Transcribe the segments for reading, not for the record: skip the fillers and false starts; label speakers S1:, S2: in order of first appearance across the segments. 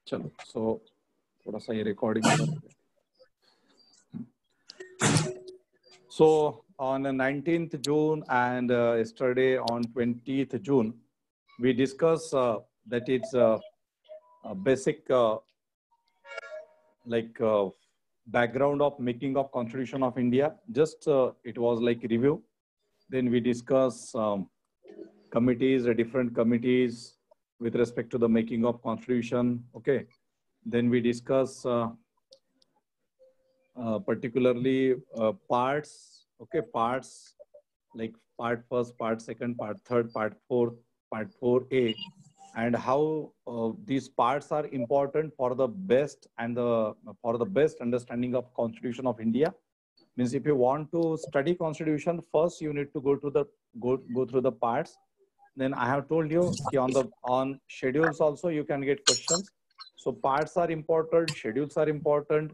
S1: चलो, सो थोड़ा सा ये recording. So on 19th June and yesterday on 20th June, we discuss that it's a basic background of making of Constitution of India. Just it was like review. Then we discuss committees, different committees with respect to the making of Constitution. Okay. Then we discuss particularly parts. Okay, parts like part first, part second, part third, part fourth, part 4A, and how these parts are important for the best and for the best understanding of Constitution of India. Means if you want to study Constitution, first you need to go through the parts. Then I have told you on schedules also you can get questions. So parts are important, schedules are important.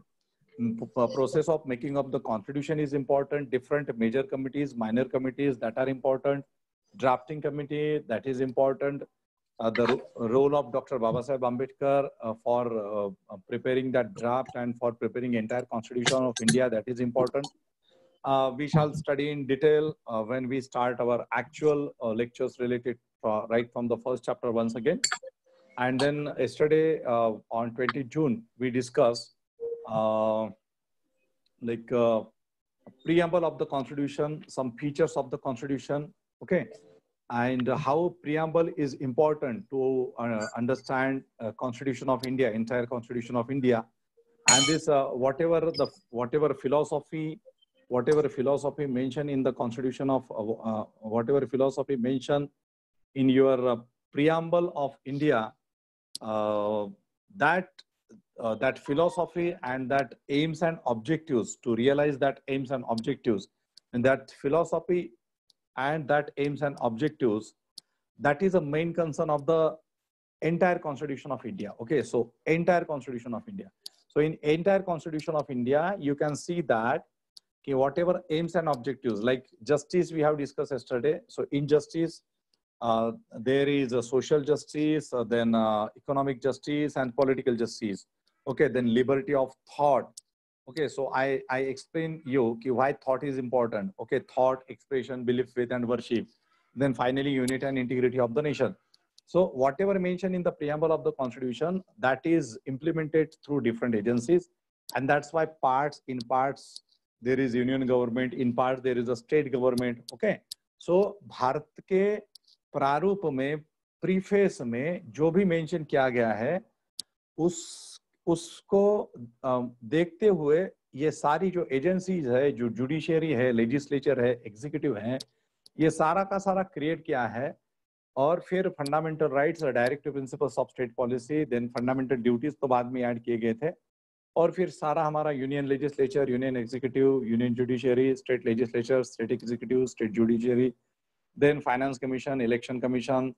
S1: Process of making of the Constitution is important. Different major committees, minor committees, that are important. Drafting committee, that is important. The role of Dr. Babasaheb Ambedkar for preparing that draft and for preparing entire Constitution of India, that is important. We shall study in detail when we start our actual lectures related right from the first chapter once again. And then yesterday on 20 June, we discussed preamble of the Constitution, some features of the Constitution, okay, and how preamble is important to understand Constitution of India, entire Constitution of India, and this whatever philosophy mentioned in the Constitution of whatever philosophy mentioned in your preamble of India, that philosophy and that aims and objectives, to realize that aims and objectives, and that philosophy and that aims and objectives, that is a main concern of the entire Constitution of India. Okay, so entire Constitution of India. So in entire Constitution of India, you can see that okay, whatever aims and objectives, like justice we have discussed yesterday. So in justice, there is a social justice, then economic justice and political justice. Okay, then liberty of thought. Okay, so I explain you why thought is important. Okay, thought, expression, belief, faith, and worship. Then finally, unity and integrity of the nation. So whatever mentioned in the preamble of the Constitution, that is implemented through different agencies, and that's why in parts there is union government, in parts there is a state government. Okay, so Bharat के प्रारूप में preface में जो भी mention KIA गया है उसको देखते हुए ये सारी जो एजेंसीज है, जो जुडिशियरी है, लेजिस्लेचर है, एग्जीक्यूटिव है, ये सारा का सारा क्रिएट किया है. और फिर fundamental rights, directive principles of state policy, then fundamental duties तो बाद में ऐड किए गए थे. और फिर सारा हमारा union legislature, union executive, union judiciary, state legislature, state executive, state judiciary, then finance commission, election commission,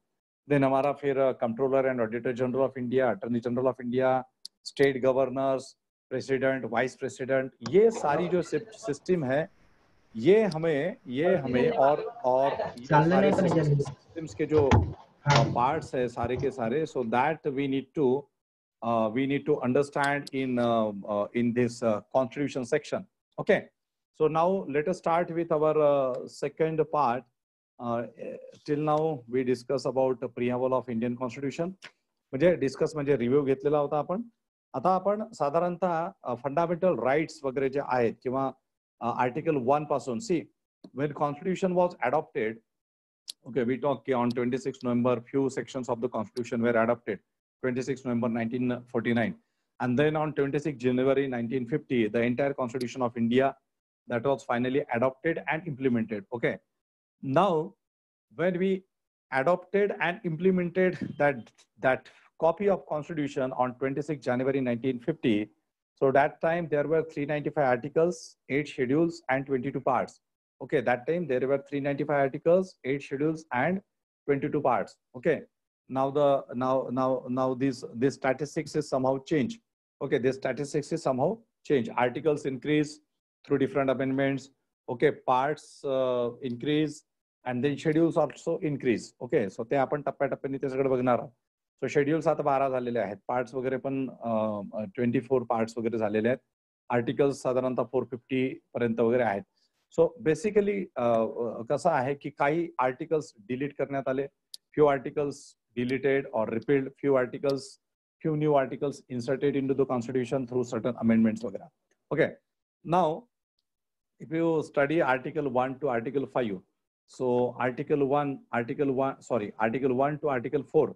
S1: then हमारा फिर controller and auditor general of India, attorney general of India, state governors, president, vice president, ये सारी जो system है, ये हमें और ये सारे सिस्टम्स के जो पार्ट्स है सारे के सारे, so that we need to understand in this constitution section. Okay, so now let us start with our second part. Till now we discuss about the preamble of Indian Constitution. म्हणजे discuss म्हणजे review घेतलेला होता आपण. आता आपण साधारणतः fundamental rights वगैरे जे आहेत किंवा आर्टिकल 1 पासून, C when constitution was adopted, okay, we talk on 26 November few sections of the constitution were adopted, 26 November 1949, and then on 26 January 1950 the entire Constitution of India that was finally adopted and implemented. Okay, now when we adopted and implemented that copy of Constitution on 26 January 1950, so that time there were 395 articles, 8 schedules and 22 parts. Okay, that time there were 395 articles, 8 schedules and 22 parts. Okay, now this statistics is somehow changed. Okay, this statistics is somehow changed. Articles increase through different amendments. Okay, parts increase and then schedules also increase. Okay, so ते आपण टप्प्याटप्प्याने ते सगळं बघणार आहोत. So schedules आता 12 झालेले आहेत, पार्ट्स वगैरे पण 24 पार्ट्स वगैरे झालेले आहेत, आर्टिकल्स साधारणतः 450 पर्यंत वगैरे आहेत. सो बेसिकली कसं आहे की काही आर्टिकल्स डिलीट करण्यात आले, फ्यू आर्टिकल्स डिलीटेड और repealed, few new articles inserted into the constitution through certain amendments वगैरह. Okay, now if you study article 1 to article 5, so article 1 to article 4,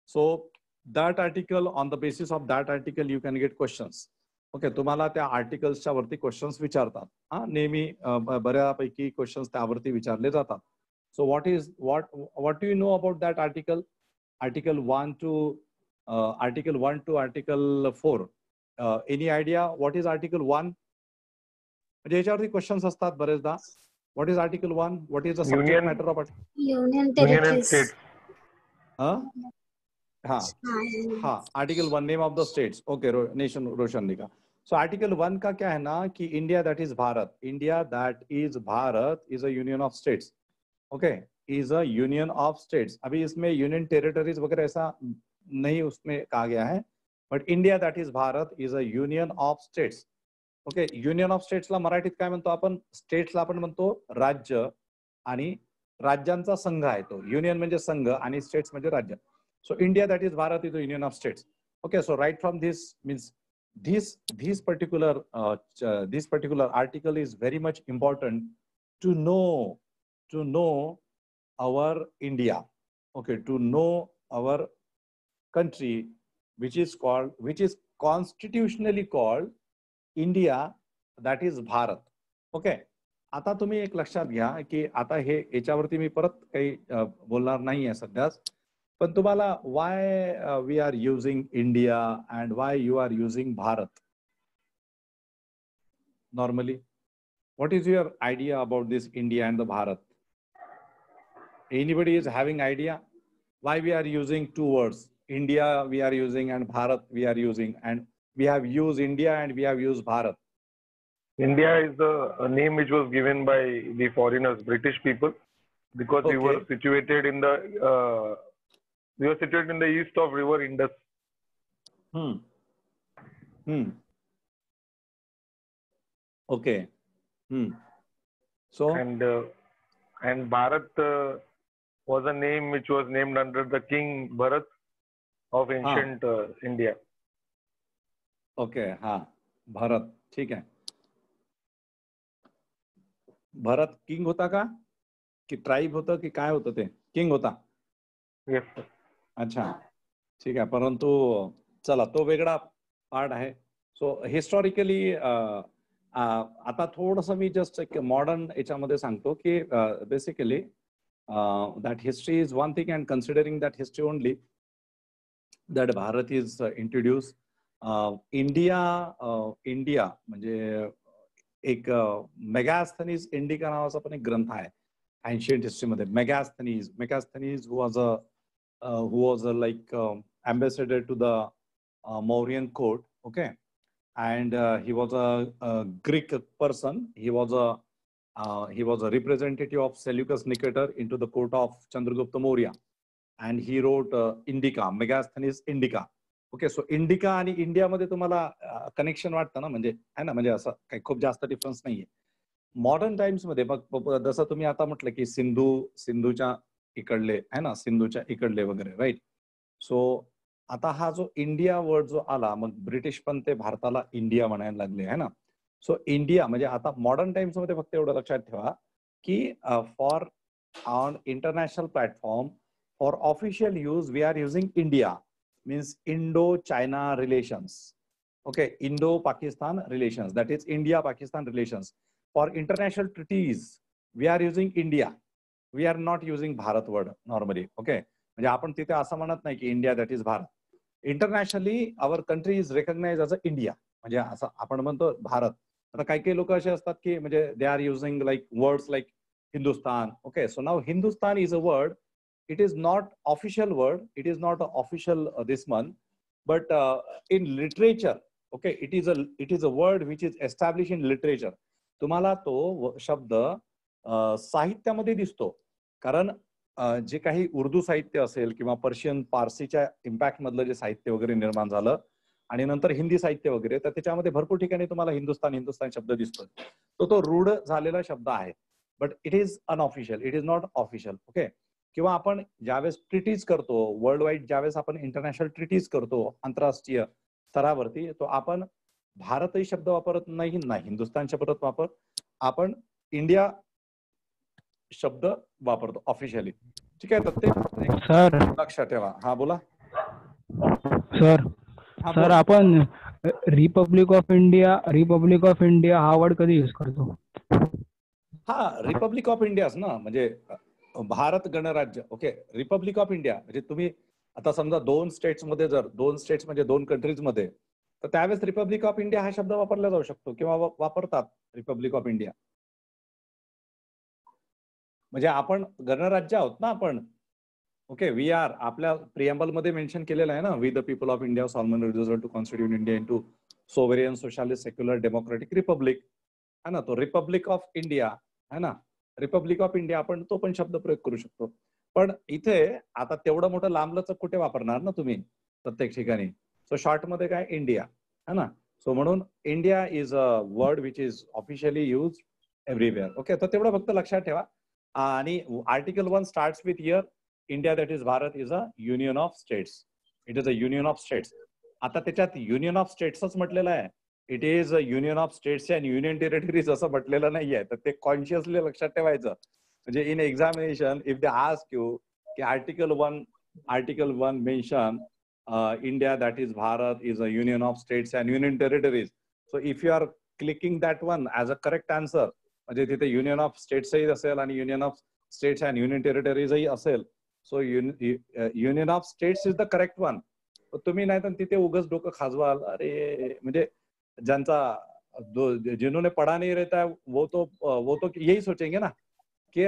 S1: so that article, on the basis of that article you can get questions. Okay, तुम्हाला त्या आर्टिकल्सच्या वरती questions विचारतात. नेहमी बऱ्यापैकी questions त्यावरती विचारले जातात. So what do you know about that article? Article 1 to article 4. Any idea what is article 1? म्हणजे याच्यावरती क्वेश्चन्स असतात बरेचदा. What is article 1? What is the subject matter of it?
S2: Union territories.
S1: Article 1 name of the states. Okay, nation Roshan लिखा. So article 1 का क्या है ना कि India that is Bharat, India that is Bharat is a union of states. Okay, is a union of states. अभी इसमें union territories वगैरह ऐसा नहीं उसमें कहा गया है, but India that is Bharat is a union of states. Okay, union of स्टेट्सला मराठीत काय म्हणतो आपण? स्टेट्सला आपण म्हणतो राज्य, आणि राज्यांचा संघ आहे तो. युनियन म्हणजे संघ आणि स्टेट्स म्हणजे राज्य. So India that is Bharat is a union of states. Okay, so right from this means this particular article is very much important to know our India. Okay, to know our country, which is constitutionally called India that is Bharat. Okay, आता तुम्ही एक लक्षात घ्या की आता हे याच्यावरती मी परत काही बोलणार नाही आहे सध्याच, पण तुम्हाला why we are using India and why you are using Bharat normally? What is your idea about this India and the Bharat? Anybody is having idea why we are using two words? India we are using and Bharat we are using, and we have used India and we have used Bharat.
S3: India is a name which was given by the foreigners, British people, because we were situated in the east of river Indus.
S1: Okay. So
S3: and Bharat was a name which was named under the king Bharat of ancient India.
S1: Okay, Bharat. ठीक है. भरत king होता का कि tribe होतं की काय होतं? ते किंग होता.
S3: Yes sir.
S1: अच्छा, ठीक आहे. परंतु चला तो वेगळा पार्ट आहे. सो हिस्टॉरिकली आता थोडंसं मी जस्ट एक मॉडर्न याच्यामध्ये सांगतो की basically that history is one thing, and considering that history only that Bharat is introduce India म्हणजे एक मेगास्थनीज इंडिका नावाचा पण एक ग्रंथ आहे एन्शियंट हिस्ट्रीमध्ये. Megasthenes who was like ambassador to the Mauryan court. Okay, and he was a Greek person. He was a representative of Seleucus Nicator into the court of Chandragupta Maurya, and he wrote Indica, Megasthenes Indica. Okay, so Indica आणि India मध्ये तुम्हाला connection वाटतं ना? म्हणजे आहे ना, म्हणजे असं काही खूप जास्त डिफरन्स नाहीये. मॉडर्न टाइम्स मध्ये मग जसं तुम्ही आता म्हटलं की सिंधूच्या इकडले आहे ना, सिंधूच्या इकडले वगैरे, राईट. सो आता हा जो इंडिया वर्ड जो आला, मग ब्रिटिश पण ते भारताला इंडिया म्हणायला लागले आहे ना. सो इंडिया म्हणजे आता मॉडर्न टाइम्स मध्ये फक्त एवढं लक्षात ठेवा की for on international platform for official use we R using India, means Indo-China relations. Okay, इंडो-पाकिस्तान relations, that is India-Pakistan relations. For international treatises we R using India, we R not using Bharat word normally. Okay, म्हणजे आपण तिथे असं म्हणत नाही की India that is Bharat. Internationally our country is recognise as a India, म्हणजे असं आपण म्हणतो भारत. आता काही लोक असे असतात की म्हणजे they are using like words like Hindustan. Okay, so now Hindustan is a word. It is not official word. It is not official this month, but in literature, okay, it is a word which is established in literature. तुम्हाला तो शब्द साहित्यामध्ये दिसतो, कारण जे काही उर्दू साहित्य असेल किंवा पर्शियन पारसीच्या इम्पॅक्ट मधलं जे साहित्य वगैरे निर्माण झालं आणि नंतर हिंदी साहित्य वगैरे, तर त्याच्यामध्ये भरपूर ठिकाणी तुम्हाला हिंदुस्तान शब्द दिसतो. तो रूढ झालेला शब्द आहे, but it is unofficial, it is not official. Okay. किंवा आपण ज्यावेळेस ट्रिटीज करतो वर्ल्ड वाईड, ज्यावेळेस आपण इंटरनॅशनल ट्रिटीज करतो आंतरराष्ट्रीय स्तरावरती, तो आपण भारतही शब्द वापरत नाही, ना हिंदुस्तान शब्द वापर, आपण इंडिया शब्द वापरतो ऑफिशियली. ठीक आहे. तर ते
S2: सर
S1: लक्षात ठेवा. हा बोला
S2: सर
S1: हा
S2: सर
S1: बोल.
S2: आपण रिपब्लिक ऑफ इंडिया हा वर्ड कधी यूज करतो?
S1: हा रिपब्लिक ऑफ इंडियाच ना, म्हणजे भारत गणराज्य. ओके. रिपब्लिक ऑफ इंडिया म्हणजे तुम्ही आता समजा दोन स्टेट्स मध्ये, जर दोन स्टेट्स म्हणजे दोन कंट्रीज मध्ये, तर त्यावेळेस रिपब्लिक ऑफ इंडिया हा शब्द वापरला जाऊ शकतो किंवा वापरतात रिपब्लिक ऑफ इंडिया. म्हणजे आपण गणराज्य आहोत ना आपण. ओके. वी आर, आपल्या प्रिएम्बल मध्ये मेन्शन केलेलं आहे ना, we the people of India solemn resolve to constitute India into sovereign socialist secular democratic republic, है ना. तो रिपब्लिक ऑफ इंडिया है ना, रिपब्लिक ऑफ इंडिया, आपण तो पण शब्द प्रयोग करू शकतो. पण इथे आता तेवढं मोठं लांबलचक कुठे वापरणार ना तुम्ही प्रत्येक ठिकाणी. सो शॉर्ट मध्ये काय, इंडिया, है ना. सो म्हणून India is a word which is officially use everywhere. Okay. तर तेवढं फक्त लक्षात ठेवा. आणि article 1 starts with here India, that is Bharat, is a union of states. It is a union of states. आता त्याच्यात युनियन ऑफ स्टेट्सच म्हटलेलं आहे. It is a union of states and union territories असं म्हटलेलं नाहीये. तर ते कॉन्शियसली लक्षात ठेवायचं. म्हणजे in examination if they ask you की article 1 mention India that is Bharat is a union of states and union territories. So if you are clicking that one as a correct answer, म्हणजे तिथे union of स्टेट्सही असेल आणि union of states and union टेरिटरीजही असेल. So union of states is the correct one. तुम्ही नाही तर तिथे उगाच डोकं खाजवाल. अरे म्हणजे जिन्होंने पढ़ा नहीं रहता है वो तो यही सोचेंगे ना कि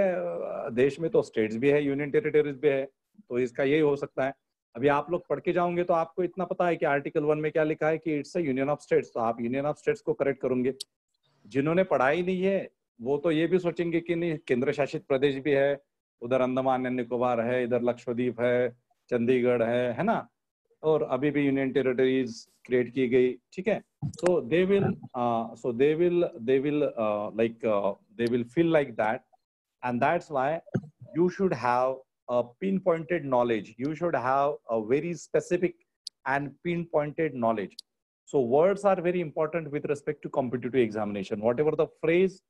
S1: देश में तो स्टेट्स भी है, यूनियन टेरिटरीज भी है, तो इसका यही हो सकता है. अभी आप लोग पढ़ के जाओगे तो आपको इतना पता है कि आर्टिकल 1 में क्या लिखा है कि it's a union of states, तो आप यूनियन ऑफ स्टेट्स को करेक्ट करोगे. जिन्होंने पढ़ा ही नहीं है वो तो ये भी सोचेंगे कि नहीं, केंद्र शासित प्रदेश भी है, उधर अंडमान एंड निकोबार है, इधर लक्षद्वीप है, चंडीगढ़ है ना, और अभी भी यूनियन टेरिटरीज क्रिएट की गई. ठीक है. So they will feel like that, and that's why you should have a pinpointed knowledge. You should have a very specific and pinpointed knowledge. So words are very important with respect to competitive examination. Whatever the phrase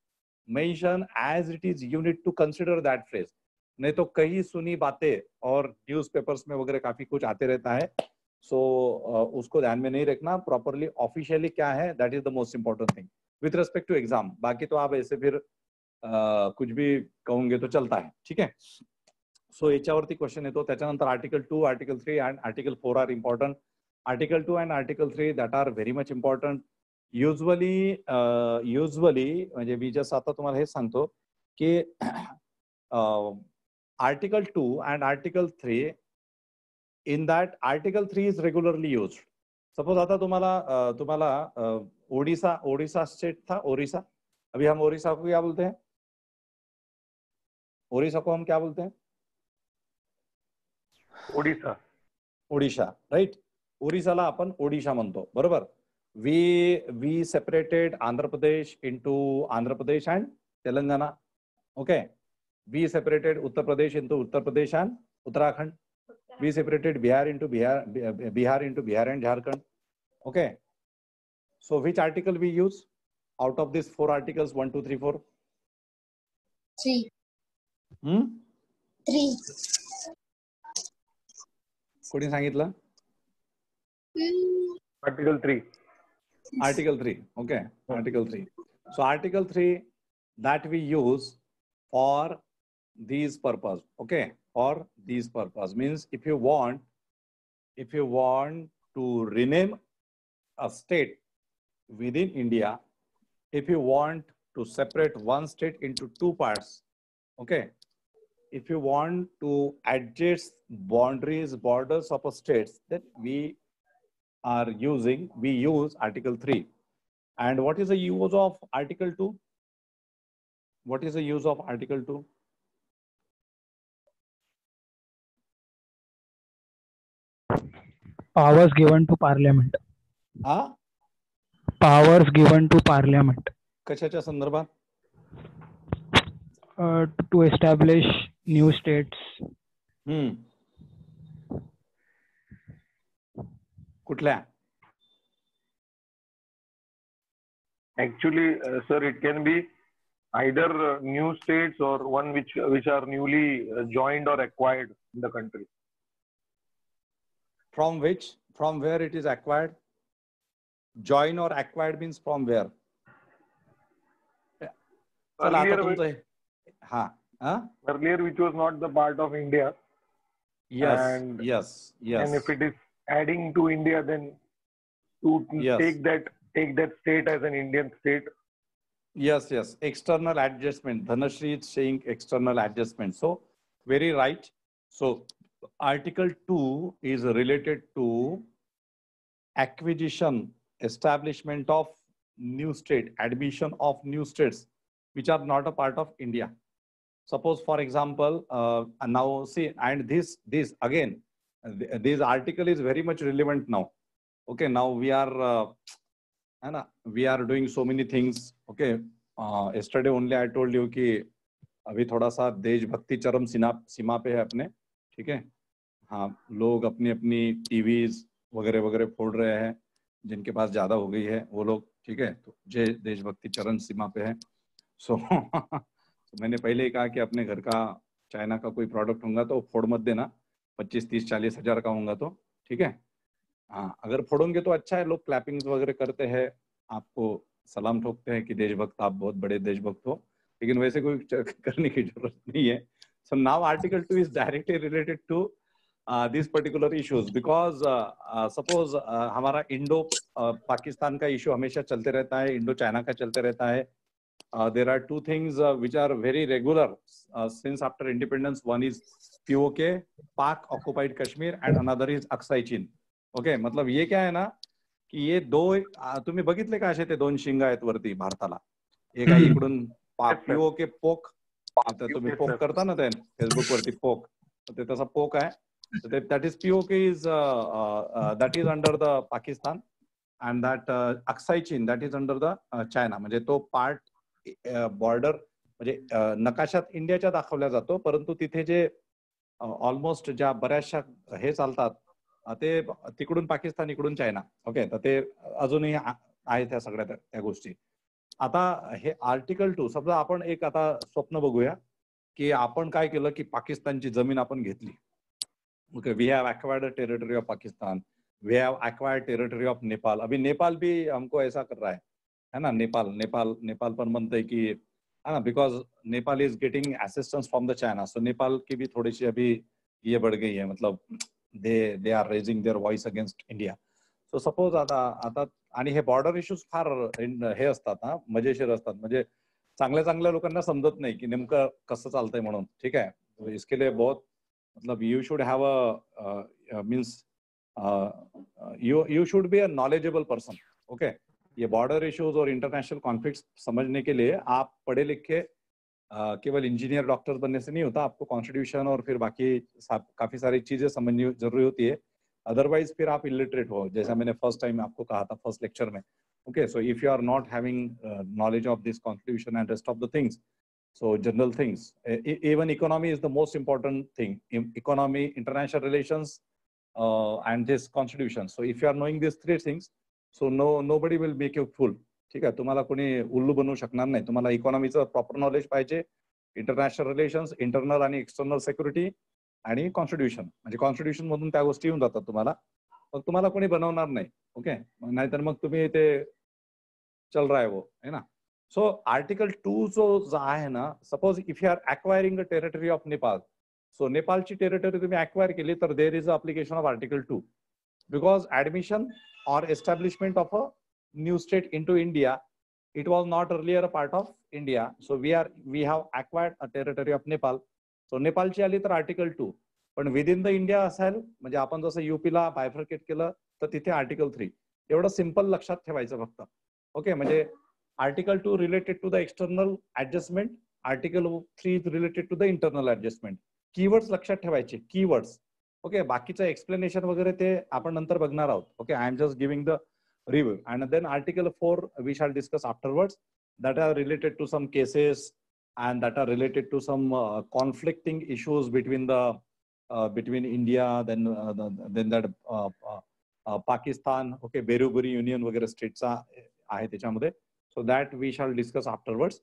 S1: mention, as it is, you need to consider that phrase. नहीं तो कई सुनी बातें और newspapers में वगैरह काफी कुछ आते रहता है. सो उसको ध्यान में नहीं रखना. प्रॉपरली ऑफिशियली क्या है, that is the most important thing with respect to exam. बाकी तो आप ऐसे फिर कुछ भी कहोगे तो चलता है. ठीक है. सो याच्यावरती क्वेश्चन येतो. त्याच्यानंतर article 2, article 3 and article 4 are important. Article 2 and article 3 that are very much important. Usually म्हणजे मी जस्ट आता तुम्हाला हे सांगतो की article 2 and article 3, in that article 3 is regularly used. Suppose आता तुम्हाला ओडिशा स्टेट था, ओडिशा. अभी हम ओडिशा को क्या बोलते हैं? ओडिशा को हम क्या बोलते हैं? ओडिशा, राइट. ओडिशाला आपण ओडिशा म्हणतो, बरोबर. we separated Andhra Pradesh into Andhra Pradesh and Telangana. Okay. We separated Uttar Pradesh into Uttar Pradesh and Uttarakhand. We separated Bihar into Bihar and Jharkhand. Okay. So which article we use out of these 4 articles? 1, 2, 3, 4.
S4: 3. 3.
S1: कोणी सांगितलं?
S3: Article 3.
S1: Article 3. Okay. Article 3. So Article 3 that we use for these purpose. Okay. For these purpose means if you want to rename a state within India, if you want to separate one state into 2 parts, okay, if you want to adjust borders of a state, then we use Article 3. And what is the use of Article 2? What is the use of Article 2?
S2: powers given to parliament.
S1: हा
S2: Powers given to parliament
S1: कशाच्या संदर्भात?
S2: to establish new states.
S1: कुठल्या?
S3: Actually, sir, it can be either new states or one which are newly joined or acquired in the country.
S1: From which? From where it is acquired? Join or acquired means from where? चला आता तुमचं हा
S3: earlier which was not the part of India.
S1: Yes,
S3: and,
S1: yes, yes.
S3: And if it is adding to India, then to
S1: Yes.
S3: take that state as an Indian state.
S1: Yes, yes. External adjustment. Dhanashri is saying external adjustment. So very right. So Article 2 is related to acquisition, establishment of new state, admission of new states which are not a part of India. Suppose, for example, now see, and this again, this article is very much relevant now. Okay, now we are doing so many things. Okay, yesterday only I told you कि अभी थोड़ा सा देशभक्ति चरम सीमा पे है अपने, ठीक है? हाँ, लोग अपनी अपनी टीवीज वगैरह वगैरह फोड़ रहे हैं, जिनके पास ज्यादा हो गई है वो लोग, ठीक है? तो देशभक्ति चरम सीमा पे है. सो मैंने पहले ही कहा कि अपने घर का चाइना का कोई प्रोडक्ट होगा तो फोड़ मत देना, 25, 30, 40 हजार का होगा तो, ठीक है? हाँ, अगर फोड़ोगे तो अच्छा है, लोग क्लैपिंग्स वगैरह करते हैं, आपको सलाम ठोकते हैं कि देशभक्त, आप बहुत बड़े देशभक्त हो, लेकिन वैसे कोई करने की जरूरत नहीं है. So now article 2 is directly related to this particular issues, because suppose हमारा इंडो पाकिस्तान का इशू हमेशा चलते रहता है, इंडो चाइना का चलते रहता है. There are two things which are very regular since after independence. One is POK, Pak occupied Kashmir, and another is Aksai Chin. Okay, मतलब ये क्या है ना कि ये दो, तुम्ही बघितले का असे ते दोन शिंग आहेत वरती भारताला, एक आहे इकडून POK पोक, तुम्ही पोक करता ना ते फेसबुक वरती पोक, ते तसा पोक आहे, that is POK is that is under the Pakistan, and that Aksai Chin that is under the China. म्हणजे तो पार्ट बॉर्डर म्हणजे नकाशात इंडियाच्या दाखवल्या जातो, परंतु तिथे जे ऑलमोस्ट ज्या बऱ्याचशा हे चालतात ते तिकडून पाकिस्तान इकडून चायना. ओके, तर ते अजूनही आहेत त्या सगळ्या त्या गोष्टी. आता हे आर्टिकल 2 समजा आपण एक आता स्वप्न बघूया की आपण काय केलं की पाकिस्तानची जमीन आपण घेतली. Okay, we have acquired territory of Pakistan, we have acquired territory of Nepal. अभी नेपाल भी हमको ऐसा कर रहा है ना. नेपाल पर मनते कि है ना, because Nepal is getting assistance from the China, so Nepal की भी थोड़ी सी अभी ये बढ़ गई है, मतलब they are raising their voice against India. So suppose आता आणि हे बॉर्डर इश्यूज फार हे असतात ना, मजेशीर असतात, म्हणजे चांगल्या लोकांना समजत नाही की नेमकं कसं चालतंय म्हणून, ठीक आहे. तो इसके लिए बहुत मतलब you should have a means you should be a knowledgeable person. Okay, ये बॉर्डर इश्यूज और इंटरनेशनल कॉन्फ्लिक्ट्स समझने के लिए आप पढ़े लिखे केवल इंजीनियर डॉक्टर बनने से नहीं होता, आपको कॉन्स्टिट्यूशन और फिर बाकी काफी सारी चीजें समझनी जरूरी होती है, अदरवाइज फिर आप इलिटरेट हो, जैसा मैंने फर्स्ट टाइम आपको कहा था फर्स्ट लेक्चर में. Okay, so if you are not having knowledge of this constitution and rest of the things, so general things, even economy is the most important thing, economy, international relations, and this constitution. So if you are knowing these three things, so nobody will make you fool. ठीक आहे, तुम्हाला कोणी उल्लू बनवू शकणार नाही. तुम्हाला इकॉनॉमीचं proper knowledge पाहिजे, इंटरनॅशनल रिलेशन्स, इंटरनल आणि एक्सटर्नल सिक्युरिटी आणि कॉन्स्टिट्यूशन. म्हणजे कॉन्स्टिट्यूशन मधून त्या गोष्टी येऊन जातात तुम्हाला, मग तुम्हाला कोणी बनवणार नाही. ओके, नाहीतर मग तुम्ही ते चल रहा है वो, है ना. सो आर्टिकल 2 जो आहे ना, suppose if you are acquiring a territory of Nepal, so नेपाळची टेरिटरी तुम्ही अक्वायर केली तर there is a application of article 2, because admission or establishment of a new state into India, it was not earlier a part of India, so we have acquired a territory of Nepal. So Nepal ची आली तर article 2, पण within the India असेल, म्हणजे आपण जसं यूपीला bifurcate केलं तर तिथे आर्टिकल 3. एवढं सिंपल लक्षात ठेवायचं फक्त. ओके, म्हणजे article 2 related to the external adjustment, article 3 is related to the internal adjustment. Keywords लक्षात ठेवायचे, कीवर्ड्स. ओके, बाकीचं एक्सप्लेनेशन वगैरे ते आपण नंतर बघणार आहोत. Okay, I am just giving the review, and then article 4 we shall discuss afterwards, that are related to some cases and that are related to some conflicting issues between the between India, then that Pakistan, okay, Beruburi Union वगैरे स्टेटचा आहे त्याच्यामध्ये. So that we shall discuss afterwards.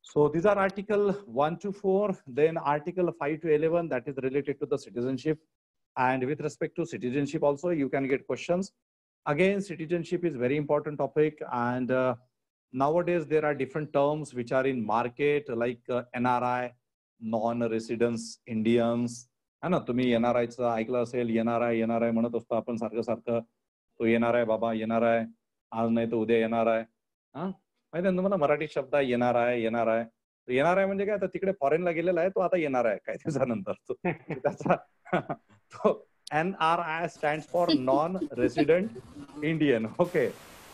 S1: So these are article 1 to 4, then article 5 to 11, that is related to the citizenship, and with respect to citizenship also you can get questions. Again, citizenship is very important topic, and nowadays there are different terms which are in market, like NRI, non-residence Indians. है ना, तुम्ही NRI चं ऐकलं असेल. NRI म्हणत असतो आपण सारखं सारखं. तो येणार आहे बाबा, येणार आहे, आज नाही तर उद्या येणार आहे. हा, माहिती आहे तुम्हाला मराठी शब्द आहे येणार आहे. येणार आहे म्हणजे काय, आता तिकडे फॉरेनला गेलेला आहे तो, आता येणार आहे काही दिवसानंतर. त्याचा तो NRI stands for non-resident Indian. Okay,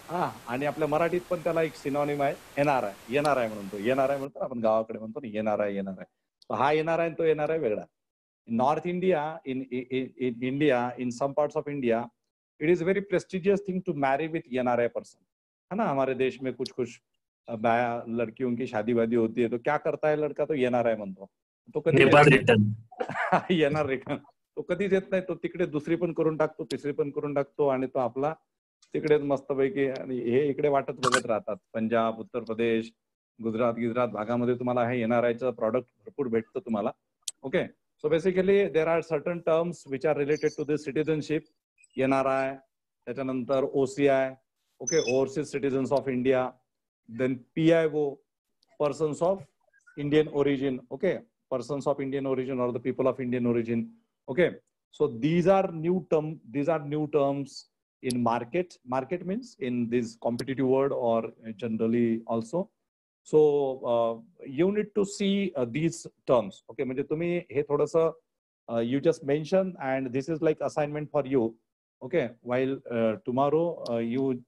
S1: हा, आणि आपल्या मराठीत पण त्याला एक सिनॉनिम आहे NRI. येणार आहे म्हणून तो, येणार आहे म्हणतो आपण गावाकडे म्हणतो ना, येणार आहे. हा येणार आहे तो येणार आहे वेगळा. North India, in India, in some parts of India, it is a very prestigious thing to marry with NRI person. है ना, हमारे देश में कुछ लड़कियों की शादी वादी होती है तो क्या करता है लड़का, तो NRI म्हणतो. तो कधी येणार रिटर्न तो कधीच येत नाही. तो तिकडे दुसरी पण करून टाकतो, तिसरी पण करून टाकतो, आणि तो आपला तिकडेच मस्तपैकी. आणि हे इकडे वाटत बघत राहतात. पंजाब, उत्तर प्रदेश, गुजरात भागामध्ये तुम्हाला हे NRIचं प्रॉडक्ट भरपूर भेटतं तुम्हाला. Okay, so basically there are certain terms which are related to this citizenship. NRI, त्याच्यानंतर OCI, okay, overseas citizens of India, then PIO, persons of Indian origin, okay, persons of Indian origin or the people of Indian origin. Okay, so these are new terms in market. Market means in this competitive world or generally also. So you need to see these terms. Okay, म्हणजे तुम्ही हे थोडंसं you just mention, and this is like assignment for you. Okay, while tomorrow you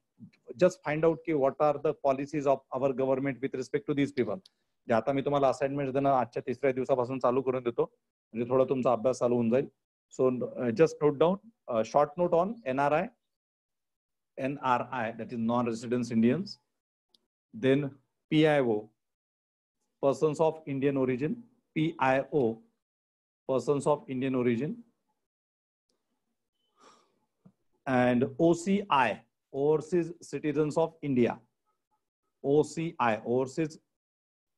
S1: just find out ki what are the policies of our government with respect to these people. जे आता मी तुम्हाला assignment देणं आजच्या तिसऱ्या दिवसापासून चालू करून देतो, म्हणजे थोडा तुमचा अभ्यास चालू होऊन जाईल. So just note down, short note on NRI, that is non-resident Indians. Then PIO, persons of Indian origin. PIO, persons of Indian origin. And OCI, overseas citizens of India. OCI, overseas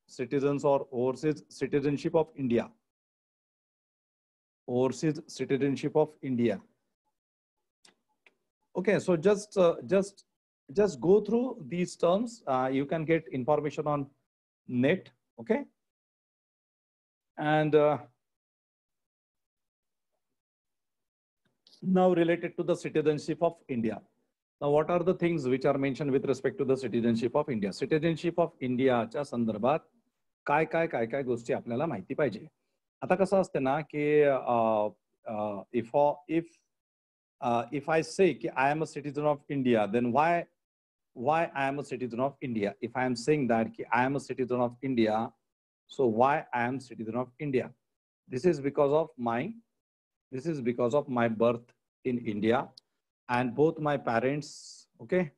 S1: citizens or overseas citizenship of India. Overseas citizenship of India. Okay, so just go through these terms. You can get information on net. Okay, and now related to the citizenship of India. Now, what are the things which are mentioned with respect to the citizenship of India? Citizenship of India च्या संदर्भात काय गोष्टी आपल्याला माहिती पाहिजे. आता कसं असते ना की if I say कि I am a citizen of India, then why I am a citizen of India? If I am saying that कि I am a citizen of India, so why I am citizen of India? This is because of my birth in India, and both my parents, okay,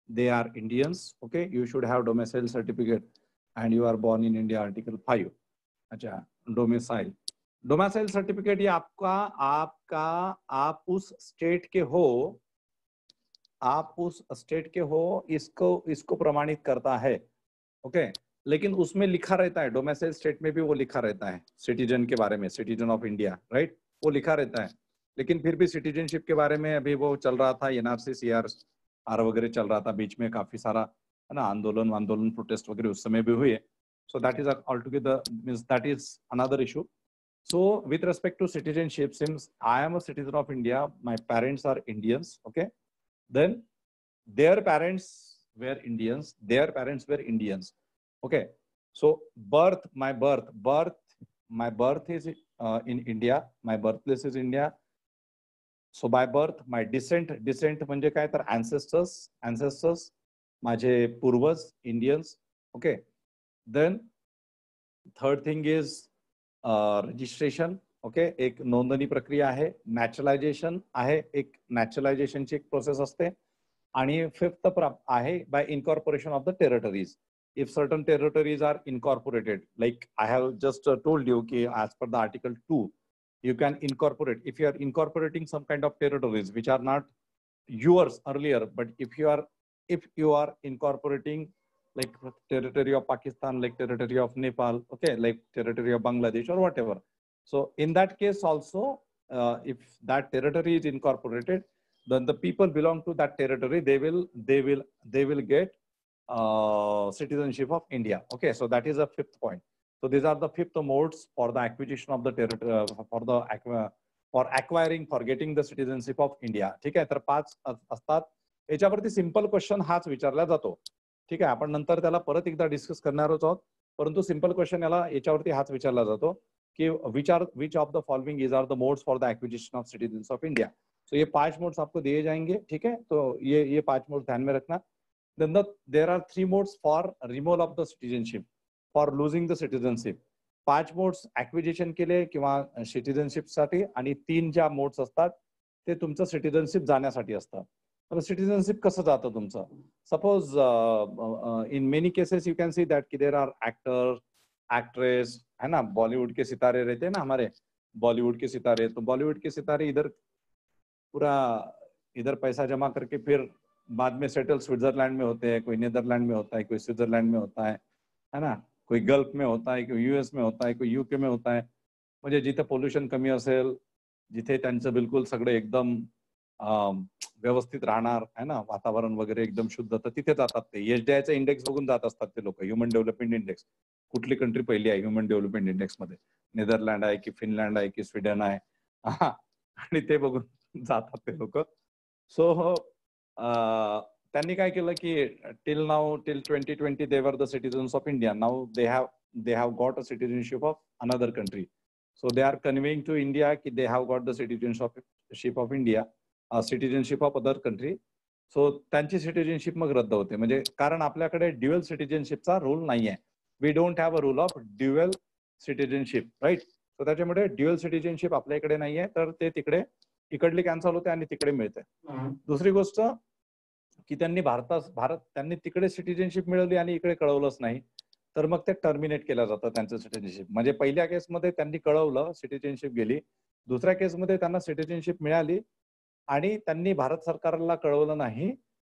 S1: they are Indians. Okay, you should have domicile certificate, and you are born in India, article 5. अच्छा, domicile certificate ये आपका आप उस state के हो, इसको प्रमाणित करता है. Okay, लेकिन उसमें लिखा रहता है, डोमेसाइल स्टेट में भी वो लिखा रहता है सिटीजन के बारे में, सिटीजन ऑफ इंडिया, राइट, वो लिखा रहता है. लेकिन फिर भी सिटीजनशिप के बारे में अभी वो चल रहा था, NRC CR वगैरह चल रहा था बीच में, काफी सारा है ना, आंदोलन प्रोटेस्ट वगैरह उस समय भी हुए. So that is altogether means that is another issue. So with respect to citizenship, since I am a citizen of India, my parents are Indians. Okay, then their parents were Indians. Okay, so my birth is in India. My birthplace is India. So by birth, my descent म्हणजे काय तर ancestors माझे पूर्वज Indians. Okay, then third thing is registration. Okay, एक नोंदणी प्रक्रिया आहे, नॅचरलायझेशन आहे, एक नॅचरलायझेशनची एक प्रोसेस असते, आणि फिफ्थ आहे bye incorporation of the territories. If certain territories are incorporated, like I have just told you, कि as per the Article 2, you can incorporate. If you are incorporating some kind of territories which are not yours earlier, but if you are incorporating like territory of Pakistan, like territory of Nepal, okay, like territory of Bangladesh or whatever. So in that case also, if that territory is incorporated, then the people belong to that territory, they will get citizenship of India. Okay, so that is a fifth point. So these are the fifth modes for the acquisition of the territory, for acquiring, for getting the citizenship of India. ठीक आहे, तर 5 असतात. याच्यावरती simple question हाच विचारला जातो. ठीक आहे, आपण नंतर त्याला परत एकदा डिस्कस करणार आहोत, परंतु सिंपल क्वेश्चन याच्यावरती हाच विचारला जातो कि which of the following is are the modes for the acquisition of citizens of India. So ये 5 मोड्स आपको दिए जाएंगे. ठीक है, तो ये 5 मोड्स ध्यान में रखना. Then there are 3 modes for removal of the citizenship, for losing the citizenship. 5 modes acquisition के लिए किंवा सिटीजनशिप साठी, आणि 3 ज्या मोड्स असतात ते तुमचं सिटीजनशिप जाण्यासाठी असतं. तर सिटीजनशिप कसं जातं तुमचं? Suppose in many cases you can see that कि देयर आर एक्टर, एक्ट्रेस, है ना, बॉलीवुड के सितारे रहते हैं ना हमारे, बॉलीवुड के सितारे. तो बॉलीवुड के सितारे इधर पैसा जमा करके फिर बाद में सेटल स्विट्जरलैंड में होते हैं, कोई नीदरलैंड में होता है, कोई स्विट्जरलैंड में होता है ना, कोई गल्फ में होता है, कोई यूएस में होता है, कोई यूके में होता है. म्हणजे जिथे पोल्युशन कमी असेल, जिथे त्यांचं बिलकुल सगळं एकदम व्यवस्थित राहणार है ना, वातावरण वगैरे एकदम शुद्ध, तर तिथे जातात ते. एचडीआयचा इंडेक्स बघून जात असतात ते लोक. ह्युमन डेव्हलपमेंट इंडेक्स, कुठली कंट्री पहिली आहे ह्युमन डेव्हलपमेंट इंडेक्स मध्ये, नेदरलँड आहे की फिनलँड आहे की स्वीडन आहे, आणि ते बघून जातात ते लोक. सो त्यांनी काय केलं की till 2020 they were the citizens of India. Now they have got a citizenship of another country. So they are conveying to India कि they have got the citizenship of India, citizenship of other country. So त्यांची citizenship मग रद्द होते. म्हणजे कारण आपल्याकडे dual सिटीजनशिपचा rule नाहीये. We don't have a rule of dual citizenship, right. So त्याच्यामुळे ड्युअल सिटीजनशिप आपल्या इकडे नाहीये, तर ते तिकडे इकडली कॅन्सल होते आणि तिकडे मिळते. दुसरी गोष्ट की त्यांनी त्यांनी तिकडे सिटीजनशिप मिळवली आणि इकडे कळवलंच नाही, तर मग ते टर्मिनेट केलं जातं त्यांचं सिटीजनशिप. म्हणजे पहिल्या केसमध्ये त्यांनी कळवलं, सिटीजनशिप गेली. दुसऱ्या केसमध्ये त्यांना सिटीजनशिप मिळाली आणि त्यांनी भारत सरकारला कळवलं नाही,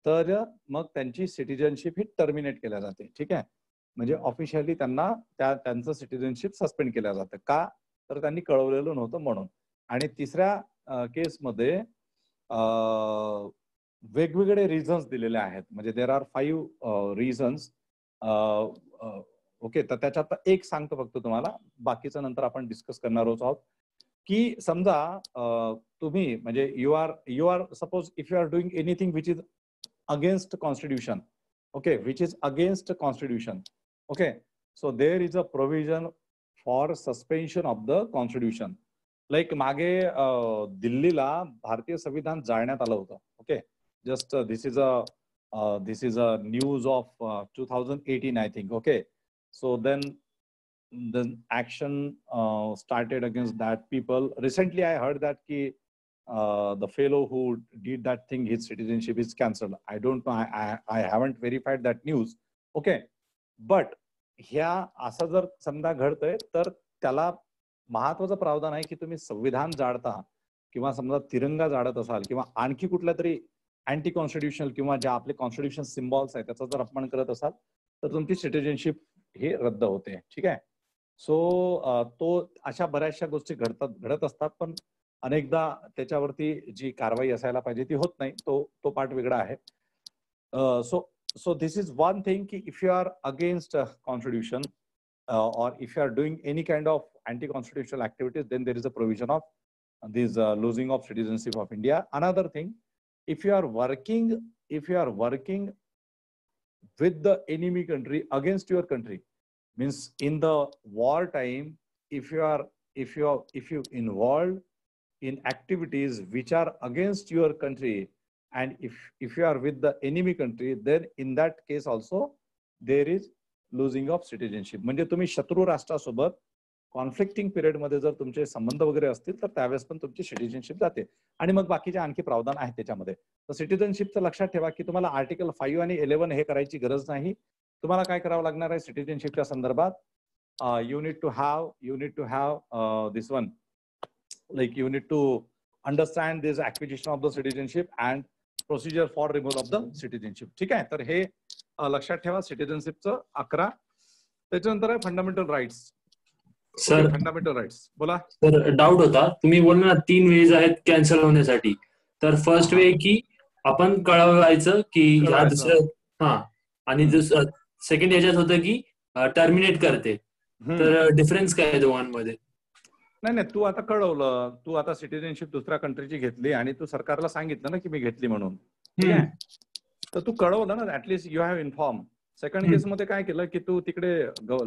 S1: तर मग त्यांची सिटीजनशिप ही टर्मिनेट केल्या जाते. ठीक आहे, म्हणजे ऑफिशियली त्यांना त्यांचं सिटीजनशिप सस्पेंड केलं जातं. का? तर त्यांनी कळवलेलं नव्हतं म्हणून. आणि तिसऱ्या केसमध्ये वेगवेगळे रिझन्स दिलेले आहेत. म्हणजे देर आर 5 रिझन्स. ओके, तर त्याच्यात एक सांगतो फक्त तुम्हाला, बाकीचं नंतर आपण डिस्कस करणार आहोत. की समजा तुम्ही म्हणजे you are suppose if you are doing anything which is against constitution, okay, which is against constitution, okay, so there is a provision for suspension of the constitution. Like मागे दिल्लीला भारतीय संविधान जाळण्यात आलं होतं. Okay, just this is a news of 2018, I think. Okay, so then the action started against that people. Recently I heard that the fellow who did that thing, his citizenship is cancelled. I don't know, I haven't verified that news. Okay, but ह्या असं जर समजा घडतंय, तर त्याला महत्वाचं प्रावधान आहे की तुम्ही संविधान जाळता किंवा समजा तिरंगा जाळत असाल किंवा आणखी कुठल्या तरी अँटी कॉन्स्टिट्युशनल किंवा ज्या आपले कॉन्स्टिट्यूशन सिम्बॉल्स आहेत त्याचा जर अपमान करत असाल, तर तुमची सिटीजनशिप ही रद्द होते. ठीक आहे, सो तो अशा बऱ्याचशा गोष्टी घडत असतात, पण अनेकदा त्याच्यावरती जी कारवाई असायला पाहिजे ती होत नाही. तो पार्ट वेगळा आहे. So this is one thing ki if you are against constitution or if you are doing any kind of anti-constitutional activities, then there is a provision of this losing of citizenship of India. Another thing, if you are working with the enemy country against your country, means in the war time, if you involved in activities which are against your country, and if you are with the enemy country, then in that case also there is losing of citizenship. म्हणजे तुम्ही शत्रू राष्ट्रासोबत conflicting period मध्ये जर तुमचे संबंध वगैरे असतील तर त्यावेळेस पण तुमची सिटिझनशिप जाते. आणि मग बाकीचे आणखी प्रावधान आहेत त्याच्यामध्ये. तर सिटिझनशिपचं लक्षात ठेवा की तुम्हाला आर्टिकल 5 आणि 11 हे करायची गरज नाही. तुम्हाला काय करावं लागणार आहे सिटिझनशिपच्या संदर्भात, you need to have this one, like you need to understand this acquisition of the citizenship and procedure for removal of the citizenship. ठीक आहे, तर हे लक्षात ठेवा सिटिझनशिपचं 11. त्याच्यानंतर आहे fundamental rights.
S5: Sir
S1: fundamental rights बोला.
S5: सर डाऊट होता, तुम्ही बोलला ना 3 वेज आहेत कॅन्सल होण्यासाठी. तर फर्स्ट वे की आपण कळवायचं की ह्या दुसऱ्या आणि सेकंड याच्यात होतं की टर्मिनेट करते. तर डिफरन्स काय आहे दोघांमध्ये?
S1: नाही, तू आता कळवलं, तू आता सिटिझनशिप दुसऱ्या कंट्रीची घेतली आणि तू सरकारला सांगितलं ना की मी घेतली म्हणून, ठीक आहे, तर तू कळवलं ना, at least you have inform. Second case मध्ये काय केलं की तू तिकडे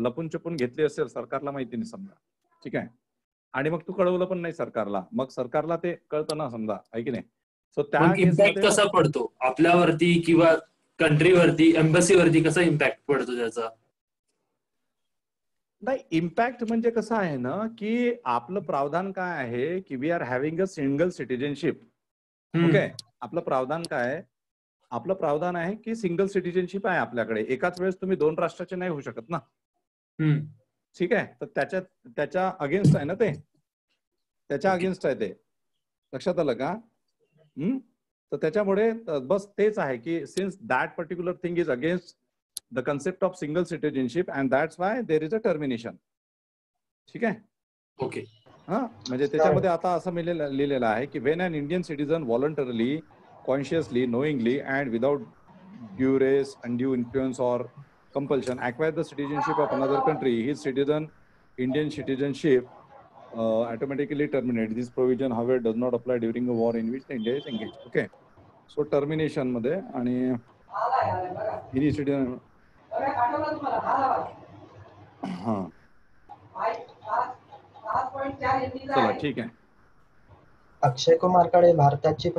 S1: लपून छपून घेतली असेल, सरकारला माहिती नाही समजा, ठीक आहे, आणि मग तू कळवलं पण नाही सरकारला, मग सरकारला ते कळतं ना समजा, आहे की नाही. सो त्या
S5: इम्पॅक्ट कसा पडतो आपल्यावरती किंवा कंट्रीवरती, एम्बसीवरती कसा इम्पॅक्ट पडतो त्याचा?
S1: नाही, इम्पॅक्ट म्हणजे कसं आहे ना की आपलं प्रावधान काय आहे की we are having a single citizenship. Okay, आपलं प्रावधान काय आहे? आपलं प्रावधान आहे की सिंगल सिटिझनशिप आहे आपल्याकडे. एकाच वेळेस तुम्ही 2 राष्ट्राचे नाही होऊ शकत ना, ठीक आहे. तर त्याच्या अगेन्स्ट आहे ना ते, त्याच्या अगेन्स्ट आहे ते, लक्षात आलं का? तर त्याच्यामुळे बस तेच आहे की since that particular thing is against the concept of single citizenship and that's why there is a termination. ठीक आहे.
S5: ओके.
S1: म्हणजे त्याच्यामध्ये आता असं लिहिलेलं आहे की when an Indian citizen voluntarily, consciously, knowingly and without duress, undue influence or compulsion acquire the citizenship of another country, his Indian citizenship automatically terminate. This provision however does not apply during a war in which India is engaged. Okay, so termination मध्ये आणि Indian citizen चला ठीक आहे.
S6: अक्षय कुमार कडे भारताची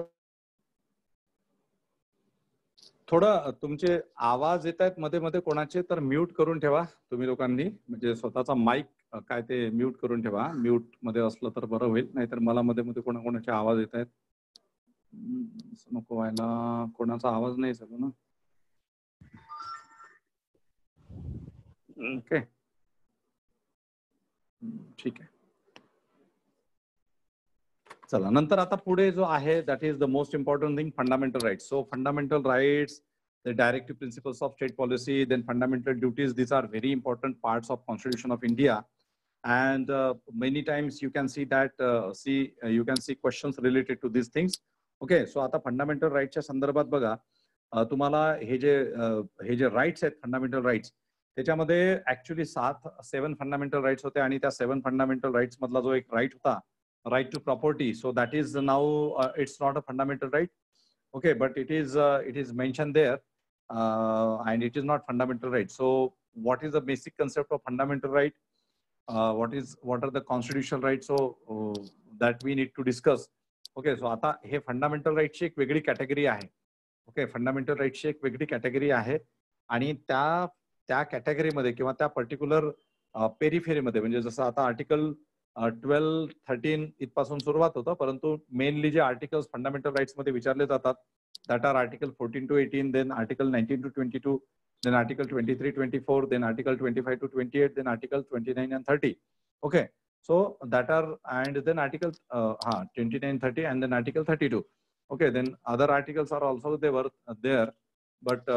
S1: थोडं तुमचे आवाज येत आहेत मध्ये मध्ये कोणाचे, तर म्यूट करून ठेवा तुम्ही लोकांनी, म्हणजे स्वतःचा माईक काय ते म्यूट करून ठेवा. म्यूट मध्ये असलं तर बरं होईल, नाहीतर मला मध्ये मध्ये कोणाकोणाचे आवाज येत आहेत. नको व्हायला, कोणाचा आवाज नाही सगळं ना. ओके, ठीक आहे. चला, नंतर आता पुढे जो आहे that is the most important thing, fundamental rights. So fundamental rights, the directive principles of state policy, then fundamental duties, these are very important parts of Constitution of India. And many times you can see that you can see questions related to these things. Okay, so आता fundamental राईट्सच्या संदर्भात बघा, तुम्हाला हे जे rights आहेत fundamental rights, त्याच्यामध्ये actually 7 fundamental rights होते आणि त्या 7 फंडामेंटल राईट्स मधला जो एक राईट होता, right to property, so that is now it's not a fundamental right. Okay, but it is mentioned there, and it is not fundamental right. So what is the basic concept of fundamental right? What are the constitutional rights? So that we need to discuss. Okay, so आता हे fundamental राईटची एक वेगळी category आहे. Okay, fundamental राईटची एक वेगळी category आहे आणि त्या कॅटेगरीमध्ये किंवा त्या पर्टिक्युलर पेरिफेरीमध्ये, म्हणजे जसं आता आर्टिकल 12-13 इथपासून सुरुवात होतं, परंतु मेनली जे आर्टिकल्स फंडामेंटल राईट्स मध्ये विचारले जातात that are article 14 to 18, then article 19 to 22, then article 23-24, then article 25 to 28, then article 29 and 30. Okay, so that are, and then article 29, 30 and then article 32. Okay, then other articles are also there, but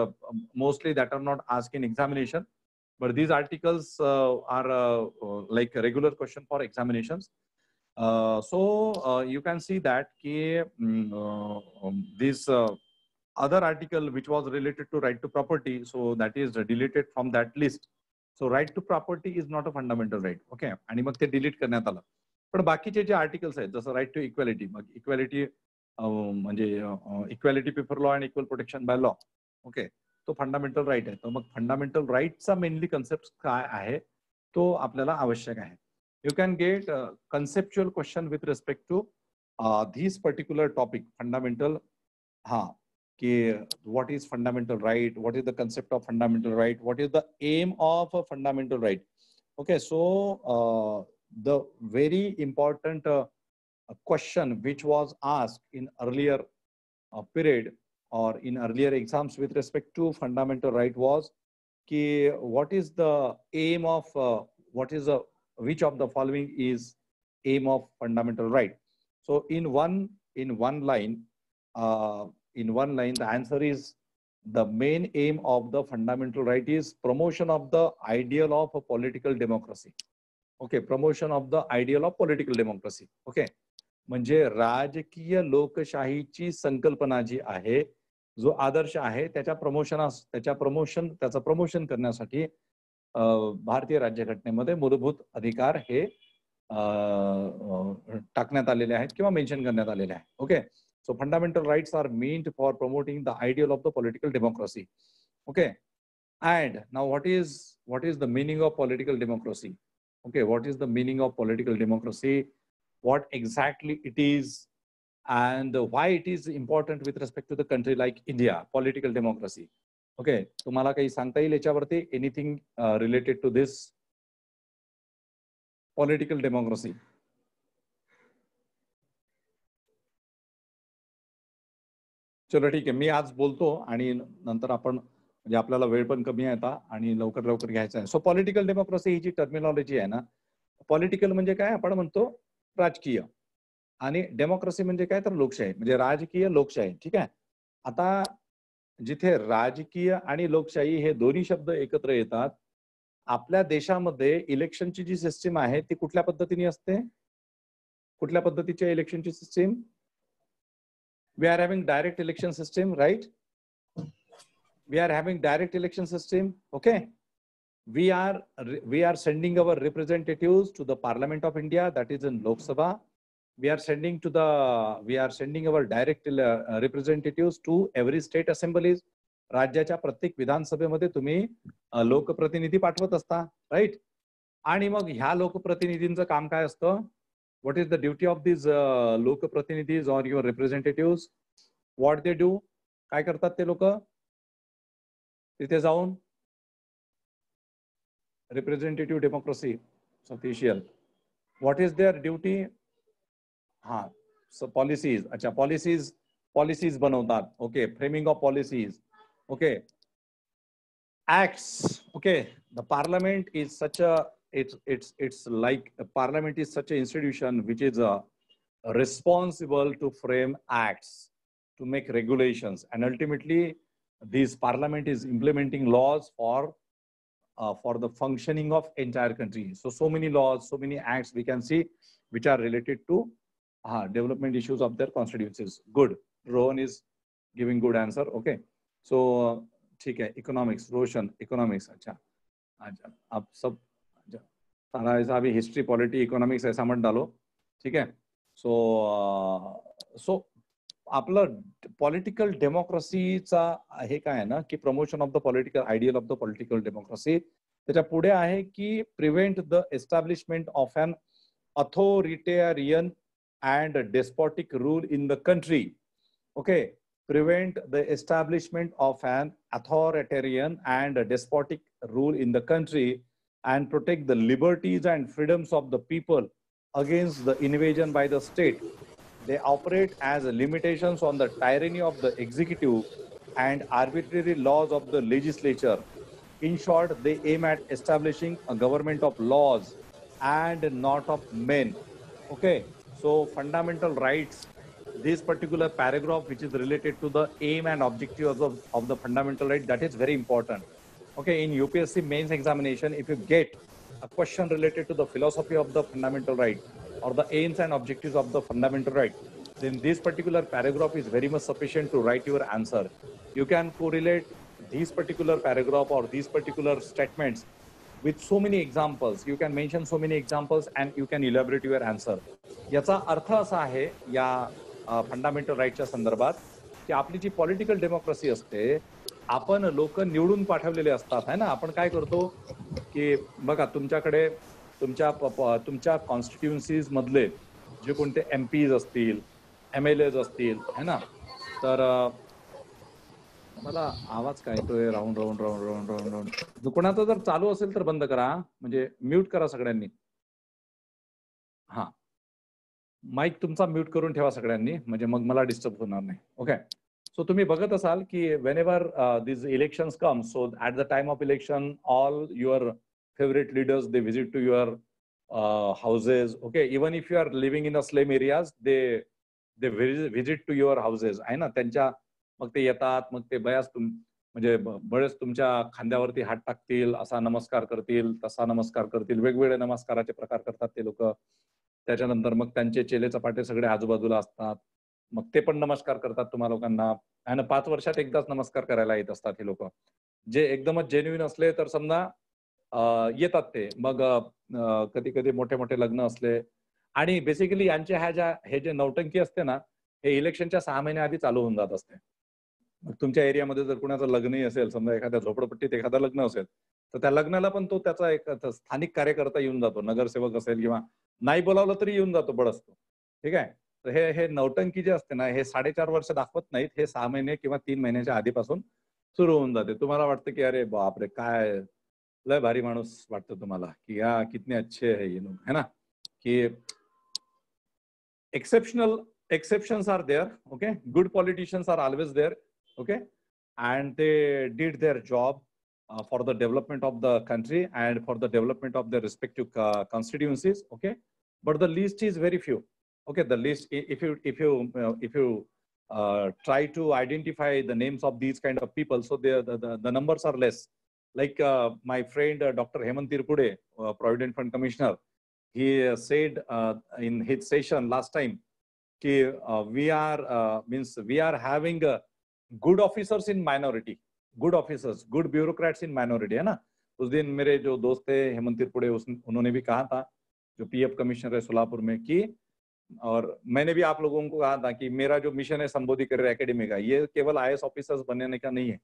S1: mostly that are not asked in examination. But these articles are like a regular question for examinations. So you can see that this other article which was related to right to property, so that is deleted from that list. So right to property is not a fundamental right. Okay, आणि मग ते delete करण्यात आलं. पण बाकीचे जे articles आहेत जसं राईट टू इक्वॅलिटी, मग इक्वॅलिटी म्हणजे equality before law and equal protection by law. Okay, तो फंडामेंटल राईट आहे. तर मग फंडामेंटल राईटचा मेनली कन्सेप्ट काय आहे तो आपल्याला आवश्यक आहे. You can get conceptual question with respect to this particular topic fundamental. कि what is fundamental right, what is the concept of fundamental right, what is the aim of a fundamental right. Okay, so the very important question which was asked in earlier period or in earlier exams with respect to fundamental right was ki what is the aim of which of the following is aim of fundamental right. So in one line the answer is the main aim of the fundamental right is promotion of the ideal of a political democracy. Okay, promotion of the ideal of political democracy. Okay, म्हणजे राजकीय लोकशाहीची संकल्पना जी आहे, जो आदर्श आहे त्याचं promotion करण्यासाठी भारतीय राज्यघटनेमध्ये मूलभूत अधिकार हे टाकण्यात आलेले आहेत किंवा मेन्शन करण्यात आलेले आहे. Okay, so fundamental rights are meant for promoting the ideal of the political democracy. Okay, and now what is the meaning of political democracy? Okay, what is the meaning of political democracy? What exactly it is, and why it is important with respect to the country like India, political democracy. Okay, तुम्हाला काही सांगता येईल याच्यावरती anything related to this political democracy? चलो ठीक आहे, मी आज बोलतो आणि नंतर आपण म्हणजे आपल्याला वेळ पण कमी आहे आता आणि लवकर घ्यायचं आहे. सो पॉलिटिकल डेमोक्रेसी ही जी टर्मिनॉलॉजी आहे ना, पॉलिटिकल म्हणजे काय आपण म्हणतो राजकीय, आणि डेमोक्रेसी म्हणजे काय तर लोकशाही, म्हणजे राजकीय लोकशाही. ठीक आहे, आता जिथे राजकीय आणि लोकशाही हे दोन्ही शब्द एकत्र येतात, आपल्या देशामध्ये इलेक्शनची जी सिस्टीम आहे ती कुठल्या पद्धतीने असते? कुठल्या पद्धतीच्या इलेक्शनची system? We are having direct election system, right? We are having direct election system. Okay, we are sending our representatives to the Parliament of India, that is in Lok Sabha. We are sending our direct representatives to every state assemblies. राज्याच्या प्रत्येक विधानसभेमध्ये तुम्ही लोकप्रतिनिधी पाठवत असता, right? आणि मग ह्या लोकप्रतिनिधींचं काम काय असतं? What is the duty of these लोकप्रतिनिधीज or your representatives? What they do? काय करतात ते लोक? तिथे जाऊन representative democracy, official. What is their duty? हाँ, so policies. अच्छा, policies बनवतात. Okay, framing of policies. Okay, acts. Okay, the parliament is such a it's like a parliament is such an institution which is responsible to frame acts, to make regulations, and ultimately this parliament is implementing laws for the functioning of entire country. So many laws, so many acts we can see which are related to development issues of their constituencies. Good, Rohan is giving good answer. Okay, so ठीक है, economics, Roshan, economics. अच्छा, आप सब सारा ऐसा अभी history, polity, economics ऐसा मत डालो. ठीक है, सो आपलं पॉलिटिकल डेमोक्रेसीचा हे काय आहे ना की promotion of the political ideal of the political democracy. त्याच्या पुढे आहे की prevent the establishment of an authoritarian and despotic rule in the country. Okay, prevent the establishment of an authoritarian and despotic rule in the country and protect the liberties and freedoms of the people against the invasion by the state. They operate as limitations on the tyranny of the executive and arbitrary laws of the legislature. In short, they aim at establishing a government of laws and not of men. Okay, so fundamental rights, this particular paragraph which is related to the aim and objectives of the fundamental right, that is very important. Okay, in UPSC mains examination, if you get a question related to the philosophy of the fundamental right or the aims and objectives of the fundamental right, then this particular paragraph is very much sufficient to write your answer. You can correlate this particular paragraph or these particular statements with so many examples. You can mention so many examples and you can elaborate your answer. याचा अर्थ असा आहे या fundamental राईटच्या संदर्भात की आपली जी political democracy असते, आपण लोक निवडून पाठवलेले असतात है ना. आपण काय करतो की बघा, तुमच्याकडे तुमच्या कॉन्स्टिट्युएन्सीज मधले जे कोणते एमपीज असतील, MLAs असतील है ना, तर मला आवाज काय येतोय round round round round round round. कोणाचा जर चालू असेल तर बंद करा, म्हणजे म्यूट करा सगळ्यांनी. हां. माईक तुमचा म्यूट करून ठेवा सगळ्यांनी, म्हणजे मग मला डिस्टर्ब होणार नाही. ओके. सो तुम्ही बघत असाल की whenever these elections come, so at the time of election, all your favorite leaders, they visit to your houses. Okay, even if you are living in a slum areas, they visit to your houses. आहे ना, त्यांच्या मग ते येतात, मग ते म्हणजे बरेच तुमच्या खांद्यावरती हात टाकतील, असा नमस्कार करतील, तसा नमस्कार करतील, वेगवेगळे नमस्काराचे प्रकार करतात ते लोक. त्याच्यानंतर मग त्यांचे चेले चपाटे सगळे आजूबाजूला असतात, मग ते पण नमस्कार करतात तुम्हा लोकांना. आणि 5 वर्षात एकदाच नमस्कार करायला येत असतात हे लोक. जे एकदमच जेन्युइन असले तर समजा येतात ते. मग कधी कधी मोठे मोठे लग्न असले, आणि बेसिकली यांचे हे जे नौटंकी असते ना, हे इलेक्शनच्या 6 महिने आधी चालू होऊन जात असते. मग तुमच्या एरियामध्ये जर कुणाचं लग्नही असेल, समजा एखाद्या झोपडपट्टीत एखादं लग्न असेल, तर त्या लग्नाला पण तो त्याचा एक स्थानिक कार्यकर्ता येऊन जातो, नगरसेवक असेल किंवा नाही बोलावलं तरी येऊन जातो, बळसतो. ठीक आहे. तर हे नौटंकी जे असते ना, हे 4.5 वर्ष दाखवत नाहीत, हे 6 महिने किंवा 3 महिन्याच्या आधीपासून सुरू होऊन जाते. तुम्हाला वाटतं की अरे बापरे, काय लय भारी माणूस वाटतं तुम्हाला, की या कितने अच्छे है ये लोग, है ना. की exceptions are there. Okay, good politicians are always there. Okay, and they did their job for the development of the country and for the development of their respective constituencies. Okay, but the list is very few. Okay, the list, if you try to identify the names of these kind of people, so the numbers are less. Like my friend Dr. Hemant Tirpude, Provident Fund Commissioner, he said in his session last time we are having good officers in minority, good officers, good bureaucrats in minority, है ना. उस दिन मेरे जो दोस्त थे हेमंत तिरपुड़े, उन्होंने भी कहा था, जो पीएफ कमिश्नर है सोलापुर में, कि और मैंने भी आप लोगों को कहा था कि मेरा जो मिशन है संबोधि करियर एकेडमी का, ये केवल आईएएस ऑफिसर्स बनने का नहीं है.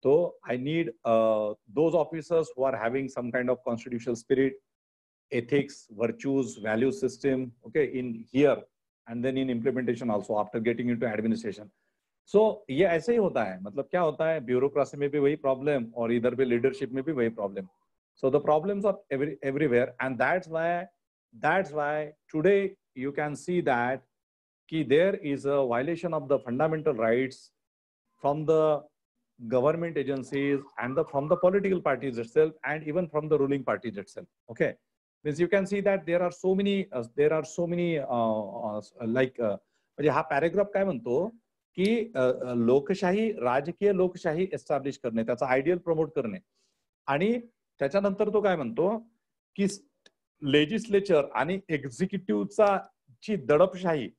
S1: तो I need those officers who are having some kind of constitutional spirit, ethics, virtues, value system, okay, in here and then in implementation also after getting into administration. So ये ऐसे ही होता है. मतलब क्या होता है, ब्यूरोक्रेसी में भी वही प्रॉब्लम और इधर भी लीडरशिप में भी वही problem. So the problems are everywhere, and that's why today you can see that कि there is a violation of the fundamental rights from the government agencies and from the political parties itself, and even from the ruling parties itself. Okay, means you can see that there are so many like म्हणजे हा paragraph काय म्हणतो की लोकशाही, राजकीय लोकशाही establish करणे, त्याचा आयडियल प्रमोट करणे, आणि त्याच्यानंतर तो काय म्हणतो की लेजिस्लेचर आणि एक्झिक्युटिव्हचा ची दडपशाही,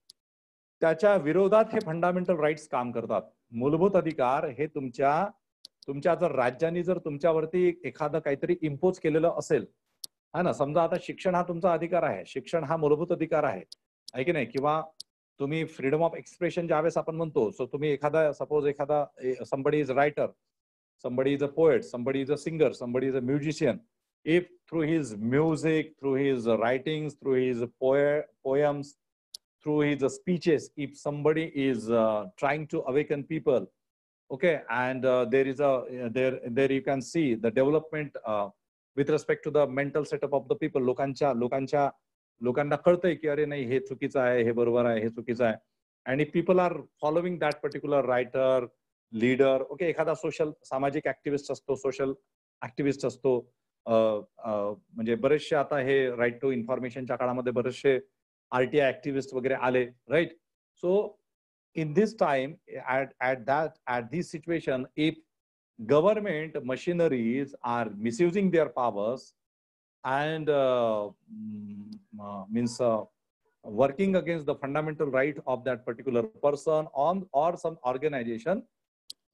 S1: त्याच्या विरोधात हे फंडामेंटल राईट्स काम करतात. मूलभूत अधिकार हे तुमच्या जर राज्यांनी जर तुमच्यावरती एखादं काहीतरी इम्पोज केलेलं असेल, हा ना, समजा आता शिक्षण हा तुमचा अधिकार आहे, शिक्षण हा मूलभूत अधिकार आहे की नाही, किंवा तुम्ही फ्रीडम ऑफ एक्सप्रेशन ज्यावेळेस आपण म्हणतो, सो तुम्ही एखादा सपोज एखादा somebody is a writer, somebody is a poet, somebody is a singer, somebody is a musician, if through his music, through his writings, through his poems, through his speeches, if somebody is trying to awaken people, okay, and there is there you can see the development with respect to the mental setup of the people. लोकांना कळतंय की अरे नाही, हे चुकीचं आहे, हे बरोबर आहे, हे चुकीचं आहे, and if people are following that particular writer, leader, okay, एखादा सोशल सामाजिक ऍक्टिव्हिस्ट असतो, सोशल ऍक्टिव्हिस्ट असतो, म्हणजे बरेचसे आता हे राईट टू इन्फॉर्मेशनच्या काळामध्ये बरेचसे आरटीआय ऍक्टिव्हिस्ट वगैरे आले, right. So in this time, at this situation, if government machineries are misusing their powers and working against the fundamental right of that particular person or some organization,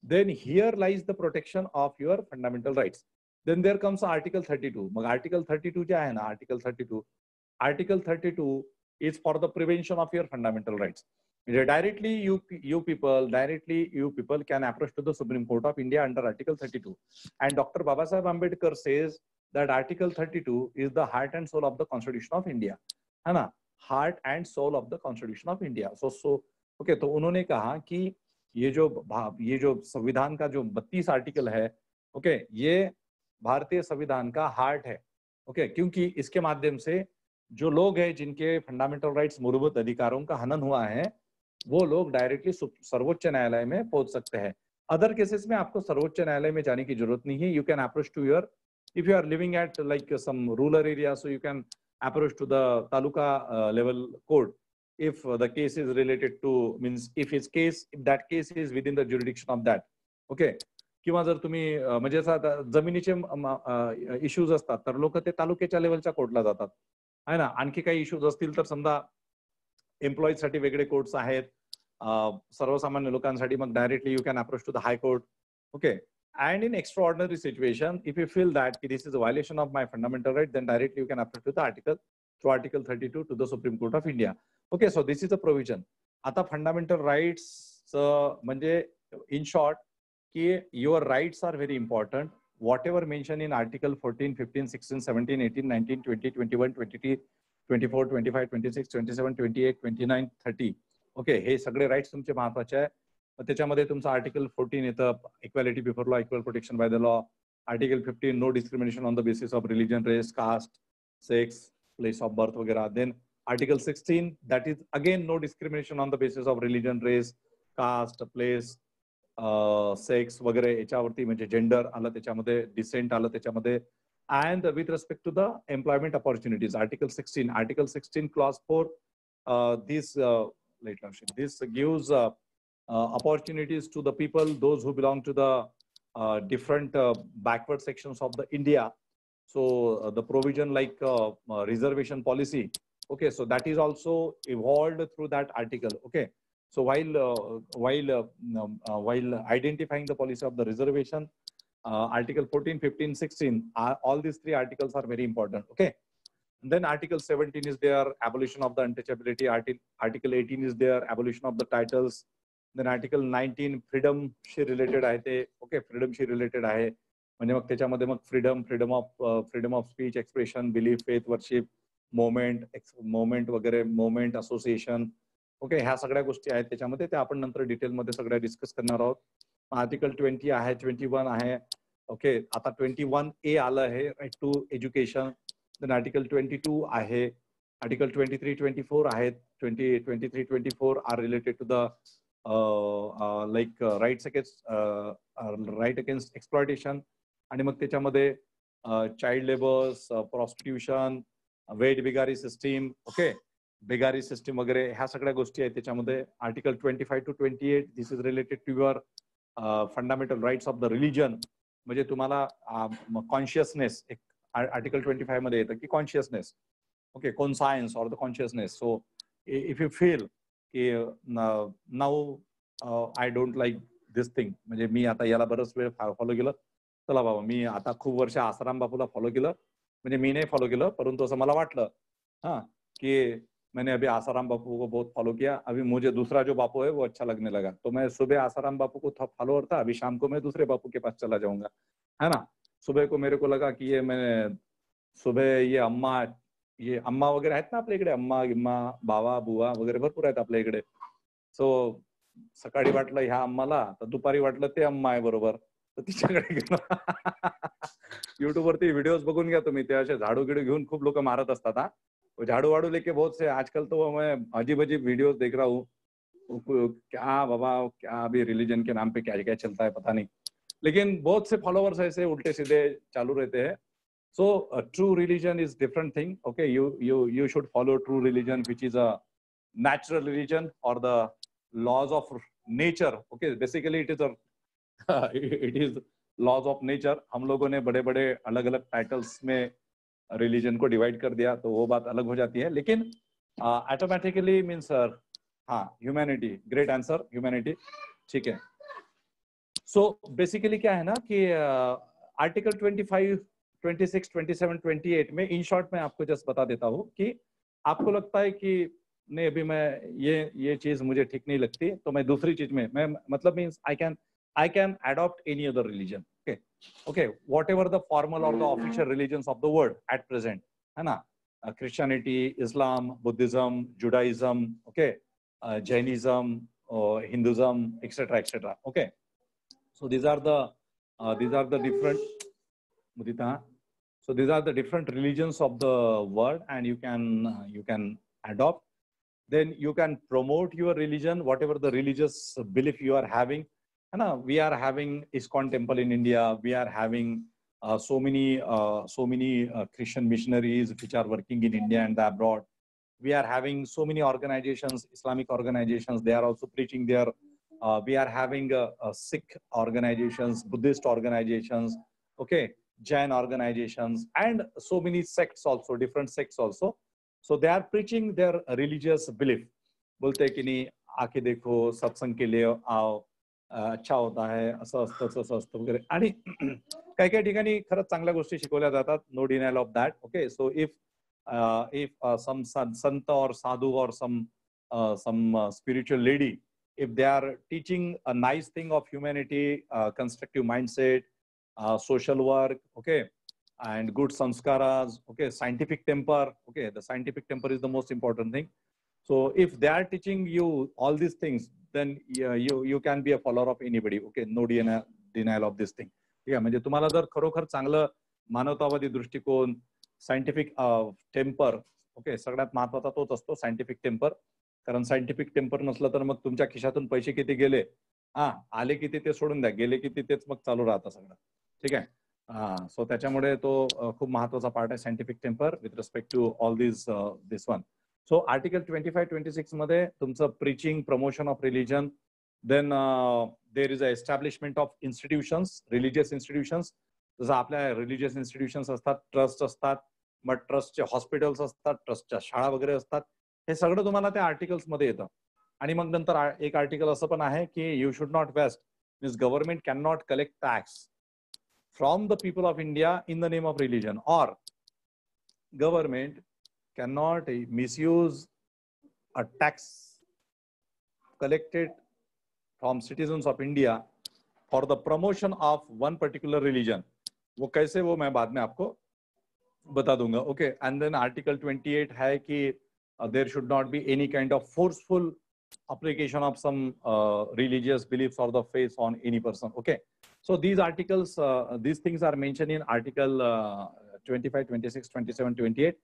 S1: then here lies the protection of your fundamental rights. Then there comes Article 32. मग Article 32 जे आहे ना, Article 32 is for the prevention of your fundamental rights. Directly you people can approach to the Supreme Court of India under Article 32. And Dr. Babasaheb Ambedkar says that Article 32 is the heart and soul of the Constitution of India. है ना, heart and soul of the Constitution of India. So okay, तो उन्होंने कहा कि ये जो संविधान का जो 32 आर्टिकल है, ओके, ये भारतीय संविधान का हार्ट है. ओके, क्योंकि इसके माध्यम से जो लोग हैं जिनके फंडामेंटल राइट्स मूलभूत अधिकारों का हनन हुआ है वो लोग डायरेक्टली सर्वोच्च न्यायालय में पहुंच सकते हैं। अदर केसेस में आपको सर्वोच्च न्यायालय में जाने की जरूरत नहीं है। You can approach to your, if you are living at like some rural area, so you can approach to the taluka level court if the case is related to, means if that case is within the jurisdiction of that. Okay, किंवा जर तुम्ही म्हणजे असं जमिनीचे issues असतात तर लोक ते तालुक्याच्या लेवलच्या कोर्टला जातात आहे ना। आणखी काही इश्यूज असतील तर समजा एम्प्लॉईज साठी वेगळे कोर्ट्स आहेत, सर्वसामान्य लोकांसाठी मग directly you can approach to the high court. Okay, and in extraordinary situation if you feel that this is a violation of my fundamental right, then directly you can approach to the article 32 to the Supreme Court of India. Okay, so this is a provision. आता fundamental rights म्हणजे in short ki your rights are very important. Whatever mentioned in article 14, 15, 16, 17, 18, 19, 20, 21, 22, 24, 25, 26, 27, 28, 29, 30. Okay, हे सगळे rights तुमचे महत्वाचे आहे. त्याच्यामध्ये तुमचं article 14 येतं, equality before law, equal protection by the law. Article 15, no discrimination on the basis of religion, race, caste, sex, place of birth वगैरह. Then article 16, that is again no discrimination on the basis of religion, race, caste, place, sex वगैरे याच्यावरती, म्हणजे gender आलं त्याच्यामध्ये, descent आलं त्याच्यामध्ये. And with respect to the employment opportunities, article 16 clause 4, this gives opportunities to the people, those who belong to the different backward sections of the India. So the provision like reservation policy, okay, so that is also evolved through that article. Okay, so while identifying the policy of the reservation, article 14, 15, 16, all these three articles are very important. Okay, and then article 17 is there, abolition of the untouchability. Article 18 is there, abolition of the titles. Then article 19 freedom she related आहे ते. Okay, freedom शी related आहे, म्हणजे मग त्याच्यामध्ये मग freedom of speech, expression, belief, faith, worship, moment वगैरे, moment association. Okay, ह्या सगळ्या गोष्टी आहेत त्याच्यामध्ये, त्या आपण नंतर डिटेलमध्ये सगळ्या डिस्कस करणार आहोत. आर्टिकल 20 आहे, 21 आहे. ओके, आता 21A आलं आहे, right to education. Then article 22 आहे, आर्टिकल 23, 24 आहेत. 23, 24 are related to the rights against exploitation. आणि मग त्याच्यामध्ये चाइल्ड लेबर्स, प्रॉस्टिट्यूशन, वेट बिगारी सिस्टीम, ओके, बिगारी सिस्टीम वगैरे ह्या सगळ्या गोष्टी आहेत त्याच्यामध्ये. Article 25 to 28, this is related to your fundamental rights of the religion, म्हणजे तुम्हाला कॉन्शियसनेस, एक आर्टिकल 25 मध्ये येतं की consciousness, okay, conscience or the consciousness. So if you feel की now I don't like this thing, म्हणजे मी आता याला बरंच वेळ फॉलो केलं, चला बाबा मी आता खूप वर्ष आसाराम बापूला फॉलो केलं, म्हणजे मी नाही फॉलो केलं परंतु असं मला वाटलं कि मैंने अभी आसाराम बापू को बहुत फॉलो किया, अभी मुझे दूसरा जो बापू है वो अच्छा लगने लगा, तो मैं सुबह आसाराम बापू को फॉलोअर था, अभी शाम को मैं दूसरे बापू के पास चला जाऊंगा, है ना. सुबह को मेरे को लगा कि ये मैंने सुबह ये अम्मा वगैरे आहेत ना आपल्या इकडे, अम्मा गिम्मा, बाबा बुवा वगैरे भरपूर आहेत आपल्या इकडे. सो सकाळी वाटलं ह्या अम्माला, तर दुपारी वाटलं ते अम्मा आहे बरोबर, तर तिच्याकडे गेलो. युट्यूब वरती व्हिडिओज बघून घ्या तुम्ही, ते असे झाडू गिडू घेऊन खूप लोक मारत असतात. झाड़ू वाड़ू लेके बहुत से आजकल तो मैं अजीब अजीब वीडियोस देख रहा हूँ, क्या बाबा क्या अभी रिलीजन के नाम पे क्या क्या चलता है पता नहीं, लेकिन बहुत से फॉलोअर्स ऐसे उल्टे सीधे चालू रहते हैं. So true religion is different thing. Okay, you should follow true religion which is a natural religion or the laws of nature. Okay, basically it is laws of nature. हम लोगों ने बड़े बड़े अलग अलग टाइटल्स में रिलीजन को divide कर दिया तो वो बात अलग हो जाती है, लेकिन automatically means humanity. Great answer, humanity. ठीक है. सो बेसिकली क्या है ना कि आर्टिकल 25, 26, 27, 28 में इन शॉर्ट में आपको जस्ट बता देता हूँ कि आपको लगता है कि नहीं अभी मैं ये चीज मुझे ठीक नहीं लगती, तो मैं दूसरी चीज में मैं मतलब means I can adopt any other religion. Okay, whatever the formal or the official religions of the world at present, है ना, Christianity, Islam, Buddhism, Judaism, okay, Jainism, Hinduism, etc., etc. Okay, so these are the different. Mudita, So these are the different religions of the world, and you can adopt. Then you can promote your religion, whatever the religious belief you are having. And we are having ISKCON temple in India. We are having so many Christian missionaries which are working in India and abroad. We are having so many organizations, Islamic organizations. They are also preaching there. We are having Sikh organizations, Buddhist organizations, okay, Jain organizations, and so many sects also, different sects also. So they are preaching their religious belief. बोलते हैं कि नहीं, आके देखो, सत्संग के लिए आओ, अच्छा होता है, असं असतं तसं असतं वगैरे. आणि काही काही ठिकाणी खरंच चांगल्या गोष्टी शिकवल्या जातात. No denial of that. Okay, so if some sant or sadhu or some spiritual lady, if they are teaching a nice thing of humanity, constructive mindset, social work, okay, and good sanskaras, okay, scientific temper, okay, the scientific temper is the most important thing. So if they are teaching you all these things, then you can be a follower of anybody. Okay, no denial of this thing. ठीक आहे, म्हणजे तुम्हाला जर खरोखर चांगलं मानवतावादी दृष्टिकोन, scientific temper, okay, सगळ्यात महत्वाचा तोच असतो, सायंटिफिक टेम्पर. कारण सायंटिफिक टेम्पर नसलं तर मग तुमच्या खिशातून पैसे किती गेले, आले किती ते सोडून द्या, गेले किती तेच मग चालू राहतं सगळं. ठीक आहे. सो त्याच्यामुळे तो खूप महत्वाचा पार्ट आहे, scientific temper with respect to all this one. So article 25-26 मध्ये तुमचं preaching, promotion of religion, then there is a establishment of institutions, religious institutions. जसं आपल्या रिलिजियस इन्स्टिट्यूशन्स असतात, ट्रस्ट असतात, मग ट्रस्टचे हॉस्पिटल्स असतात, ट्रस्टच्या शाळा वगैरे असतात. हे सगळं तुम्हाला त्या आर्टिकल्स मध्ये येतं. आणि मग नंतर एक आर्टिकल असं पण आहे की you should not waste, means government can not collect tax from the people of India in the name of religion, or government cannot misuse a tax collected from citizens of India for the promotion of one particular religion. वो कैसे, वो मैं बाद में आपको बता दूंगा. Okay, end then article 28 है कि there should not be any kind of forceful application of some religious beliefs or the faith on any person. Okay. So these articles, these things are mentioned in Article 25, 26, 27, 28.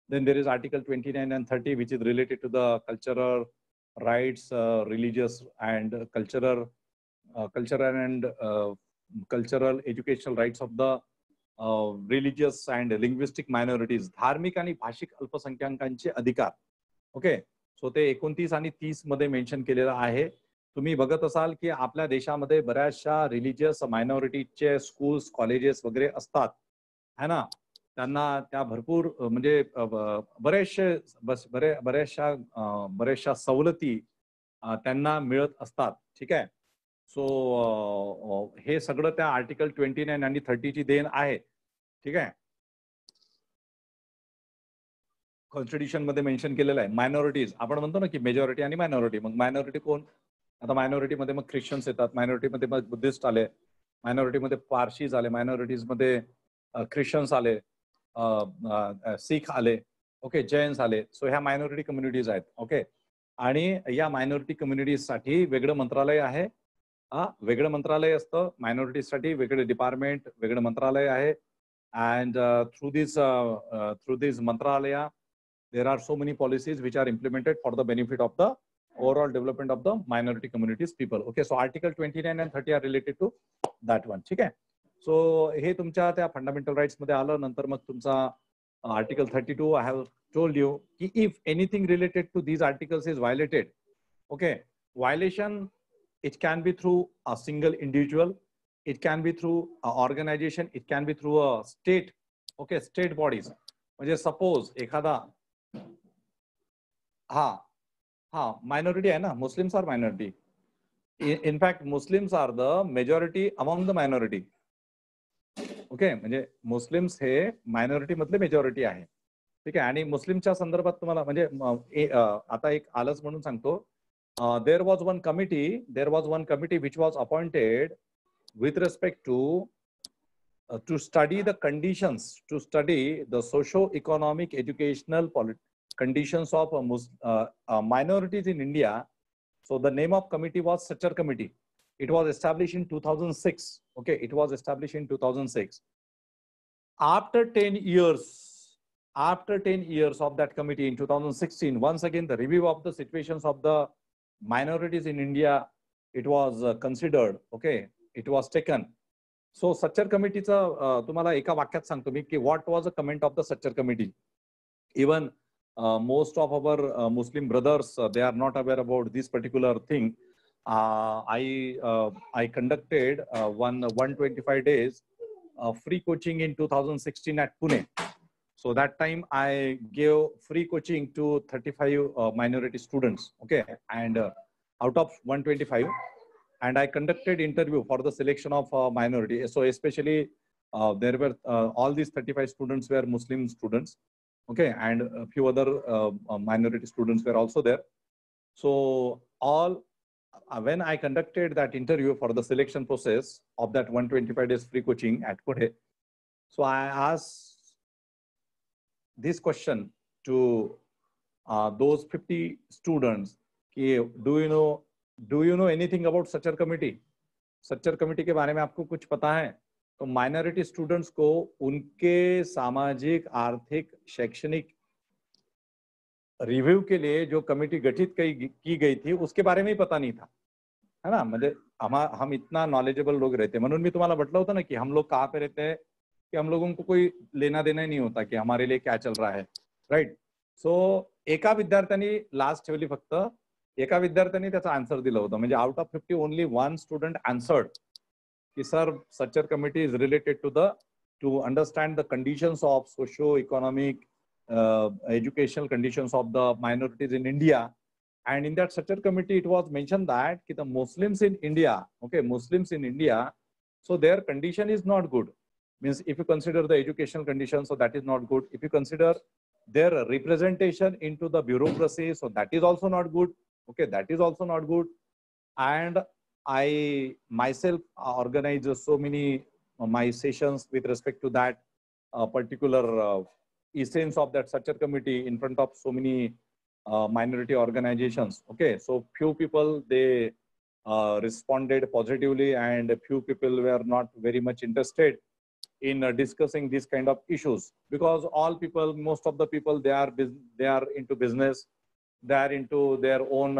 S1: Then there is Article 29 and 30, which is related to the cultural rights, religious and cultural educational rights of the religious and linguistic minorities. धार्मिक आणि भाषिक अल्पसंख्याकांचे अधिकार. Okay, so ते 29 आणि 30 मध्ये mention केलेलं आहे. तुम्ही बघत असाल की आपल्या देशामध्ये बऱ्याचशा रिलिजियस मायनॉरिटीजचे स्कूल्स, कॉलेजेस वगैरे असतात, है ना. त्यांना त्या भरपूर म्हणजे बऱ्याचशा सवलती त्यांना मिळत असतात. ठीक आहे. सो हे सगळं त्या आर्टिकल 29 आणि 30 ची देण आहे. ठीक आहे. कॉन्स्टिट्यूशन मध्ये मेन्शन केलेलं आहे. मायनॉरिटीज आपण म्हणतो ना की मेजॉरिटी आणि मायनॉरिटी. मग मायनॉरिटी कोण? आता मायनॉरिटीमध्ये मग ख्रिश्चन्स येतात, मायनॉरिटीमध्ये मग बुद्धिस्ट आले, मायनॉरिटीमध्ये पारशीज आले, मायनॉरिटीजमध्ये ख्रिश्चन्स आले, सिख आले, ओके, जैन्स आले. सो ह्या मायनॉरिटी कम्युनिटीज आहेत. ओके, आणि या मायनॉरिटी कम्युनिटीजसाठी वेगळं मंत्रालय आहे. वेगळं मंत्रालय असतं. मायनॉरिटीजसाठी वेगळे डिपार्टमेंट, वेगळं मंत्रालय आहे. अँड थ्रू दिस मंत्रालया there are so many policies which are implemented for the benefit of the overall development of the minority communities people. Okay, so Article 29 and 30 are related to that one. ठीक आहे. So हे तुमच्या त्या fundamental rights मध्ये आलं. नंतर मग तुमचा article 32, I have told you की if anything related to these articles is violated, okay, violation it can be through a single individual, it can be through a organisation, it can be through a state. Okay, state bodies. म्हणजे suppose एखादा minority आहे ना, Muslims are minority. In fact, Muslims are the majority among the minority. Okay, म्हणजे Muslims हे minority मधले majority आहे. ठीक आहे. आणि मुस्लिमच्या संदर्भात तुम्हाला म्हणजे आता एक आलच म्हणून सांगतो. There was one committee which was appointed with respect to study the conditions, to study the socio-economic, educational, conditions of minorities in India. So the name of committee was Sachar Committee. It was established in 2006. Okay, it was established in 2006. After 10 years, after 10 years of that committee in 2016, once again, the review of the situations of the minorities in India, it was considered, okay, it was taken. So Sachar committeeचा तुम्हाला एका वाक्यात सांगतो मी की what was the comment of the Sachar committee. Even most of our Muslim brothers, they are not aware about this particular thing. I conducted 125 days free coaching in 2016 at Pune. So that time I gave free coaching to 35 minority students, okay, and out of 125, and I conducted interview for the selection of minority. So especially there were all these 35 students were Muslim students, okay, and a few other minority students were also there. So all when I conducted that interview for the selection process of that 125 days free coaching at Pune, so I asked this question to those 50 students, do you know anything about Sachar committee? Sachar committee के बारे में आपको कुछ पता है? तो minority students को उनके सामाजिक, आर्थिक, शैक्षणिक रिव्यू के लिए जो कमिटी गठित की गई थी उसके बारे में ही पता नहीं था, है ना. म्हणजे हम इतना नॉलेजेबल लोग रहते, म्हणून मी तुम्हाला म्हटलं होतं ना की हम लोग कहाँ पे रहते हैं कि हम लोगों को कोई लेना देना ही नहीं होता की हमारे लिए क्या चल रहा है, राइट. सो एका विद्यार्थ्यांनी लास्ट ठेवली, फक्त एका विद्यार्थ्यांनी त्याचा आन्सर दिलं होतं. म्हणजे out of 50 only one student answered की sir Sachar committee is related to understand the conditions of socio economic educational conditions of the minorities in India. And in that Sachar committee, it was mentioned that the Muslims in India, okay, Muslims in India, so their condition is not good. Means if you consider the educational conditions, so that is not good. If you consider their representation into the bureaucracy, so that is also not good. Okay, that is also not good. And I myself organize so many my sessions with respect to that particular essence of that Sachar committee in front of so many minority organizations. Okay, so few people they responded positively, and a few people were not very much interested in discussing these kind of issues, because all people, most of the people, they are into business, they are into their own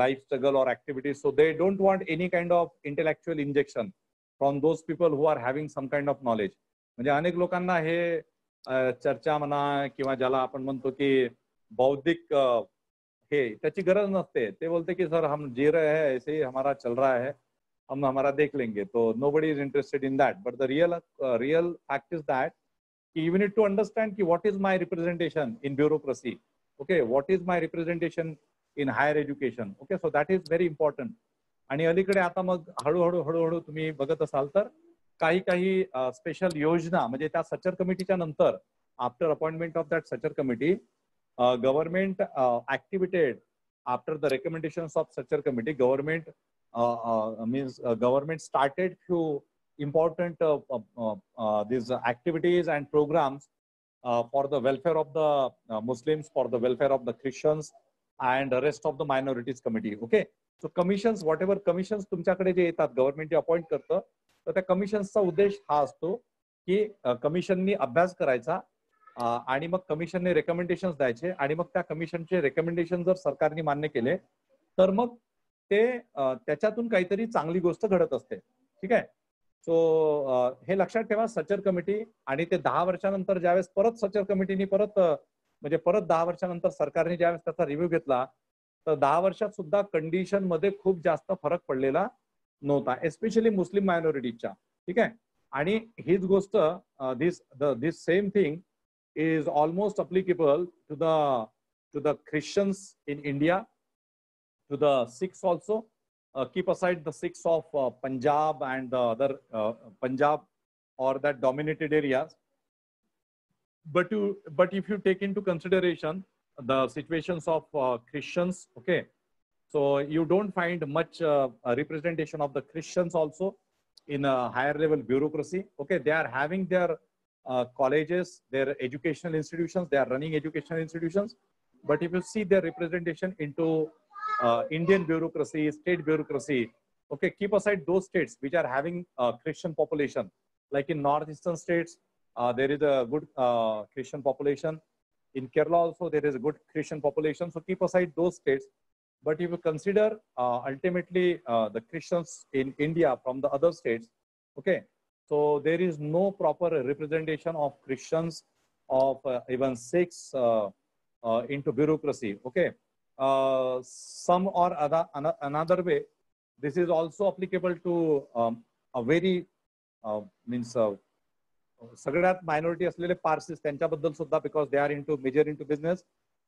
S1: life struggle or activities, so they don't want any kind of intellectual injection from those people who are having some kind of knowledge. म्हणजे अनेक लोकांना हे चर्चा म्हणा किंवा ज्याला आपण म्हणतो की बौद्धिक हे त्याची गरज नसते. ते बोलते की सर हम जी रहे हैं ऐसे ही हमारा चल रहा है, हम हमारा देख लेंगे. तो nobody is interested in that. But the real fact is that you need to understand ki what is my representation in bureaucracy. Okay, what is my representation in higher education. Okay, so that is very important. आणि अलीकडे आता मग हळूहळू तुम्ही बघत असाल तर काही स्पेशल योजना, म्हणजे त्या सचर कमिटीच्या नंतर after appointment of that Sachar committee government activated after the recommendations of Sachar committee government government started few important these activities and programs for the welfare of the Muslims, for the welfare of the Christians and the rest of the minorities committee. Okay, so commissions, whatever commissions तुमच्याकडे जे येतात government जे appoint करतं, तर त्या कमिशन्सचा उद्देश हा असतो की कमिशननी अभ्यास करायचा आणि मग कमिशनने रेकमेंडेशन्स द्यायचे आणि मग त्या कमिशनचे रेकमेंडेशन जर सरकारने मान्य केले तर मग ते त्याच्यातून काहीतरी चांगली गोष्ट घडत असते. ठीक आहे. सो हे लक्षात ठेवा, सचर कमिटी आणि ते 10 वर्षानंतर ज्यावेळेस परत सचर कमिटीने परत 10 वर्षानंतर सरकारने ज्यावेळेस त्याचा रिव्ह्यू घेतला तर 10 वर्षात सुद्धा कंडिशन मध्ये खूप जास्त फरक पडलेला नव्हता, एस्पेशली मुस्लिम मायनॉरिटीच्या. ठीक आहे. आणि हीच गोष्ट this same thing is almost applicable to the Christians in India, to the Sikhs also. Keep aside the Sikhs of Punjab and the other Punjab or that dominated areas. But if you take into consideration the situations of Christians, okay, so you don't find much representation of the Christians also in a higher level bureaucracy. Okay, they are having their colleges, their educational institutions, they are running educational institutions. But if you see their representation into Indian bureaucracy, state bureaucracy, okay, keep aside those states which are having a Christian population, like in northeastern states, there is a good Christian population. In Kerala also there is a good Christian population. So keep aside those states. But if you consider ultimately the Christians in India from the other states, okay, so there is no proper representation of Christians of even Sikhs into bureaucracy. Okay, some or another way, this is also applicable to a very means सगळ्यात minority असलेले Parsis त्यांच्याबद्दल सुद्धा, because they are into major into business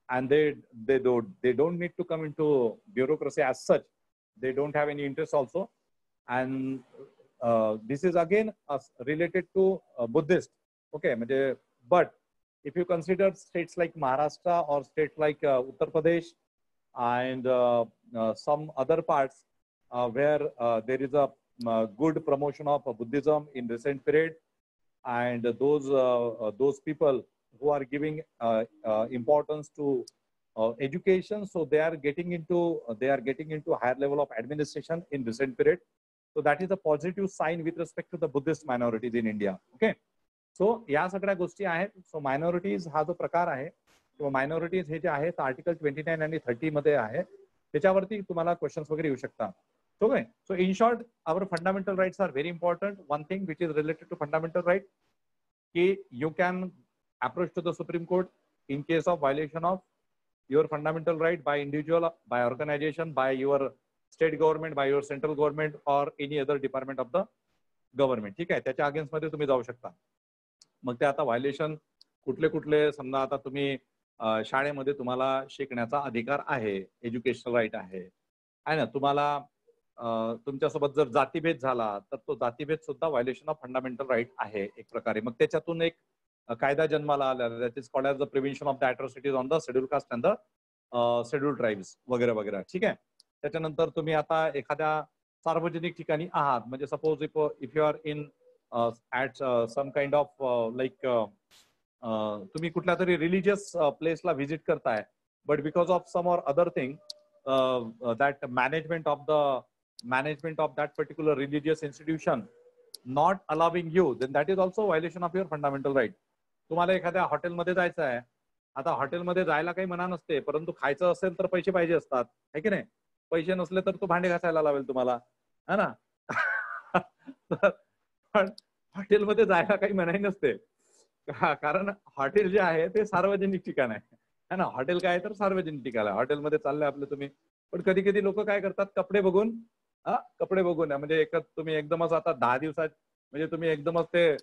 S1: and they don't need to come into bureaucracy as such. They don't have any interest also, and this is again related to Buddhist. Okay, but if you consider states like Maharashtra or states like Uttar Pradesh and some other parts where there is a good promotion of Buddhism in recent period, and those people who are giving importance to education, so they are getting into higher level of administration in recent period. So that is a positive sign with respect to the Buddhist minorities in India. Okay, so या सगळ्या गोष्टी आहेत. So minorities हा जो प्रकार आहे किंवा minorities हे जे आहेत आर्टिकल 29 आणि 30 मध्ये आहे, त्याच्यावरती तुम्हाला क्वेश्चन्स वगैरे येऊ शकतात. Okay, so in short, our fundamental rights are very important. One thing which is related to fundamental right, you can approach to the Supreme Court in case of violation of your fundamental right by individual, by organization, by your state government, by your central government or any other department of the government. ठीक आहे, त्याच्या against मध्ये तुम्ही जाऊ शकता. मग ते आता व्हायलेशन कुठले कुठले, समजा आता तुम्ही शाळेमध्ये तुम्हाला शिकण्याचा अधिकार आहे, एज्युकेशनल राईट आहे ना, तुम्हाला तुमच्यासोबत जर जातीभेद झाला तर तो जातीभेद सुद्धा व्हायलेशन ऑफ फंडामेंटल राईट आहे एक प्रकारे. मग त्याच्यातून एक कायदा जन्माला आला, that is called as the prevention of the atrocities on the schedule caste and the schedule tribes वगैरे वगैरे. ठीक आहे, त्याच्यानंतर तुम्ही आता एखाद्या सार्वजनिक ठिकाणी आहात, म्हणजे suppose if you are in at some kind of like तुम्ही कुठल्या तरी रिलिजियस प्लेसला व्हिजिट करताय, but because of some or other thing that management of that particular religious institution not allowing you, then that is also violation of your fundamental right. तुम्हाला एखाद्या हॉटेलमध्ये जायचं आहे, आता हॉटेलमध्ये जायला काही मना नसते, परंतु खायचं असेल तर पैसे पाहिजे असतात, है की नाही? पैसे नसले तर तो भांडे घासायला लावेल तुम्हाला, है ना? पण हॉटेलमध्ये जायला काही मनाई नसते, कारण हॉटेल जे आहे ते सार्वजनिक ठिकाण आहे, है ना? हॉटेल काय तर सार्वजनिक ठिकाण आहे. हॉटेलमध्ये चालले आपले तुम्ही, पण कधी कधी लोक काय करतात, कपडे बघून म्हणजे तुम्ही एकदमच आता 10 दिवसात म्हणजे तुम्ही एकदमच ते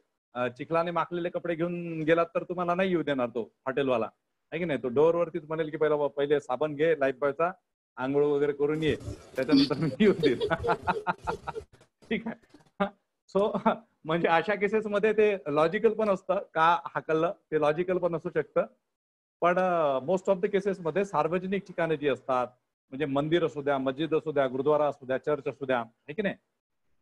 S1: चिखलाने माखलेले कपडे घेऊन गेलात तर तुम्हाला नाही येऊ देणार तो हॉटेलवाला, आहे की नाही? तो डोअर वरतीच म्हणेल की पहिले साबण घे, लाईफ बॉयचा, आंघोळ वगैरे करून ये, त्याच्यानंतर मी येऊ दे. ठीक आहे. सो म्हणजे अशा केसेस मध्ये ते लॉजिकल पण असतं का हाकललं, ते लॉजिकल पण असू शकतं. पण मोस्ट ऑफ द केसेस मध्ये सार्वजनिक ठिकाणे जी असतात, म्हणजे मंदिर असू द्या, मस्जिद असू द्या, गुरुद्वारा असू द्या, चर्च असू द्या, है की नाही,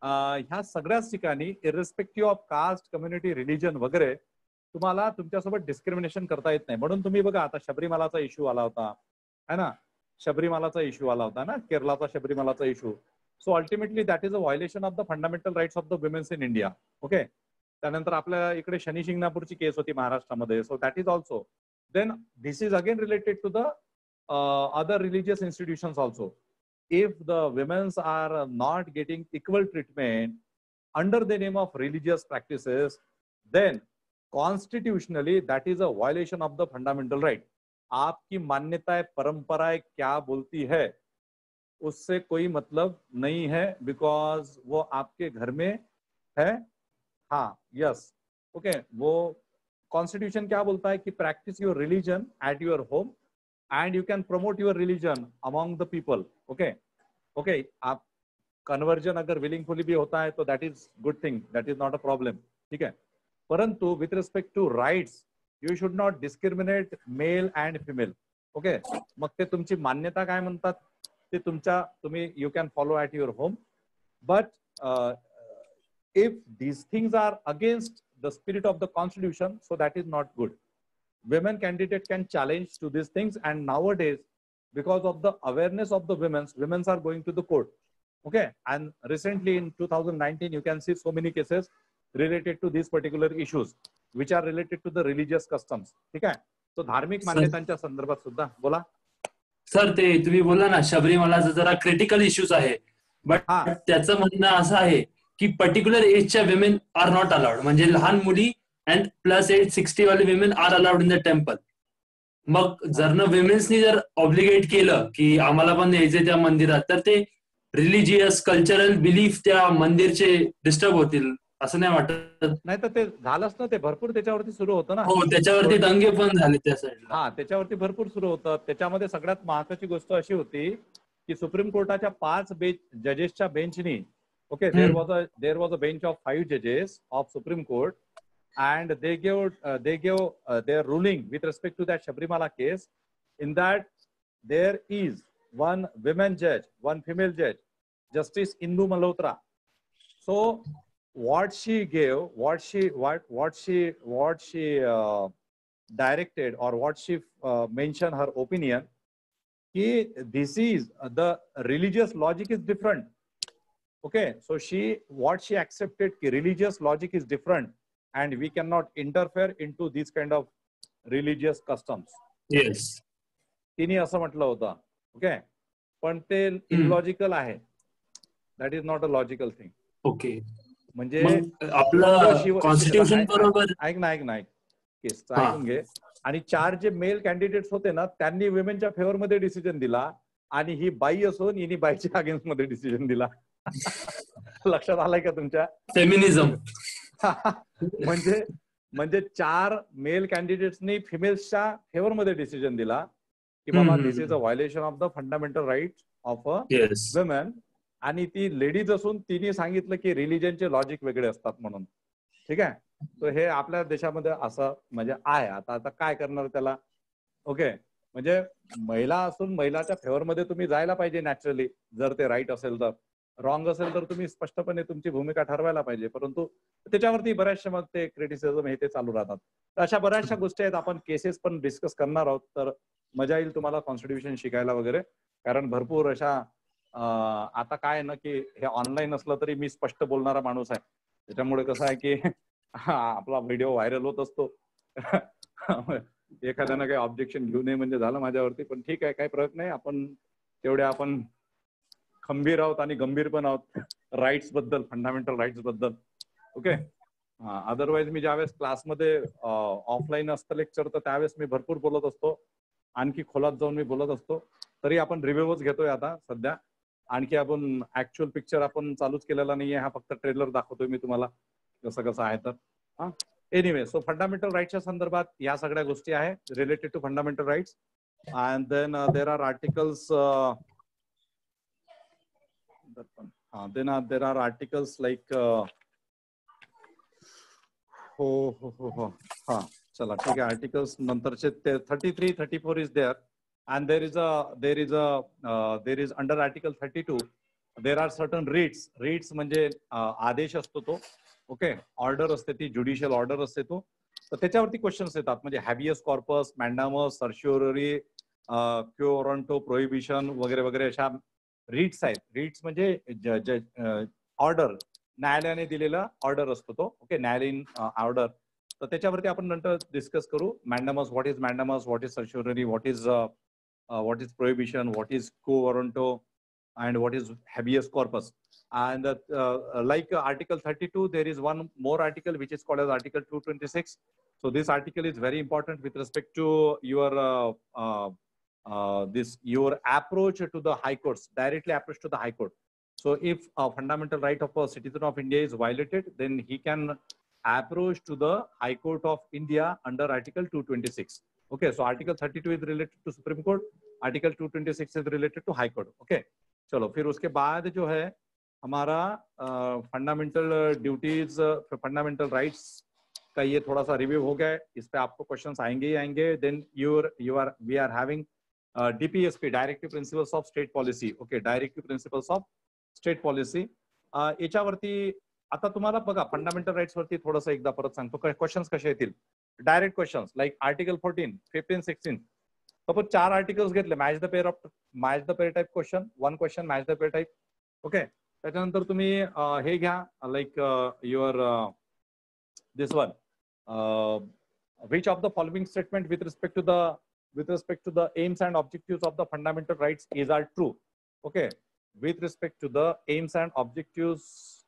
S1: ह्या सगळ्याच ठिकाणी irrespective of caste, community, religion वगैरे तुम्हाला तुमच्यासोबत डिस्क्रिमिनेशन करता येत नाही. म्हणून तुम्ही बघा, आता शबरीमालाचा इश्यू आला होता, है ना, शबरीमालाचा इश्यू आला होता ना, केरळाचा शबरीमालाचा issue. So ultimately that is a violation of the fundamental rights of the womens in India. Okay, त्यानंतर आपल्या इकडे शनी शिंगणापूरची केस होती महाराष्ट्रामध्ये. So that is also, then this is again related to the other religious institutions also. If the women are not getting equal treatment under the name of religious practices, then constitutionally that is a violation of the fundamental right. आपकी मान्यताएं, परंपराएं क्या बोलती है उससे कोई मतलब नहीं है, बिकॉज वो आपके घर में है. हाँ, यस, ओके, वो कॉन्स्टिट्यूशन क्या बोलता है कि practice your religion at your home and you can promote your religion among the people. Okay, आप conversion अगर willingfully भी होता है तो that is good thing, that is not a problem. ठीक है, परंतु with respect to rights you should not discriminate male and female. Okay, मग ते तुमची मान्यता काय म्हणतात ते तुम्ही you can follow at your home, but if these things are against the spirit of the constitution, so that is not good. Women candidate can challenge to these things, and nowadays because of the awareness of the women are going to the court. Okay, and recently in 2019 you can see so many cases related to these particular issues. Which are related to the religious customs. ठीक आहे. तो धार्मिक मान्यतांच्या संदर्भात सुद्धा. बोला
S5: sir. ते तुम्ही बोलला ना शबरीमालाचा जरा क्रिटिकल इश्यूज आहे, बट त्याचं म्हणणं असं आहे की पर्टिक्युलर एजच्या विमेन आर नॉट अलाउड, म्हणजे लहान मुली अँड प्लस एज 60 वाले women are allowed in the temple. मग जर ना विमेन्सनी जर ऑब्लिगेट केलं की आम्हाला पण यायचे त्या मंदिरात, तर ते रिलिजियस कल्चरल बिलीफ त्या मंदिरचे डिस्टर्ब होतील असं नाही वाटत?
S1: नाही तर ते झालंच ना, ते भरपूर त्याच्यावरती सुरू होतं ना.
S5: हो, त्याच्यावरती दंगे पण झाले त्या साईडला.
S1: हा, त्याच्यावरती भरपूर सुरू होतं. त्याच्यामध्ये सगळ्यात महत्वाची गोष्ट अशी होती की सुप्रीम कोर्टाच्या 5 जजेसच्या बेंचनी, okay, there was a bench of 5 जजेस of supreme court, and they gave their ruling with respect to that Shabrimala case, in that there is one women judge, one female judge, Justice Indu Malhotra. So what she gave, what she directed, or what she mentioned her opinion, this is the religious logic is different. Okay, so what she accepted ki religious logic is different and we cannot interfere into these kind of religious customs.
S5: Yes.
S1: तिने असं म्हटलं होतं. Okay, पण ते illogical आहे. That is not a logical thing.
S5: Okay,
S1: म्हणजे
S5: आपलं constitution बरोबर.
S1: ऐक ना केस ऐकून घे. आणि 4 जे मेल कॅन्डिडेट्स होते ना, त्यांनी विमेनच्या फेवर मध्ये डिसिजन दिला, आणि ही बाई असून हिने बाईच्या अगेन्स्ट मध्ये डिसिजन दिला. लक्षात आलंय का तुमच्या?
S5: फेमिनिझम.
S1: म्हणजे 4 मेल कॅन्डिडेट्सनी फिमेल्सच्या फेवर मध्ये डिसिजन दिला की बाबा this is a violation of the fundamental rights of a women. आणि ती लेडीज असून तिने सांगितलं की रिलिजनचे लॉजिक वेगळे असतात म्हणून. ठीक आहे. तर हे आपल्या देशामध्ये असं म्हणजे आहे. आता काय करणार त्याला? ओके, म्हणजे महिला असून महिलाच्या फेवर मध्ये तुम्ही जायला पाहिजे नॅचरली, जर ते राईट असेल तर. रॉंग असेल तर तुम्ही स्पष्टपणे तुमची भूमिका ठरवायला पाहिजे. परंतु त्याच्यावरती बऱ्याचशा मग ते क्रिटिसिझम हे ते चालू राहतात. अशा बऱ्याचशा गोष्टी आहेत. आपण केसेस पण डिस्कस करणार आहोत, तर मजा येईल तुम्हाला कॉन्स्टिट्यूशन शिकायला वगैरे. कारण भरपूर अशा आता काय ना की हे ऑनलाईन असलं तरी मी स्पष्ट बोलणारा माणूस आहे. त्याच्यामुळे कसं आहे की आपला व्हिडिओ व्हायरल होत असतो. एखाद्यानं काही ऑब्जेक्शन घेऊ नये म्हणजे झालं माझ्यावरती. पण ठीक आहे, काही प्रयत्न नाही. आपण खंबीर आहोत आणि गंभीर पण आहोत राईट्स बद्दल, फंडामेंटल राईट्स बद्दल. ओके. अदरवाईज मी ज्यावेळेस क्लासमध्ये ऑफलाईन असतं लेक्चर, तर त्यावेळेस मी भरपूर बोलत असतो, आणखी खोलात जाऊन मी बोलत असतो. तरी आपण रिव्ह्यूच घेतोय आता सध्या. आणखी आपण ऍक्च्युअल पिक्चर आपण चालूच केलेला नाहीये. हा फक्त ट्रेलर दाखवतोय मी तुम्हाला कसं आहे तर. एनिवे, सो फंडामेंटल राईट्सच्या संदर्भात या सगळ्या गोष्टी आहेत related to fundamental rights. And then there are articles. Then there are articles like चला ठीक आहे. आर्टिकल्स नंतरचे 33, 34 is there, and there is under article 32 there are certain writs. Writs म्हणजे आदेश असतो तो. ओके, ऑर्डर असते ती, ज्युडिशियल ऑर्डर असते तो. तर त्याच्यावरती क्वेश्चन्स येतात. म्हणजे हॅबियस कॉर्पस, मॅन्डामस, सर्शिओररी, क्यो वॉरंटो, प्रोहिबिशन वगैरे वगैरे अशा रीट्स आहेत. रीट्स म्हणजे ऑर्डर, न्यायालयाने दिलेला ऑर्डर असतो तो. ओके, न्यायालयीन ऑर्डर. तर त्याच्यावरती आपण नंतर डिस्कस करू. Mandamus, what is mandamus, what is certiorari, what is prohibition, what is quo warranto, and what is habeas corpus. And like article 32, there is one more article which is called as article 226. So this article is very important with respect to your your approach to the high courts, directly approach to the high court. So if a fundamental right of a citizen of India is violated, then he can approach to the High Court of India under article 226. Okay, so article 32 is related to Supreme Court, article 226 is related to High Court. Okay, चलो फिर उसके बाद जो है हमारा fundamental duties, fundamental rights का ये थोड़ा सा रिव्यू हो गया. इस पे आपको क्वेश्चंस आएंगे ही आएंगे. Then we are having DPSP, directive principles of state policy. Okay, directive principles of state policy. याच्यावरती आता तुम्हाला बघा, फंडामेंटल राइट्स वरती थोडंसं एकदा परत सांगतो क्वेश्चन्स कसे येतील. Direct questions like article 14, 15, 16. Suppose 4 articles घेतले, match the pair type question, 1 question match the pair type. Okay, त्याच्यानंतर तुम्ही हे घ्या like your this one which of the following statement with respect to the aims and objectives of the fundamental rights is are true? Okay, with respect to the aims and objectives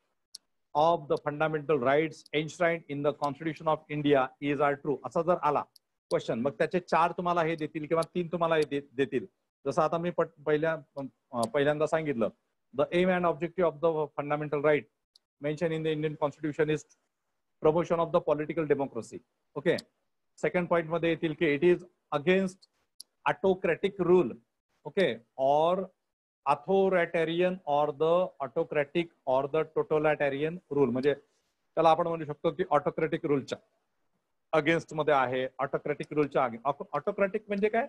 S1: of the fundamental rights enshrined in the Constitution of India is are true. असा जर आला question, मग त्याचे 4 तुम्हाला हे देतील किंवा 3 तुम्हाला हे देतील. जसं आता मी पहिल्यांदा सांगितलं, the aim and objective of the fundamental right mentioned in the Indian Constitution is promotion of the political democracy. Okay. Second point मध्ये येतील की it is against autocratic rule. Okay. Or authoritarian or the autocratic or the totalitarian rule. म्हणजे त्याला आपण म्हणू शकतो की autocratic रूलच्या against मध्ये आहे. ऑटोक्रेटिक रूलच्या ऑटोक्रेटिक म्हणजे काय,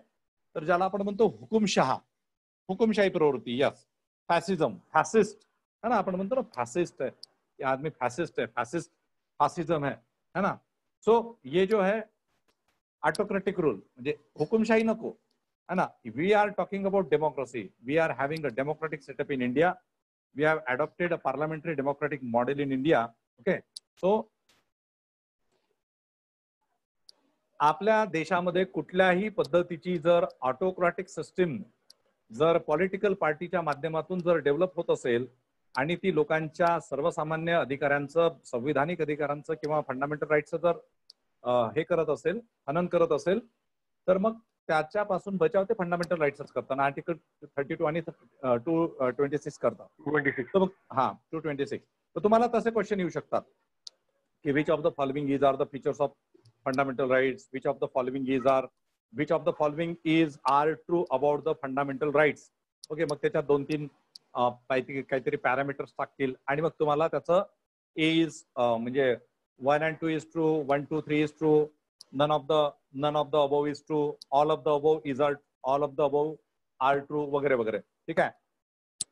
S1: तर ज्याला आपण म्हणतो हुकुमशाही प्रवृत्ती. यस, फॅसिझम, फॅसिस्ट है ना, आपण म्हणतो ना फॅसिस्ट है, ये आदमी फॅसिस्ट है, फॅसिज्म है ना. सो ये जो है ऑटोक्रेटिक रूल म्हणजे हुकुमशाही नको है ना. We are talking about democracy. We are having a democratic setup in India. We have adopted a parliamentary democratic model in India. Okay. So आपल्या देशामध्ये कुठल्याही पद्धतीची जर ऑटोक्रेटिक सिस्टीम जर पॉलिटिकल पार्टीच्या माध्यमातून जर डेव्हलप होत असेल आणि ती लोकांच्या सर्वसामान्य अधिकारांचं, संविधानिक अधिकारांचं किंवा फंडामेंटल राईट्सचं जर हे करत असेल, हनन करत असेल, तर मग त्याच्यापासून बचाव ते फंडामेंटल राईट्सच करतात. आर्टिकल 32 आणि 226 करतात.
S3: 26.
S1: तर मग हा 226. तर तुम्हाला तसे क्वेश्चन येऊ शकतात की which of the following is are the features of fundamental rights, which of the following is are true about the fundamental rights. Okay, मग त्याच्यात 2-3 काहीतरी पॅरामीटर्स टाकतील आणि मग तुम्हाला त्याचं इज म्हणजे 1 and 2 is true, 1, 2, 3 is true, none of the above is true, all of the above are true वगैरे वगैरे. ठीक आहे.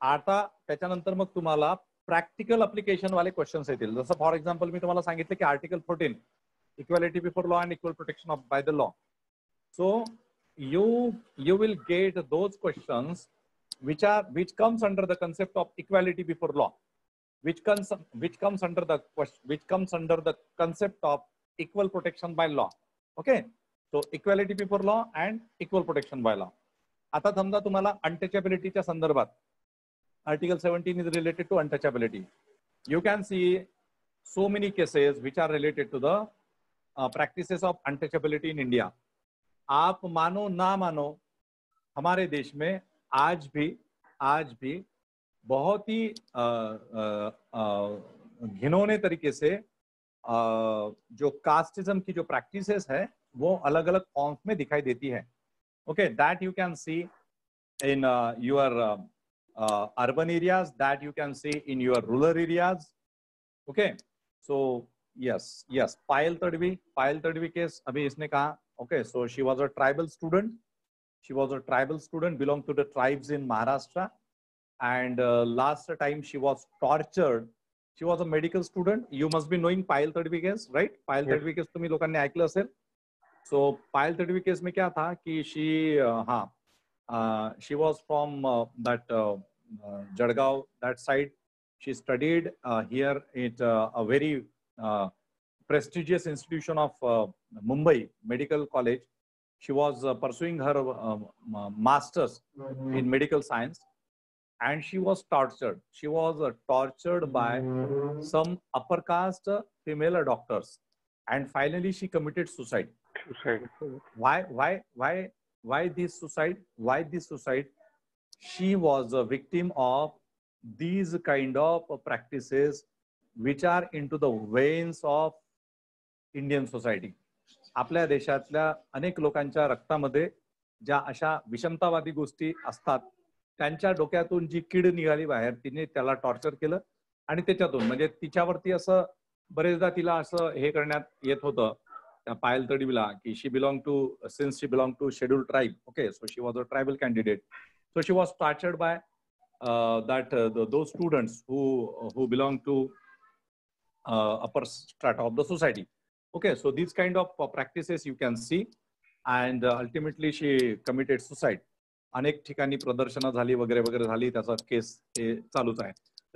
S1: आता त्याच्यानंतर मग तुम्हाला प्रॅक्टिकल अप्लिकेशन वाले क्वेश्चन्स येतील. जसं फॉर एक्झाम्पल मी तुम्हाला सांगितलं की article 14 equality before law and equal protection by the law. So you will get those questions which comes under the concept of equality before law, which comes under the concept of equal protection by law. Okay, so equality before law and equal protection by law. आता समजा तुम्हाला अनटचेबिलिटीच्या संदर्भात article 17 is related to untouchability. You can see so many cases which are related to the practices of untouchability in India. आप मानो ना मानो, हमारे देश में आज भी बहुत ही घिनौने तरीके से जो कास्टिज्म की जो प्रैक्टिसेस है वो अलग अलग फॉर्म्स में दिखाई देती है. Okay, that you can see in your urban areas, that you can see in your rural areas. Okay, so yes, पायल तड़वी केस अभी इसने कहा. Okay, so she was a tribal student, belonged to the tribes in Maharashtra, and last time she was tortured. She was a medical student. You must be knowing Payal Tadvi case, right? पायल तड़वी केस तुम्ही लोकांनी ऐकलं असेल. So पायल तड़वी केस में क्या था कि she was from that Jadgaon, that side. She studied here at a very prestigious institution of Mumbai Medical College. She was pursuing her master's in medical science, and she was tortured. She was tortured by some upper caste female doctors, and finally she committed suicide. Why this suicide? She was a victim of these kind of practices which are into the veins of Indian society. आपल्या देशातल्या अनेक लोकांच्या रक्तामध्ये ज्या अशा विषमतावादी गोष्टी असतात, त्यांच्या डोक्यातून जी कीड निघाली बाहेर, तिने त्याला टॉर्चर केलं आणि त्याच्यातून म्हणजे तिच्यावरती असं बरेचदा तिला असं हे करण्यात येत होतं त्या पायल तडवीला की she belong to schedule tribe. Okay, so she was a tribal candidate. So she was tortured by those students who belong to upper strata of the society. Okay, so these kind of practices you can see, and ultimately she committed suicide. अनेक ठिकाणी प्रदर्शनं झाली वगैरे वगैरे झाली, त्याचा केस चालूच आहे.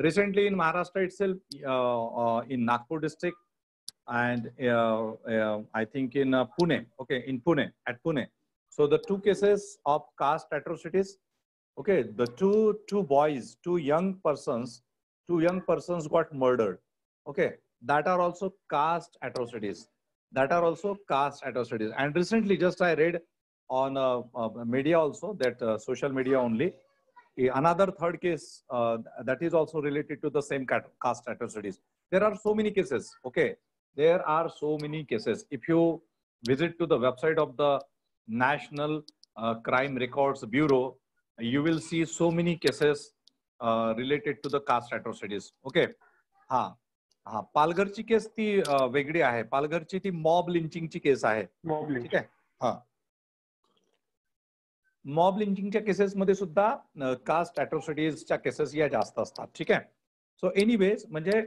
S1: Recently in Maharashtra itself, in Nagpur district, and I think in Pune, okay, in Pune, at Pune. So the 2 cases of caste atrocities, okay, the two boys, two young persons got murdered, okay, that are also caste atrocities. And recently, just I read on media also, that social media only, another 3rd case that is also related to the same caste atrocities. There are so many cases, okay, there are so many cases. If you visit to the website of the National Crime Records Bureau, you will see so many cases related to the caste atrocities. Okay. हा हा पालघरची केस ती वेगळी आहे. पालघरची ती mob लिंचिंगची केस आहे. ठीक आहे. हा, मॉब लिंचिंगच्या केसेसमध्ये सुद्धा कास्ट अॅट्रॉसिटीजच्या केसेस या जास्त असतात. ठीक आहे. सो एनिवेज, म्हणजे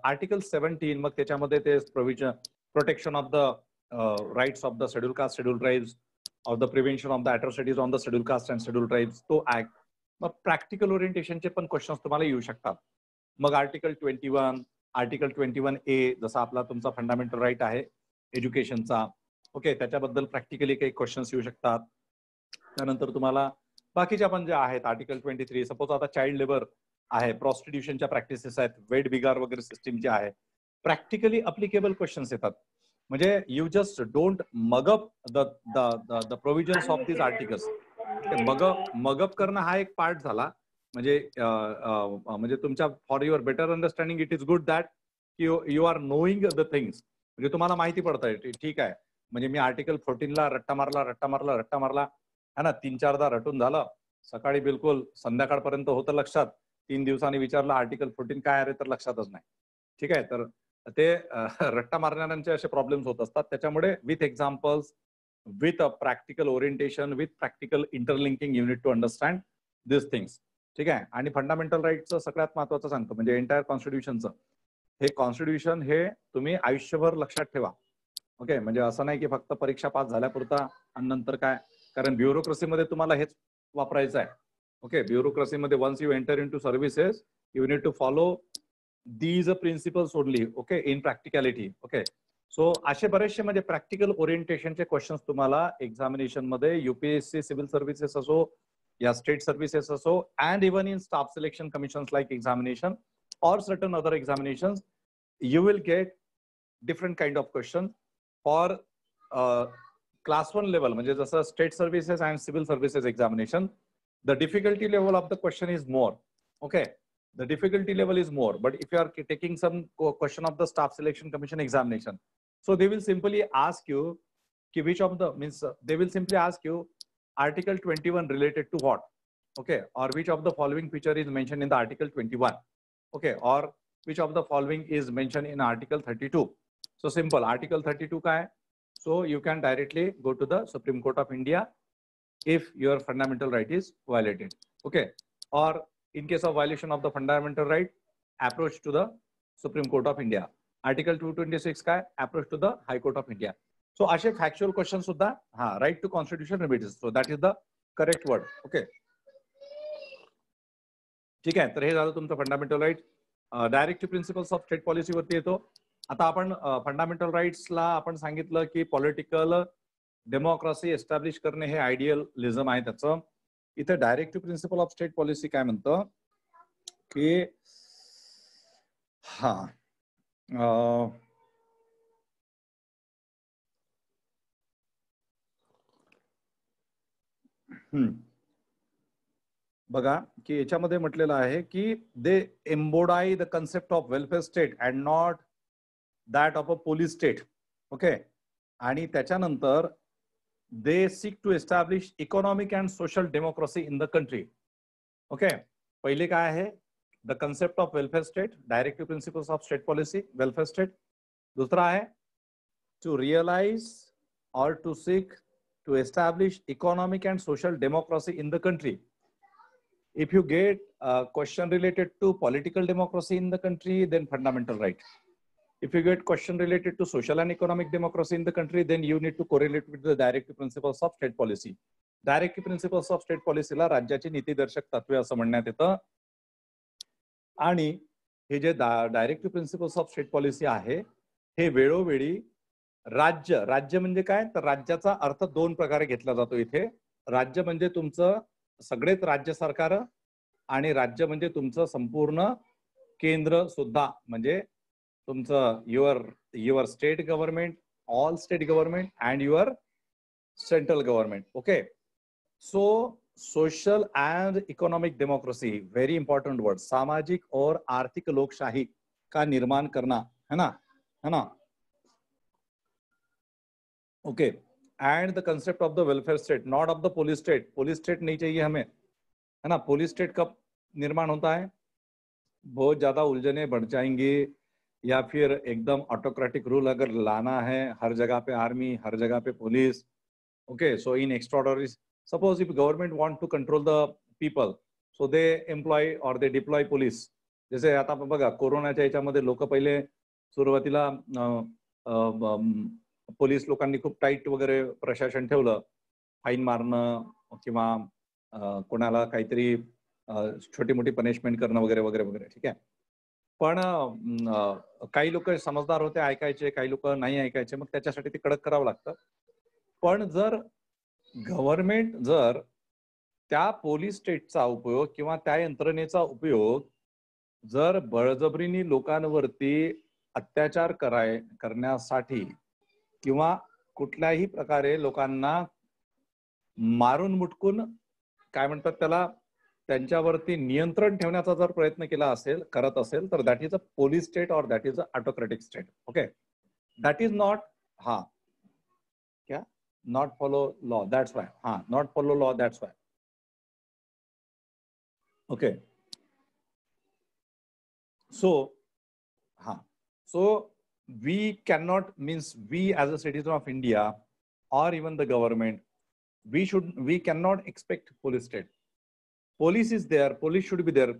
S1: आर्टिकल 17, मग त्याच्यामध्ये ते protection of the rights of the schedule caste, schedule tribes, of the prevention of the atrocities on the schedule caste and schedule tribes, तो ऍक्ट. मग प्रॅक्टिकल ओरिएंटेशनचे पण क्वेश्चन्स तुम्हाला येऊ शकतात. मग आर्टिकल 21, आर्टिकल 21A, जसा आपला तुमचा फंडामेंटल राईट आहे एज्युकेशनचा, ओके, त्याच्याबद्दल प्रॅक्टिकली काही क्वेश्चन्स येऊ शकतात. त्यानंतर तुम्हाला बाकीच्या पण ज्या आहेत, आर्टिकल 23, सपोज आता चाइल्ड लेबर आहे, प्रॉस्टिट्यूशनच्या प्रॅक्टिसेस आहेत, वेट बिगार वगैरे सिस्टीम जे आहे, प्रॅक्टिकली अप्लिकेबल क्वेश्चन्स येतात. म्हणजे you just don't mug up the provisions of this articles. Mug up करणं हा एक पार्ट झाला. म्हणजे तुमच्या for your better understanding it is good that you are knowing the things. म्हणजे तुम्हाला माहिती पडतंय, ठीक आहे, म्हणजे मी आर्टिकल 14ला रट्टा मारला है ना, 3-4दा रटून झालं, सकाळी बिलकुल संध्याकाळपर्यंत होतं लक्षात, 3 दिवसांनी विचारलं आर्टिकल 14 काय आहे तर लक्षातच नाही. ठीक आहे. तर ते रट्टा मारणाऱ्यांचे असे प्रॉब्लेम्स होत असतात. त्याच्यामुळे with examples, with a practical orientation, with practical interlinking, you need to understand this things. ठीक आहे. आणि फंडामेंटल राईटचं सगळ्यात महत्वाचं सांगतो, म्हणजे एंटायर कॉन्स्टिट्यूशनचं, हे कॉन्स्टिट्यूशन हे तुम्ही आयुष्यभर लक्षात ठेवा. ओके, म्हणजे असं नाही की फक्त परीक्षा पास झाल्यापुरता आणि नंतर काय, कारण ब्युरोक्रेसीमध्ये तुम्हाला हेच वापरायचं आहे. ओके, ब्युरोक्रेसीमध्ये once you enter in to services, you need to follow these principles only, okay, in practicality. Okay, so असे बरेचसे म्हणजे प्रॅक्टिकल ओरिएंटेशनचे क्वेश्चन्स तुम्हाला एक्झामिनेशन मध्ये, UPSC सिव्हिल सर्व्हिसेस असो या स्टेट सर्व्हिसेस असो, and even in staff selection commissions like examination or certain other examinations, you will get different kind of questions. For class 1 level, म्हणजे जसं state services and civil services examination, the difficulty level of the question is more. Okay, the difficulty level is more. But if you are taking some question of the staff selection commission examination, so they will simply ask you which of the means they will simply ask you article 21 related to what, okay, or which of the following feature is mentioned in the article 21. Okay, or which of the following is mentioned in article 32. So simple, article 32 ka hai, so you can directly go to the Supreme Court of India if your fundamental right is violated. Okay, or in case of violation of the fundamental right, approach to the Supreme Court of India. Article 226 ka hai, approach to the High Court of India. So ashe factual questions sudha, ha, right to constitution remedies, so that is the correct word. Okay, ठीक आहे. तर हे झालं तुमचं fundamental right. Directive principles of state policy वरती येतो. आता आपण फंडामेंटल राईट्सला आपण सांगितलं की पॉलिटिकल डेमोक्रेसी एस्टॅब्लिश करणे हे आयडियलिझम आहे त्याचं. इथे directive principle of state policy काय म्हणतं की बघा की याच्यामध्ये म्हटलेलं आहे की they embody the concept of welfare state and not that of a police state. Okay, आणि त्याच्यानंतर they seek to establish economic and social democracy in the country. Okay, पहिले काय आहे, the concept of welfare state, directive principles of state policy, welfare state. दुसरा आहे to realise और to seek to establish economic and social democracy in the country. If you get a question related to political democracy in the country, then fundamental right. If you get question related to social and economic democracy in the country, then you need to correlate with the directive principles of state policy. Directive principles of state policy ला राज्याची नीतिदर्शक तत्वे असं म्हणण्यात येतं. आणि हे जे directive principles of state policy आहे हे वेळोवेळी राज्य म्हणजे काय, तर राज्याचा अर्थ दोन प्रकारे घेतला जातो इथे. राज्य म्हणजे तुमचं सगळेच राज्य सरकार, आणि राज्य म्हणजे तुमचं संपूर्ण केंद्र सुद्धा, म्हणजे तुमचं your state government, all state government and your central government. Okay, so social end economic democracy, very important word, सामाजिक और आर्थिक लोकशाही का निर्माण करना, है ना. Okay, end the concept of the welfare state, not of the police state. Police state नहीं चाहिए हमें, है ना. पुलिस स्टेट कब निर्माण होता है, बहुत ज्यादा उलझने बढ़ जाएंगी, या फिर एकदम ऑटोक्रेटिक रूल अगर लाना है, हर जगह पे आर्मी, हर जगह पे police. Okay, so in extraordinary, suppose if government want to control the people, so they employ और दे डिप्लॉय पुलिस. जसे आता बघा कोरोनाच्या याच्यामध्ये लोक पहिले सुरुवातीला पोलीस लोकांनी खूप टाईट वगैरे प्रशासन ठेवलं, फाईन मारणं किंवा कोणाला काहीतरी छोटी मोठी पनिशमेंट करणं वगैरे वगैरे वगैरे, ठीक आहे. पण काही लोक समजदार होते, ऐकायचे, काही लोक नाही ऐकायचे, मग त्याच्यासाठी ते कडक करावं लागतं. पण जर गव्हर्नमेंट जर त्या पोलीस स्टेटचा उपयोग किंवा त्या यंत्रणेचा उपयोग जर बळजबरीने लोकांवरती अत्याचार करण्यासाठी किंवा कुठल्याही प्रकारे लोकांना मारून मुटकून काय म्हणतात त्याला, त्यांच्यावरती नियंत्रण ठेवण्याचा जर प्रयत्न केला असेल, करत असेल, तर that is a police state और that is a autocratic state. Okay, that is not क्या not follow law, that's why. Not follow law, that's why. Okay, so we cannot, means we as a citizen of India or even the government, we cannot expect police state. Police is there, police should be there,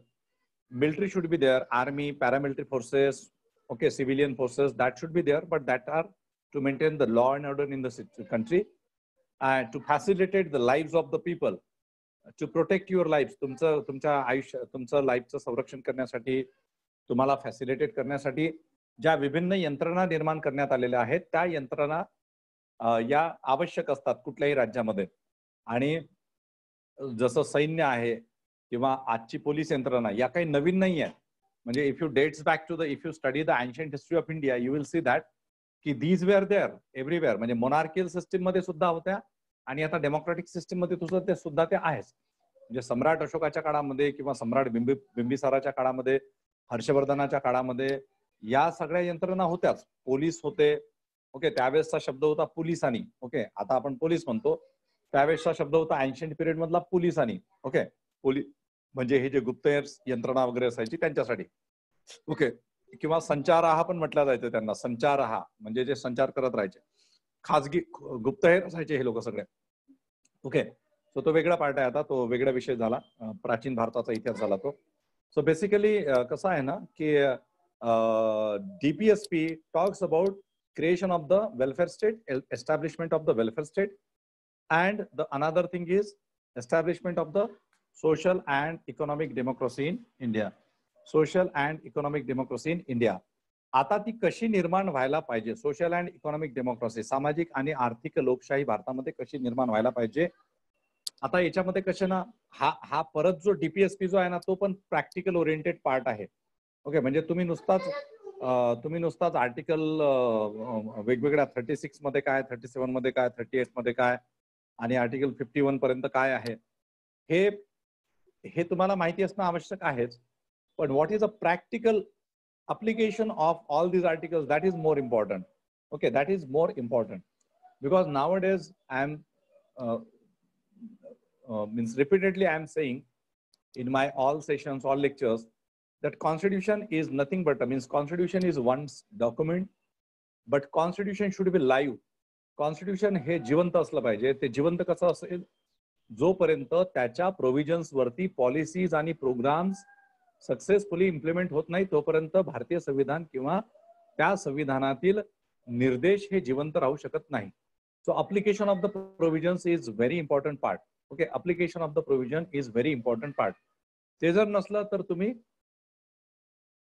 S1: military should be there, army, paramilitary forces, okay, civilian forces, that should be there, but that are to maintain the law and order in the country, and to facilitate the lives of the people, to protect your lives. तुमच्या आयुष्य, तुमचं लाईफचं संरक्षण करण्यासाठी, तुम्हाला facilitate करण्यासाठी ज्या विभिन्न यंत्रणा निर्माण करण्यात आलेल्या आहेत, त्या यंत्रणा या आवश्यक असतात कुठल्याही राज्यामध्ये. आणि जसं सैन्य आहे किंवा आजची पोलीस यंत्रणा, या काही नवीन नाही आहे. म्हणजे if you study the ancient history of India, you will see that की दीज वेअर देअर एव्हरीवेअर. म्हणजे मोनार्कियल सिस्टीम मध्ये सुद्धा होत्या, आणि आता डेमोक्रेटिक सिस्टीम मध्ये ते सुद्धा ते आहेच. म्हणजे सम्राट अशोकाच्या काळामध्ये किंवा सम्राट बिंबिसाराच्या काळामध्ये, हर्षवर्धनाच्या काळामध्ये या सगळ्या यंत्रणा होत्याच. पोलीस होते, ओके, त्यावेळेसचा शब्द होता पोलिसानी. ओके, आता आपण पोलीस म्हणतो, त्यावेळेसचा शब्द होता एन्शियंट पिरियड मधला पोलिसानी. ओके, म्हणजे हे जे गुप्तहेर यंत्रणा वगैरे असायची त्यांच्यासाठी. ओके, किंवा संचारहा पण म्हटलं जायचं त्यांना, संचारहा म्हणजे जे संचार करत राहायचे, खाजगी गुप्तहेर असायचे हे लोक सगळे. ओके, सो तो वेगळा पार्ट आहे, आता तो वेगळा विषय झाला, प्राचीन भारताचा इतिहास झाला तो. सो बेसिकली कसं आहे ना की DPSP talks about creation of the welfare state, establishment of the welfare state, and the another thing is establishment of the social and economic democracy in India. Social and economic democracy in India. आता ती कशी निर्माण व्हायला पाहिजे, social and economic democracy, सामाजिक आणि आर्थिक लोकशाही भारतामध्ये कशी निर्माण व्हायला पाहिजे. आता याच्यामध्ये कसे ना, हा परत जो DPSP जो आहे ना, तो पण प्रॅक्टिकल ओरिएंटेड पार्ट आहे. ओके, म्हणजे तुम्ही नुसताच आर्टिकल वेगवेगळ्या 36 मध्ये काय, 37 मध्ये काय, 38 मध्ये काय, आणि आर्टिकल 51 पर्यंत काय आहे, हे तुम्हाला माहिती असणं आवश्यक आहेच. पण what is a practical application of all these articles, that is more important. Okay, that is more important, because nowadays I am means repeatedly I am saying in my all sessions, all lectures, that constitution is nothing but, means constitution is one document, but constitution should be live. constitution हे जिवंत असलं पाहिजे. ते जिवंत कसं असेल, जोपर्यंत त्याच्या प्रोव्हिजन्स वरती पॉलिसीज आणि प्रोग्राम्स सक्सेसफुली इम्प्लिमेंट होत नाही, तोपर्यंत भारतीय संविधान किंवा त्या संविधानातील निर्देश हे जिवंत राहू शकत नाही. So application of the provisions is very important part. Okay, application of the provision is very important part. ते जर नसलं तर तुम्ही,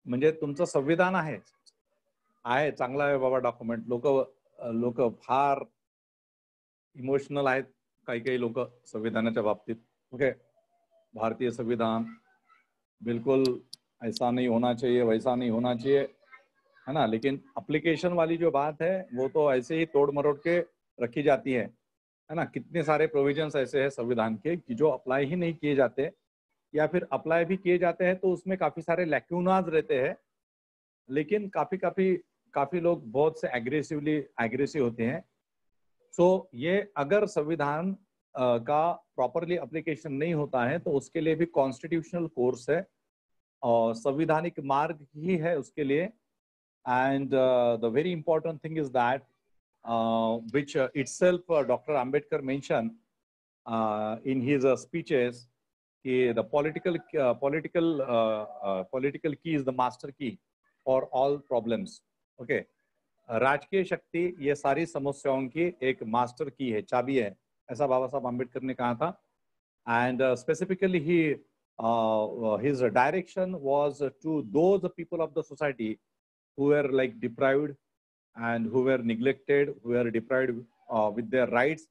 S1: म्हणजे तुमचं संविधान आहे आहे, चांगला आहे बाबा डॉक्युमेंट. लोक फार इमोशनल आहेत, काही लोक संविधानाच्या बाबतीत. ओके, भारतीय संविधान बिल्कुल ऐसा नहीं होना चाहिए, वैसा नहीं होना चाहिए, है ना. लेकिन एप्लीकेशन वाली जो बात है वो तो ऐसे ही तोड़ मरोड़ के रखी जाती है ना. कितने सारे प्रोविजंस ऐसे हैं संविधान के कि जो अप्लाई ही नहीं किए जाते, या फिर अप्लाई भी किए जाते हैं तो उसमें काफी सारे लैक्यूनाज रहते हैं. लेकिन काफी लोग बहुत से एग्रेसिव होते हैं. सो ये अगर संविधान का प्रॉपरली एप्लीकेशन नहीं होता है तो उसके लिए भी कॉन्स्टिट्यूशनल कोर्स है और संविधानिक मार्ग ही है उसके लिए. End the very important thing is that which itself Dr. Ambedkar mentioned in his speeches, the political key is the master key for all problems. Okay, राजकीय शक्ति ये सारी समस्याओं की एक मास्टर की है, चाबी है, ऐसा बाबा साहब आम्बेडकर ने कहा था. End specifically his direction was to those people of the society who were like deprived and who were neglected, who were deprived with their rights,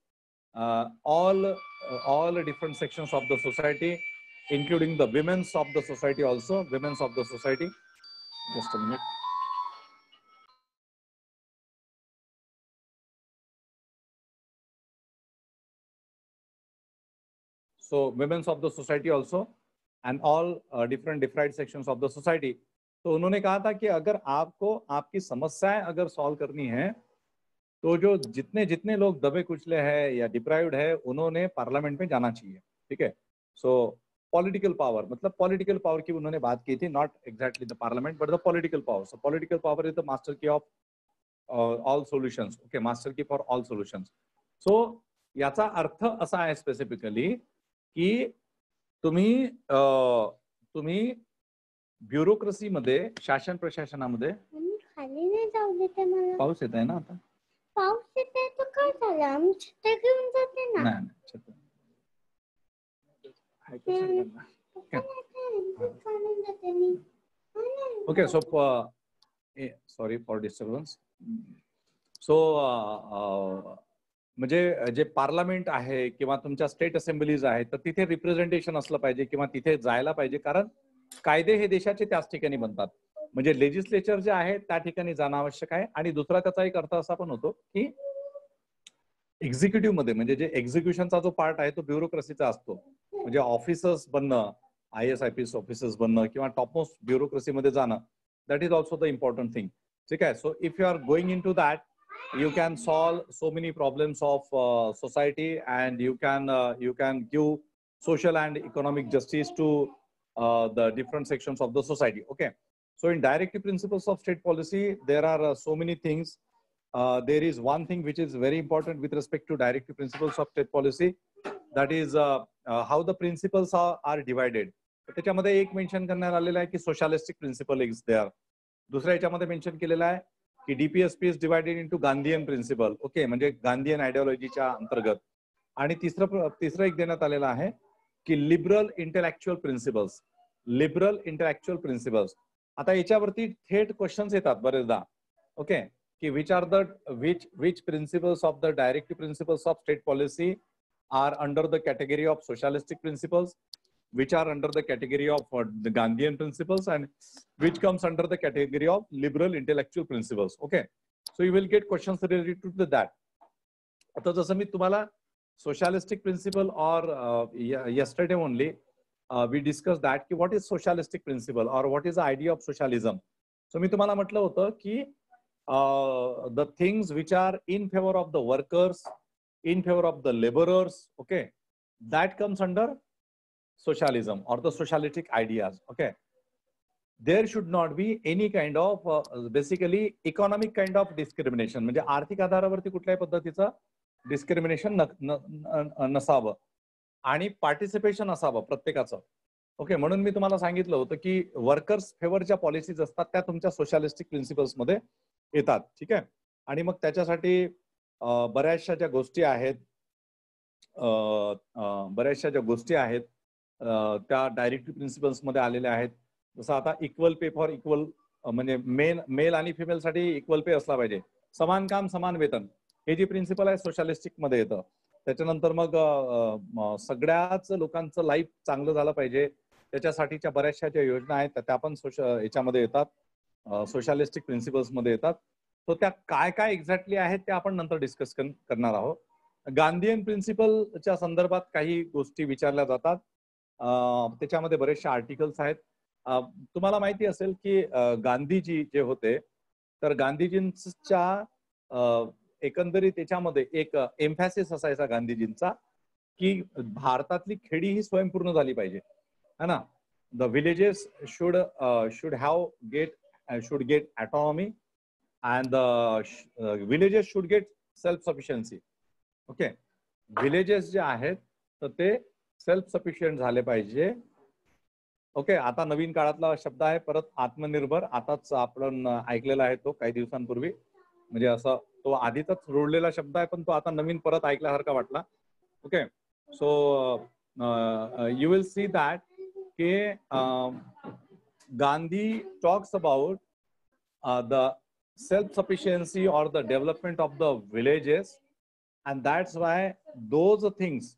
S1: all different sections of the society, including the women's of the society also, women's of the society. Just a minute. So women's of the society also, and all different deprived sections of the society. तो उन्होंने कहा था कि अगर आपको आपकी समस्याएं अगर सॉल्व करनी है तो जो जितने लोग दबे कुचले हैं या डिप्राइव्ड है उन्होंने पार्लियामेंट में जाना चाहिए. ठीक है. सो पॉलिटिकल पावर, मतलब पॉलिटिकल पावर की उन्होंने बात की थी, not exactly the parliament but the political power. So political power is the master key of all solutions. Okay, master key for all solutions. So याचा अर्थ असा आहे स्पेसिफिकली की तुम्ही ब्युरोक्रेसीमध्ये, शासन प्रशासनामध्ये,
S4: खाली नाही जाऊ देते मला.
S1: पाऊस येत आहे ना आता.
S4: पाऊस येते तर काय झालं, आम्ही छत्र्या घेऊन जाते ना.
S1: नाही छत्र okay. So sorry for disturbance. So म्हणजे जे पार्लमेंट आहे किंवा तुमच्या स्टेट असेंब्लीज आहेत तर तिथे रिप्रेझेंटेशन असलं पाहिजे किंवा तिथे जायला पाहिजे, कारण कायदे हे देशाचे त्याच ठिकाणी बनतात. म्हणजे लेजिस्लेचर जे आहे त्या ठिकाणी जाणं आवश्यक आहे. आणि दुसरा त्याचा एक अर्थ असा पण होतो की एक्झिक्युटिव्ह मध्ये, म्हणजे जे एक्झिक्युशनचा जो पार्ट आहे तो ब्युरोक्रेसीचा असतो. म्हणजे ऑफिसर्स बनणं, IAS ऑफिसर्स बनणं किंवा टॉपमोस्ट ब्युरोक्रेसीमध्ये जाणं, that is also the important thing. ठीक आहे. So if you are going in to that you can solve so many problems of society, and you can give social and economic justice to the different sections of the society. Okay, so in directive principles of state policy there are so many things. There is one thing which is very important with respect to directive principles of state policy, that is how the principles are divided. त्याच्यामध्ये एक mention करण्यात आलेलं आहे की socialistic principal is there. दुसऱ्या याच्यामध्ये mention केलेलं आहे की DPSP is divided into Gandhian principle. Okay, म्हणजे गांधीयन आयडिओलॉजीच्या अंतर्गत. आणि तिसरं एक देण्यात आलेलं आहे की liberal intellectual principles. Liberal intellectual principles. आता याच्यावरती थेट क्वेश्चन्स येतात बरेचदा. ओके, की which are the which principles of the directive principles of state policy are under the category of socialistic principles, which are under the category of the Gandhian principles, and which comes under the category of liberal intellectual principles. Okay, so you will get questions related to that. आता जसं मी तुम्हाला socialistic principle or yesterday only we discussed that की what is socialistic principle or what is the idea of socialism. So मी तुम्हाला म्हटलं होतं की the things which are in favor of the workers, in favor of the laborers, okay, that comes under socialism or the socialistic ideas. Okay, there should not be any kind of basically economic kind of discrimination. म्हणजे आर्थिक आधारावरती कुठल्याही पद्धतीचं discrimination नसावं आणि participation असावं प्रत्येकाचं. Okay, म्हणून मी तुम्हाला सांगितलं होतं की वर्कर्स फेवरच्या पॉलिसीज असतात त्या तुमच्या सोशलिस्टिक प्रिन्सिपल्स मध्ये येतात. ठीक आहे. आणि मग त्याच्यासाठी बऱ्याचशा ज्या गोष्टी आहेत त्या डायरेक्टिव्ह प्रिन्सिपल्स मध्ये आलेल्या आहेत. जसं आता इक्वल पे फॉर इक्वल म्हणजे मेल आणि फिमेल साठी इक्वल पे असला पाहिजे, समान काम समान वेतन, हे जी प्रिन्सिपल आहे सोशलिस्टिक मध्ये येतं. त्याच्यानंतर मग सगळ्याच लोकांचं लाईफ चांगलं झालं पाहिजे, त्याच्यासाठीच्या बऱ्याचशा ज्या योजना आहेत त्या पण याच्यामध्ये येतात, सोशलिस्टिक प्रिन्सिपल्स मध्ये येतात. तो त्या काय काय एक्झॅक्टली आहेत ते आपण नंतर डिस्कस करणार आहोत. गांधीयन प्रिन्सिपलच्या संदर्भात काही गोष्टी विचारल्या जातात, त्याच्यामध्ये बरेचसे आर्टिकल्स आहेत. तुम्हाला माहिती असेल की गांधीजी जे होते तर गांधीजींच्या एकंदरीत त्याच्यामध्ये एक एम्फॅसिस असायचा गांधीजींचा की भारतातली खेडी ही स्वयंपूर्ण झाली पाहिजे, है ना. The villages should get autonomy and the villages should get self sufficiency. Okay, villages जे आहेत तर ते सेल्फ सफिशियंट झाले पाहिजे. ओके, आता नवीन काळातला शब्द आहे परत आत्मनिर्भर, आताच आपण ऐकलेला आहे तो काही दिवसांपूर्वी, म्हणजे असं तो आधीचाच रुळलेला शब्द आहे पण तो आता नवीन परत ऐकल्यासारखा वाटला. Okay, so you will see that की Gandhi talks about the self sufficiency or the development of the villages, and that's why those things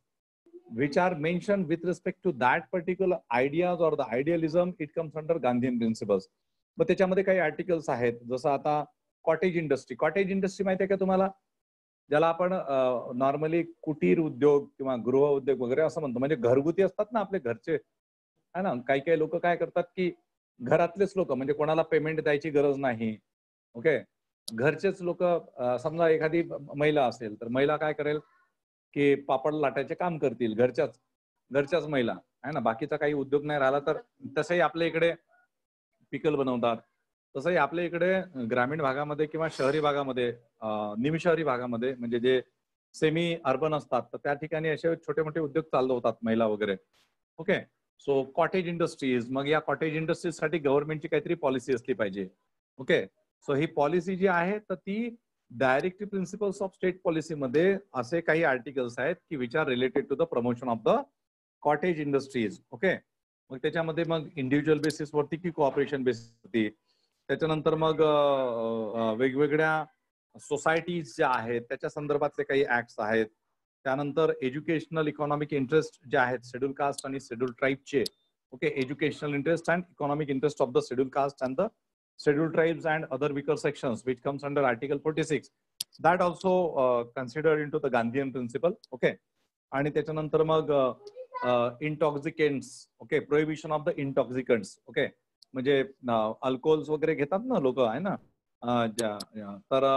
S1: which are mentioned with respect to that particular ideas or the idealism, it comes under Gandhian principles. मग त्याच्यामध्ये काही articles आहेत, जसं आता cottage industry. Cottage industry माहिती आहे का तुम्हाला, ज्याला आपण नॉर्मली कुटीर उद्योग किंवा गृह उद्योग वगैरे असं म्हणतो, म्हणजे घरगुती असतात ना आपले घरचे, है ना. काही काही लोक काय करतात की घरातलेच लोक, म्हणजे कोणाला पेमेंट द्यायची गरज नाही. ओके, घरचेच लोक, समजा एखादी महिला असेल तर महिला काय करेल की पापड लाटायचे काम करतील, घरच्याच महिला, आहे ना. बाकीचा काही उद्योग नाही राहिला तर तसंही आपल्या इकडे पिकल बनवतात, तसंही आपल्या इकडे ग्रामीण भागामध्ये किंवा शहरी भागामध्ये, निमशहरी भागामध्ये, म्हणजे जे सेमी अर्बन असतात तर त्या ठिकाणी असे छोटे मोठे उद्योग चालू होतात, महिला वगैरे. ओके, सो कॉटेज इंडस्ट्रीज, मग या कॉटेज इंडस्ट्रीज साठी गव्हर्नमेंटची काहीतरी पॉलिसी असली पाहिजे. ओके, सो ही पॉलिसी जी आहे तर ती डायरेक्टिव्ह प्रिन्सिपल्स ऑफ स्टेट पॉलिसीमध्ये असे काही आर्टिकल्स आहेत की which are related to the promotion of the cottage industries. Okay, मग त्याच्यामध्ये मग इंडिव्हिज्युअल बेसिसवरती की कोऑपरेशन बेसिसवरती, त्याच्यानंतर मग वेगवेगळ्या सोसायटीज ज्या आहेत त्याच्या संदर्भातले काही ऍक्ट्स आहेत. त्यानंतर एज्युकेशनल इकॉनॉमिक इंटरेस्ट जे आहेत शेड्यूल कास्ट आणि शेड्यूल ट्राईबचे. Okay, educational interest and economic interest of the schedule caste and the scheduled tribes and other weaker sections, which comes under Article 46. That also considered into the Gandhian principle. Okay, आणि त्याच्यानंतर मग intoxicants. Okay, prohibition of the intoxicants. Okay, म्हणजे alcohols वगैरे घेतात ना लोक, आहे ना, तर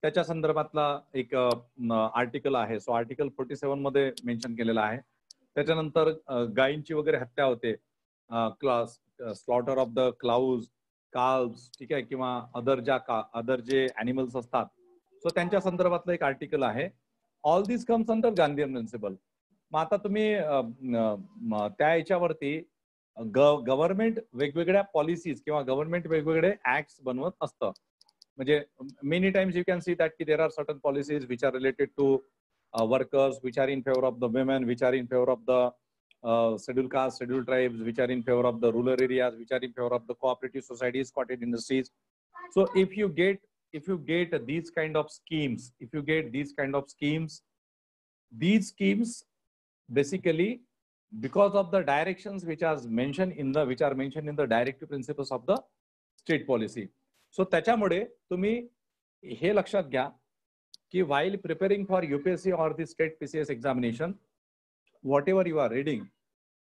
S1: त्याच्या संदर्भातला एक आर्टिकल आहे. सो आर्टिकल 47 मध्ये मेन्शन केलेला आहे. त्याच्यानंतर गायींची वगैरे हत्या होते, स्लॉटर ऑफ द क्लाउज, काल्व्स, ठीक आहे, किंवा अदर जे अॅनिमल्स असतात, सो त्यांच्या संदर्भातलं एक आर्टिकल आहे. ऑल दिस कम्स अंडर गांधीयन प्रिन्सिपल. मग आता तुम्ही त्या याच्यावरती गव्हर्नमेंट वेगवेगळ्या पॉलिसीज किंवा गव्हर्नमेंट वेगवेगळे ऍक्ट्स बनवत असतं. म्हणजे many times you can see that की there are certain policies which are related to workers, which are in favour of the women, which are in favour of the scheduled caste, scheduled tribes, which are in favor of the rural areas, which are in favor of the cooperative societies, cottage industries. So if you get these kind of schemes, these schemes basically, because of the directions which are mentioned in the directive principles of the state policy. So त्याच्यामुळे तुम्ही हे लक्षात घ्या की while preparing for UPSC or the state PCS examination, whatever you are reading,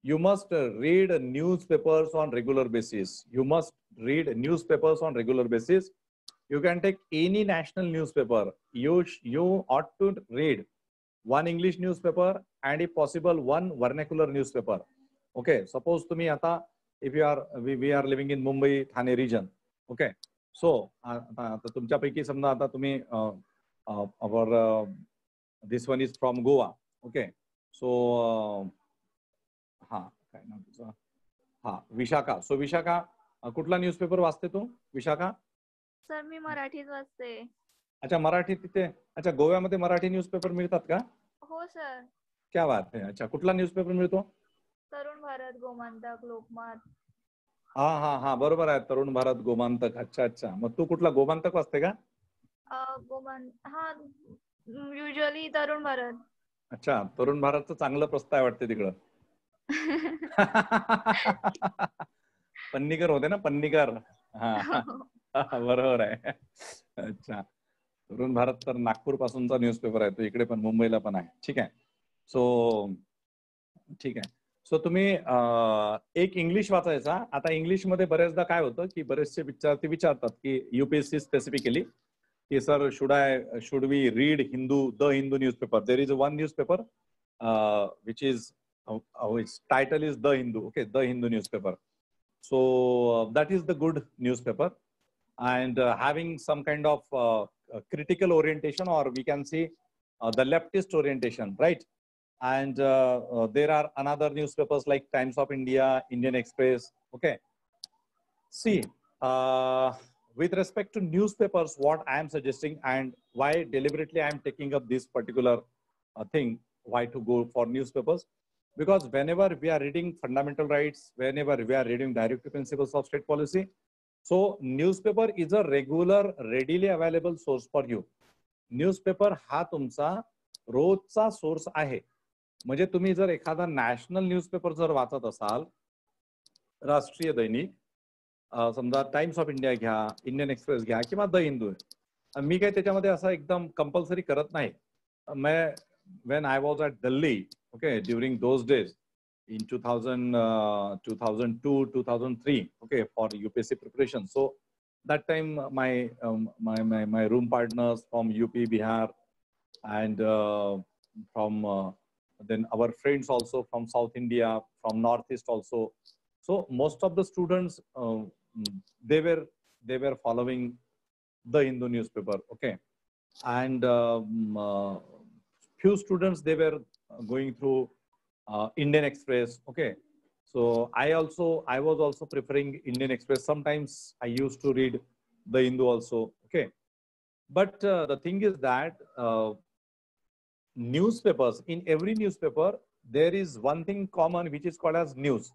S1: you must read newspapers on regular basis. You can take any national newspaper. You ought to read one English newspaper and if possible one vernacular newspaper. Okay, suppose to me ata, if we are living in Mumbai Thane region. Okay, so तुमच्यापैकी समजा आता तुम्ही this one is from Goa. Okay, so हा काय नाव तुझं, हा Vishakha. So Vishakha, कुठला newspaper वाचते तू विशाखा?
S7: सर मी मराठीत वाचते.
S1: अच्छा, मराठी तिथे, अच्छा, गोव्यामध्ये मराठी न्यूजपेपर मिळतात का?
S7: हो सर.
S1: क्या बात आहे. अच्छा, कुठला न्यूजपेपर मिळतो?
S7: तरुण भारत, गोमंतक, लोकमत.
S1: हा हा हा बरोबर आहे. तरुण भारत, गोमांतक. अच्छा अच्छा. मग तू कुठला गोमांतक वाचते का?
S7: हा युजली तरुण भारत.
S1: अच्छा, तरुण भारतचं चांगलं प्रस्ताव वाटते तिकडं. पन्नीकर होते ना, पन्नीकर. हा बरोबर आहे. अच्छा, तरुण भारत तर नागपूर पासूनचा न्यूजपेपर आहे. तो इकडे पण मुंबईला पण आहे. ठीक आहे. सो ठीक आहे. सो तुम्ही एक इंग्लिश वाचायचा. आता इंग्लिश मध्ये बरेचदा काय होतं की बरेचसे विद्यार्थी विचारतात की युपीएससी स्पेसिफिकली की sir should we read the Hindu newspaper. There is one newspaper which is its title is The Hindu. Okay, The Hindu newspaper. So that is the good newspaper, and having some kind of critical orientation, or we can say the leftist orientation, right? And there are another newspapers like Times of India, Indian Express. Okay, see, with respect to newspapers, what I am suggesting and why deliberately I am taking up this particular thing, why to go for newspapers, because whenever we are reading fundamental rights, whenever we are reading directive principles of state policy, so newspaper is a regular, readily available source for you. Newspaper हा तुमचा रोजचा source आहे. म्हणजे तुम्ही जर एखादा national newspaper जर वाचत असाल, राष्ट्रीय दैनिक, समजा टाइम्स ऑफ इंडिया घ्या, इंडियन एक्सप्रेस घ्या किंवा द हिंदू, मी काही त्याच्यामध्ये असं एकदम कंपल्सरी करत नाही. मैं when I was at Delhi, okay, during those days in 2002, 2003, okay, for UPSC preparation. So that time my room partners from UP, Bihar, and from then our friends also from South India, from Northeast also. So most of the students they were following the Hindu newspaper, okay, and few students they were going through Indian Express, okay. So I was also preferring Indian Express. Sometimes I used to read the Hindu also, okay. But the thing is that newspapers, in every newspaper there is one thing common which is called as news.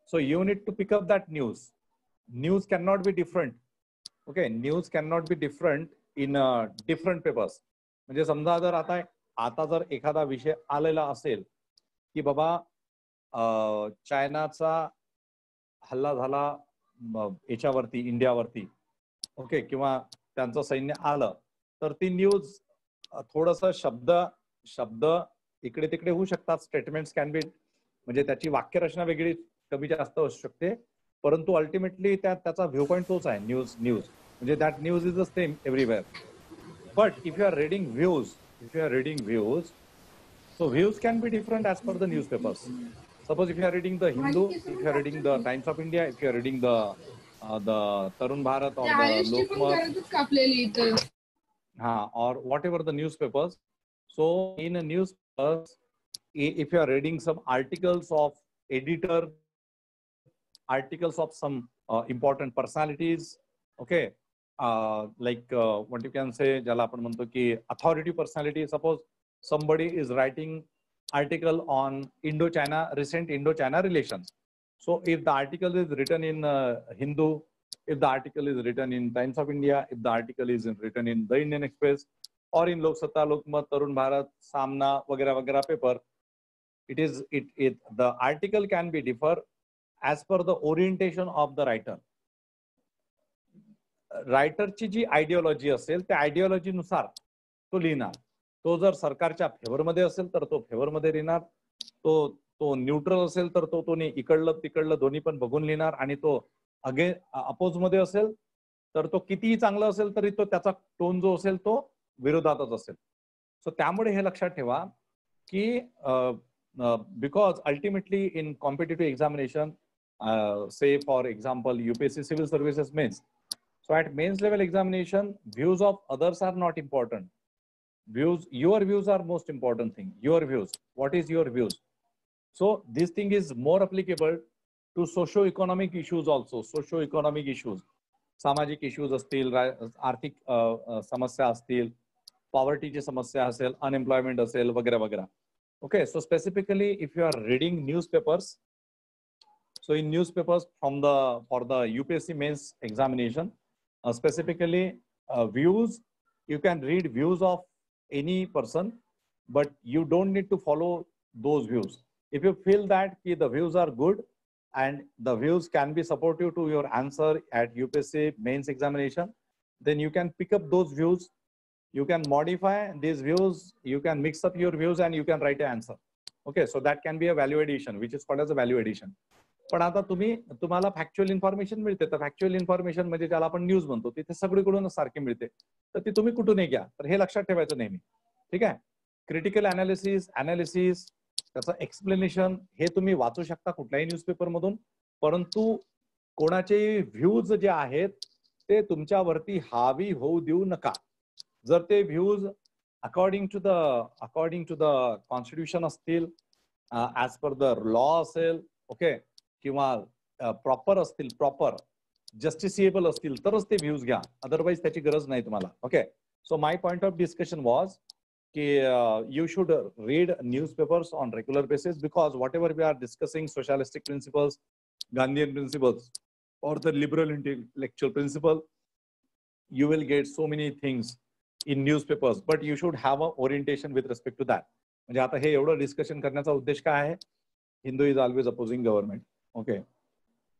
S1: So you need to pick up that news. News cannot be different, okay. News cannot be different in different papers. म्हणजे समजा जर आता जर एखादा विषय आलेला असेल की बाबा चायनाचा हल्ला झाला याच्यावरती, इंडियावरती, ओके, किंवा त्यांचं सैन्य आलं, तर ती न्यूज थोडस शब्द इकडे तिकडे होऊ शकतात. स्टेटमेंट्स कॅन बी, म्हणजे त्याची वाक्यरचना वेगळी कमी जास्त असू शकते, परंतु अल्टिमेटली त्याचा व्ह्यू पॉइंट तोच आहे. न्यूज म्हणजे that news is the same everywhere. But if you are reading views, so views can be different as per the newspapers. Suppose if you are reading the Hindu, if you are reading the Times of India, if you are reading the Tarun Bharat or the Lokmat, or whatever the newspapers. So in a newspapers, if you are reading some articles of editor, articles of some important personalities, okay, like what you can say, ज्याला आपण म्हणतो की authority personality. Suppose somebody is writing article on recent Indo-China relations. So if the article is written in Hindu, if the article is written in Times of India, if the article is written in the Indian Express or in Lok Satta, Lokmat, Tarun Bharat, Samna, वगैरह paper, the article can be differ as per the orientation of the writer. रायटरची जी ideology असेल त्या ideology नुसार तो लिहिणार. तो जर सरकारच्या फेवरमध्ये असेल तर तो फेवरमध्ये लिहिणार, तो न्यूट्रल असेल तर तो इकडलं तिकडलं दोन्ही पण बघून लिहिणार, आणि तो अपोज मध्ये असेल तर तो कितीही चांगला असेल तरी तो त्याचा टोन जो असेल तो विरोधातच असेल. सो त्यामुळे हे लक्षात ठेवा की because ultimately in competitive examination, say for example UPSC civil services mains, so at mains level examination views of others are not important. Your views are most important thing. Your views, what is your views? So this thing is more applicable to socio-economic issues also. Socio-economic issues, सामाजिक issues असतील, आर्थिक समस्या असतील, पॉवर्टीची समस्या असेल, unemployment असेल, वगैरे वगैरे. Okay, so specifically if you are reading newspapers, So in newspapers for the UPSC mains examination, specifically views, you can read views of any person, but you don't need to follow those views. If you feel that the views are good and the views can be supportive to your answer at UPSC mains examination, then you can pick up those views. You can modify these views, you can mix up your views and you can write an answer. Okay, so that can be a value addition, which is called as a value addition. पण आता तुम्हाला factual information मिळते, तर factual information म्हणजे ज्याला आपण news म्हणतो, तिथे सगळीकडून सारखी मिळते, तर ती तुम्ही कुठूनही घ्या. तर हे लक्षात ठेवायचं नेहमी. ठीक आहे. क्रिटिकल अनालिसिस त्याचं एक्सप्लेनेशन हे तुम्ही वाचू शकता कुठल्याही न्यूजपेपर मधून, परंतु कोणाचे व्ह्यूज जे आहेत ते तुमच्यावरती हावी होऊ देऊ नका. जर ते views according to the constitution असतील, ऍज पर द लॉ असेल, ओके, किंवा प्रॉपर असतील, प्रॉपर जस्टिसिएबल असतील, तरच ते व्ह्यूज घ्या. अदरवाईज त्याची गरज नाही तुम्हाला. Okay. So my point of discussion was की you should read newspapers on regular basis, because whatever we are discussing, socialistic principles, Gandhian principles, or the liberal intellectual principle, you will get so many things in newspapers, but you should have a orientation with respect to that. म्हणजे आता हे एवढं discussion करण्याचा उद्देश काय आहे? Hindu is always opposing government. Okay.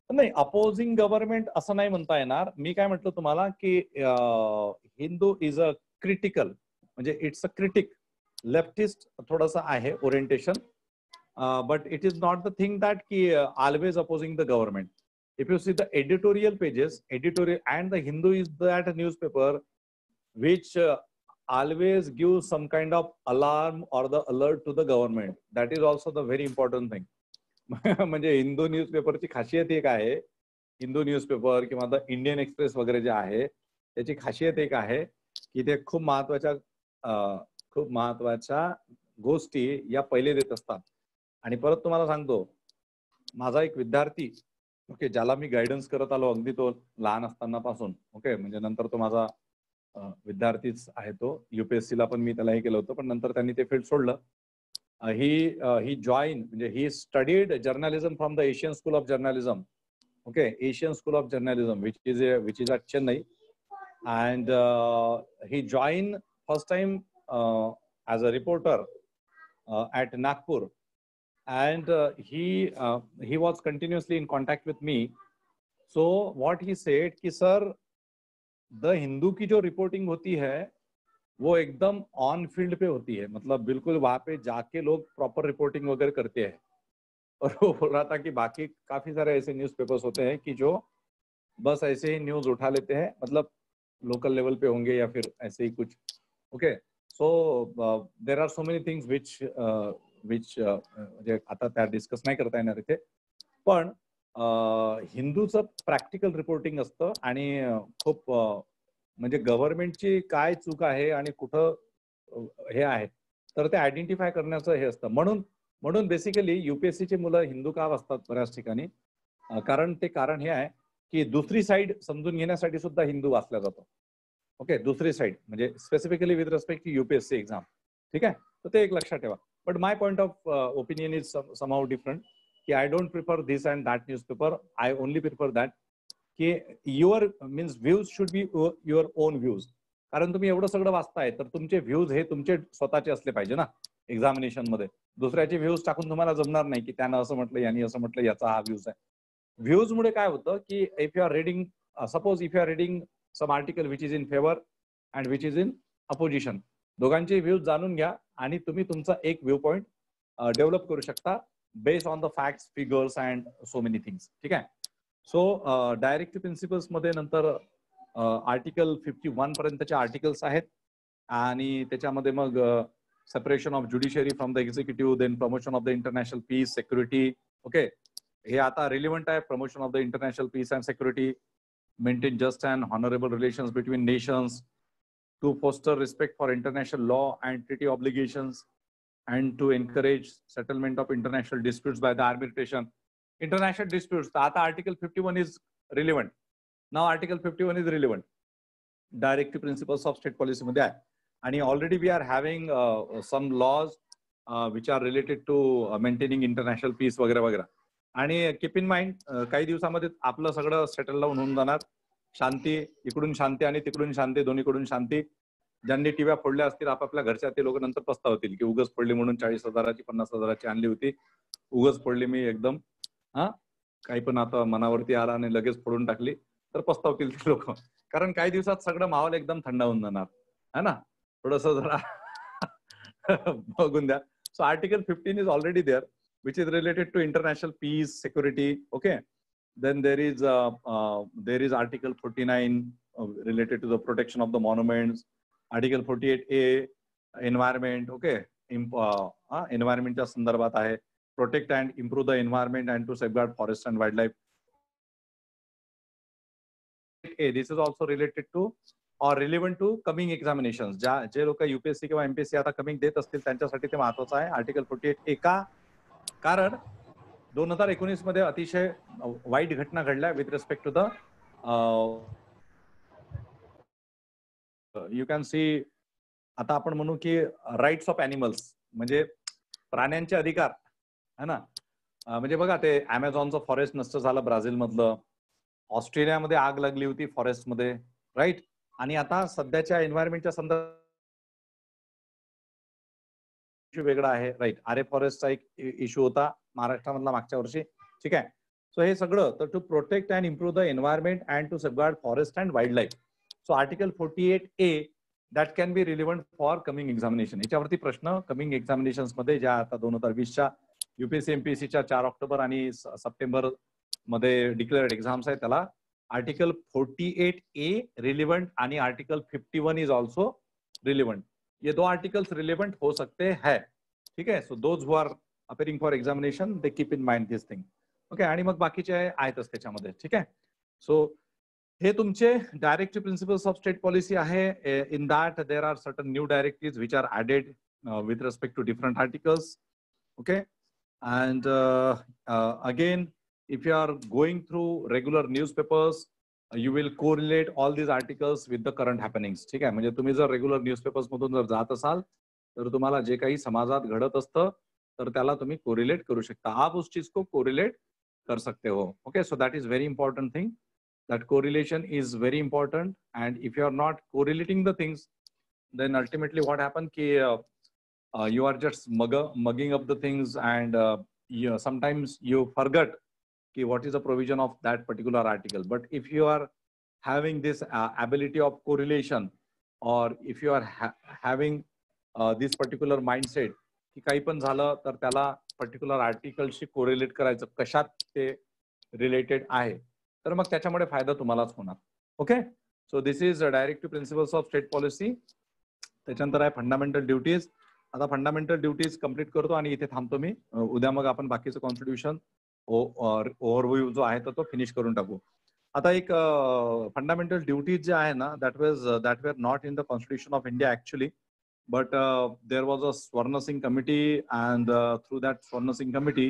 S1: नाही, opposing government असं नाही म्हणता येणार. मी काय म्हटलं तुम्हाला की हिंदू इज अ क्रिटिकल, म्हणजे इट्स अ क्रिटिक, लेफ्टिस्ट थोडंसं आहे orientation, but it is not the thing that की always opposing the government. If you see the editorial pages, and the Hindu is that newspaper which always gives some kind of alarm or the alert to the government. That is also the very important thing. म्हणजे हिंदू न्यूजपेपरची खासियत एक आहे, Hindu newspaper किंवा the Indian express वगैरे जे आहे त्याची खासियत एक आहे की ते खूप महत्वाच्या गोष्टी या पहिले देत असतात. आणि परत तुम्हाला सांगतो, माझा एक विद्यार्थी, ओके, ज्याला मी गायडन्स करत आलो अगदी तो लहान असताना पासून, ओके, म्हणजे नंतर तो माझा विद्यार्थीच आहे. तो UPSC ला पण मी त्याला हे केलं होतं, पण नंतर त्यांनी ते फील्ड सोडलं. ही जॉईन, म्हणजे he studied journalism from the Asian school of journalism, okay, Asian school of journalism which is at Chennai, and he joined first time as a reporter at Nagpur. And he was continuously in contact with me. So what he said कि sir, the Hindu की जो reporting होती है वो एकदम on field पे होती है, मतलब बिल्कुल वहां पे जाके लोग प्रॉपर रिपोर्टिंग वगैरह करते हैं. और वो बोल रहा था कि बाकी काफी सारे ऐसे न्यूज़पेपर्स होते हैं कि जो बस ऐसे ही न्यूज उठा लेते हैं, मतलब लोकल लेवल पे होंगे या फिर ऐसे ही कुछ. Okay. So there are so many things which म्हणजे आता त्या डिस्कस नाही करता येणार इथे, पण हिंदूचं प्रॅक्टिकल रिपोर्टिंग असतं आणि खूप म्हणजे गव्हर्नमेंटची काय चूक आहे आणि कुठं हे आहे तर ते आयडेंटिफाय करण्याचं हे असतं. म्हणून बेसिकली UPSC ची मुलं हिंदू का असतात बऱ्याच ठिकाणी, कारण हे आहे की दुसरी साईड समजून घेण्यासाठी सुद्धा हिंदू वाचला जातो. ओके, दुसरी साईड म्हणजे specifically with respect to UPSC exam. ठीक आहे, तर ते एक लक्षात ठेवा. But my point of opinion is somehow different की I don't prefer this and that newspaper. I only prefer that की your means views should be your own views. कारण तुम्ही एवढं सगळं वाचताय तर तुमचे व्ह्यूज हे तुमचे स्वतःचे असले पाहिजे ना एक्झामिनेशन मध्ये. दुसऱ्याचे व्ह्यूज टाकून तुम्हाला जमणार नाही की त्यानं असं म्हटलं, यांनी असं म्हटलं, याचा हा व्ह्यूज आहे. व्ह्यूज मुळे काय होतं की if you are reading, suppose if you are reading some article which is in favour and which is in opposition, दोघांचे व्ह्यूज जाणून घ्या आणि तुम्ही तुमचा एक व्ह्यू पॉइंट डेव्हलप करू शकता based on the facts, figures and so many things. ठीक आहे. सो डायरेक्टिव्ह प्रिन्सिपल्स मध्ये नंतर आर्टिकल 51 पर्यंतचे आर्टिकल्स आहेत आणि त्याच्यामध्ये मग separation of judiciary from the executive, then promotion of the international peace, security. Okay, हे आता रिलेव्हंट आहे. Promotion of the international peace and security, maintain just and honourable relations between nations, to foster respect for international law and treaty obligations, and to encourage settlement of international disputes by the arbitration. International disputes, आता Article 51 is relevant. Now Article 51 is relevant. Directive principles of state policy मध्ये आहे. आणि already we are having some laws which are related to maintaining international peace वगैरे वगैरे. आणि keep in mind काही दिवसामध्ये आपलं सगळं सेटल डाऊन होऊन जाणार. शांती, इकडून शांती आणि तिकडून शांती, दोन्हीकडून शांती. ज्यांनी टीव्या फोडल्या असतील आपापल्या घरच्या ते लोक नंतर पस्तावतील की उगच फोडली म्हणून 40,000ची 50,000ची आणली होती, उगच फोडली मी एकदम, काही पण आता मनावरती आला आणि लगेच फोडून टाकली, तर पस्तावतील ते लोक. कारण काही दिवसात सगळं माहोल एकदम थंड होऊन जाणार है ना. थोडस जरा बघून द्या. So article 15 is already there which is related to international peace, security. Okay, then there is Article 49 related to the protection of the monuments. Article 48A environment. Okay, environment च्या संदर्भात आहे. Protect and improve the environment and to safeguard forest and wildlife. This is also related to or relevant to coming examinations. जे लोक UPSC किंवा MPSC आता coming देत असतील त्यांच्यासाठी ते महत्वाचं आहे. आर्टिकल 48A का? कारण 2019 मध्ये अतिशय वाईट घटना घडल्या with respect to the you can see. आता आपण म्हणू की राईट्स ऑफ ॲनिमल्स म्हणजे प्राण्यांचे अधिकार है ना. म्हणजे बघा ते अमेझॉनचं फॉरेस्ट नष्ट झालं ब्राझील मधलं, ऑस्ट्रेलियामध्ये आग लागली होती फॉरेस्ट मध्ये, राईट. आणि आता सध्याच्या एन्व्हायरमेंटच्या संदर्भात वेगळा आहे, राईट. आरे फॉरेस्टचा एक इश्यू होता महाराष्ट्रामधला मागच्या वर्षी, ठीक आहे. सो हे सगळं तर to protect and improve the environment and to safeguard forest and wild life. So article 48A that can be relevant for coming examination. याच्यावरती प्रश्न कमिंग एक्झामिनेशन मध्ये ज्या आता 2020च्या UPSC MPSCच्या 4 ऑक्टोबर आणि सप्टेंबर मध्ये डिक्लेअर्ड एक्झाम्स आहे त्याला आर्टिकल 48A रिलेव्हंट आणि आर्टिकल 51 इज ऑल्सो रिलेव्हंट. ये 2 आर्टिकल्स रिलेवेंट हो सकते हैं, ठीक है. So those who are appearing for examination they keep in mind this thing. Okay. आणि मग बाकीचे आहेतच त्याच्यामध्ये, ठीक आहे. सो हे तुमचे directive principles of state policy आहे. In that there are certain new directive which are added with respect to different articles. Okay. And again if you are going through regular newspapers you will correlate all these articles with the current happenings. ठीक आहे. म्हणजे तुम्ही जर regular newspapers मधून जर जात असाल तर तुम्हाला जे काही समाजात घडत असतं तर त्याला तुम्ही कोरिलेट करू शकता. आप उस चीज को कोरिलेट कर सकते हो. Okay. So that is very important thing. That correlation is very important. And if you are not correlating the things then ultimately what happen की you are just mugging up the things and sometimes you forget what is the provision of that particular article. But if you are having this ability of correlation or if you are having this particular mindset की काही पण झालं तर त्याला particular आर्टिकलशी correlate करायचं कशात ते related आहे तर मग त्याच्यामुळे फायदा तुम्हालाच होणार. Okay. So this is directive principles of state policy. त्याच्यानंतर आहे फंडामेंटल ड्युटीज. आता फंडामेंटल ड्युटीज कंप्लीट करतो आणि इथे थांबतो मी. उद्या मग आपण बाकीचं कॉन्स्टिट्यूशन ओव्हरव्ह्यू जो आहे तो फिनिश करून टाकू. आता एक फंडामेंटल ड्युटीज जे आहे ना that were not in the constitution of India actually, but there was a Swaran Singh committee and through that Swaran Singh committee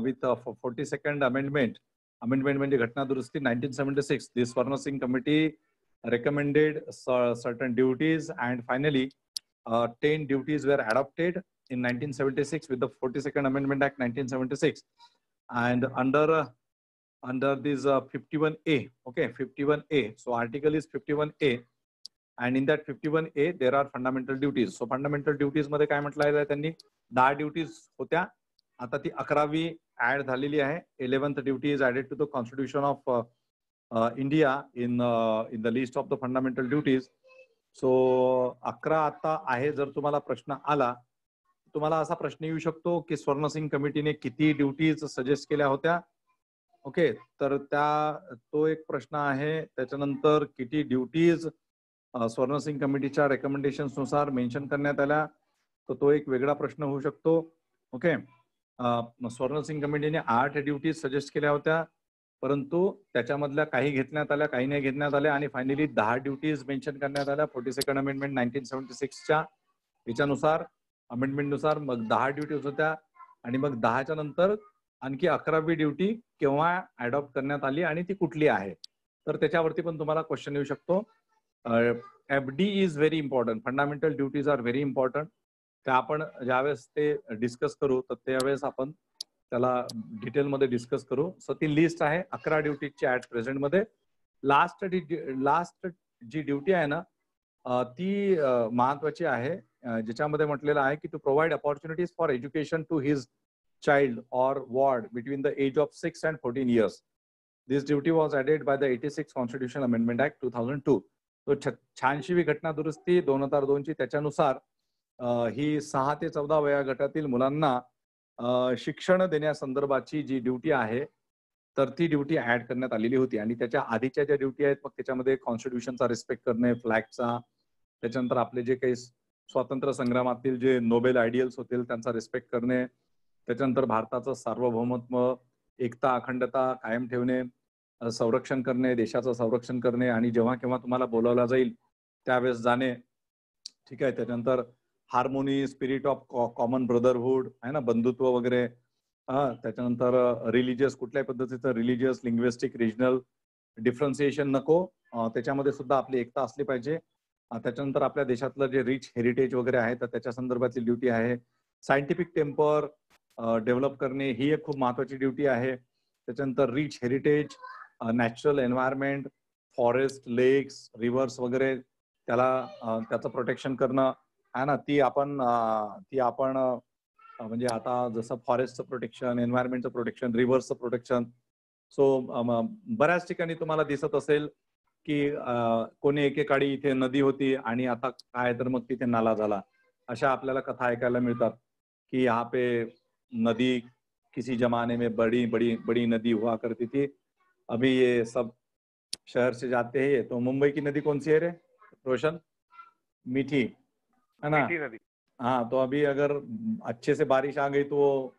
S1: with 42nd amendment म्हणजे घटना दुरुस्ती 1976, this Swaran Singh committee recommended certain duties and finally 10 duties were adopted in 1976 with the 42nd Amendment Act 1976 and under this 51A. Okay, 51A. So article is 51A and in that 51A there are fundamental duties. So fundamental duties मध्ये काय म्हटलं आहे त्यांनी 10 duties होत्या, आता ती 11वी add झालेली आहे. 11th duty is added to the Constitution of India in the list of the fundamental duties. So 11 आता आहे. जर तुम्हाला प्रश्न आला तुम्हाला असा प्रश्न येऊ शकतो की स्वर्ण सिंग कमिटीने किती ड्युटीज सजेस्ट केल्या होत्या. ओके, तर तो एक प्रश्न आहे. त्याच्यानंतर किती ड्युटीज स्वर्ण सिंग कमिटीच्या रेकमेंडेशन्स नुसार मेन्शन करण्यात आल्या तर तो एक वेगळा प्रश्न होऊ शकतो. ओके, स्वर्ण सिंग कमिटीने 8 ड्युटीज सजेस्ट केल्या होत्या परंतु त्याच्यामधल्या काही घेतण्यात आल्या, काही नाही घेतण्यात आल्या आणि फायनली 10 ड्युटीज मेन्शन करण्यात आल्या 42nd अमेंडमेंट 1976च्या याच्यानुसार, अमेंडमेंटनुसार. मग 10 ड्युटीज होत्या आणि मग 10च्या नंतर आणखी 11वी ड्युटी केव्हा अडॉप्ट करण्यात आली आणि ती कुठली आहे तर त्याच्यावरती पण तुम्हाला क्वेश्चन येऊ शकतो. FD is very important. Fundamental duties are very important. त्या आपण ज्यावेळेस ते डिस्कस करू तर त्यावेळेस आपण त्याला डिटेलमध्ये डिस्कस करू. सो ती लिस्ट आहे 11 ड्युटीजची ऍट प्रेझेंट मध्ये. लास्ट जी ड्युटी आहे ना ती महत्वाची आहे, ज्याच्यामध्ये म्हटलेलं आहे की to provide opportunities for education to his child or ward between the age of 6 and 14 years. This duty was added by the 86 Constitutional Amendment Act 2002. तो 86वी घटना दुरुस्ती 2002 ची त्याच्यानुसार ही 6 ते 14 वया गटातील मुलांना शिक्षण देण्यासंदर्भाची जी ड्युटी आहे तर ती ड्युटी ऍड करण्यात आलेली होती. आणि त्याच्या आधीच्या ज्या ड्युटी आहेत मग त्याच्यामध्ये कॉन्स्टिट्यूशनचा रिस्पेक्ट करणे, फ्लॅगचा, त्याच्यानंतर आपले जे काही स्वातंत्र्य संग्रामातील जे नोबेल आयडियल्स होतील त्यांचा रिस्पेक्ट करणे, त्याच्यानंतर भारताचं सार्वभौमत्व, एकता, अखंडता कायम ठेवणे, संरक्षण करणे, देशाचं संरक्षण करणे आणि जेव्हा केव्हा तुम्हाला बोलावलं जाईल त्यावेळेस जाणे. ठीक आहे. त्याच्यानंतर harmony, spirit of common brotherhood आहे ना, बंधुत्व वगैरे. त्याच्यानंतर रिलिजियस, कुठल्याही पद्धतीचं रिलिजियस, लिंग्विस्टिक, रिजनल डिफरन्सिएशन नको, त्याच्यामध्ये सुद्धा आपली एकता असली पाहिजे. त्याच्यानंतर आपल्या देशातलं जे रिच हेरिटेज वगैरे आहे तर त्याच्या संदर्भातली ड्युटी आहे. सायंटिफिक टेम्पर डेव्हलप करणे ही एक खूप महत्वाची ड्युटी आहे. त्याच्यानंतर rich heritage, natural environment, forest, लेक्स, रिव्हर्स वगैरे त्याचं प्रोटेक्शन करणं आहे ना, ती आपण म्हणजे आता जसं फॉरेस्टचं प्रोटेक्शन, एन्व्हायरमेंटचं प्रोटेक्शन, रिव्हर्सचं प्रोटेक्शन. सो बऱ्याच ठिकाणी तुम्हाला दिसत असेल की कोणी एकेकाळी इथे नदी होती आणि आता काय तर मग तिथे नाला झाला. अशा आपल्याला कथा ऐकायला मिळतात कि यहाँ पे नदी किसी जमाने में बड़ी बड़ी बड़ी नदी हुआ करती थी, अभी ये सब शहर से जाते हैं. तो मुंबई की नदी कौन सी है रे रोशन? मीठी है ना?
S3: मीठी नदी.
S1: हाँ, तो अभी अगर अच्छे से बारिश आ गई तो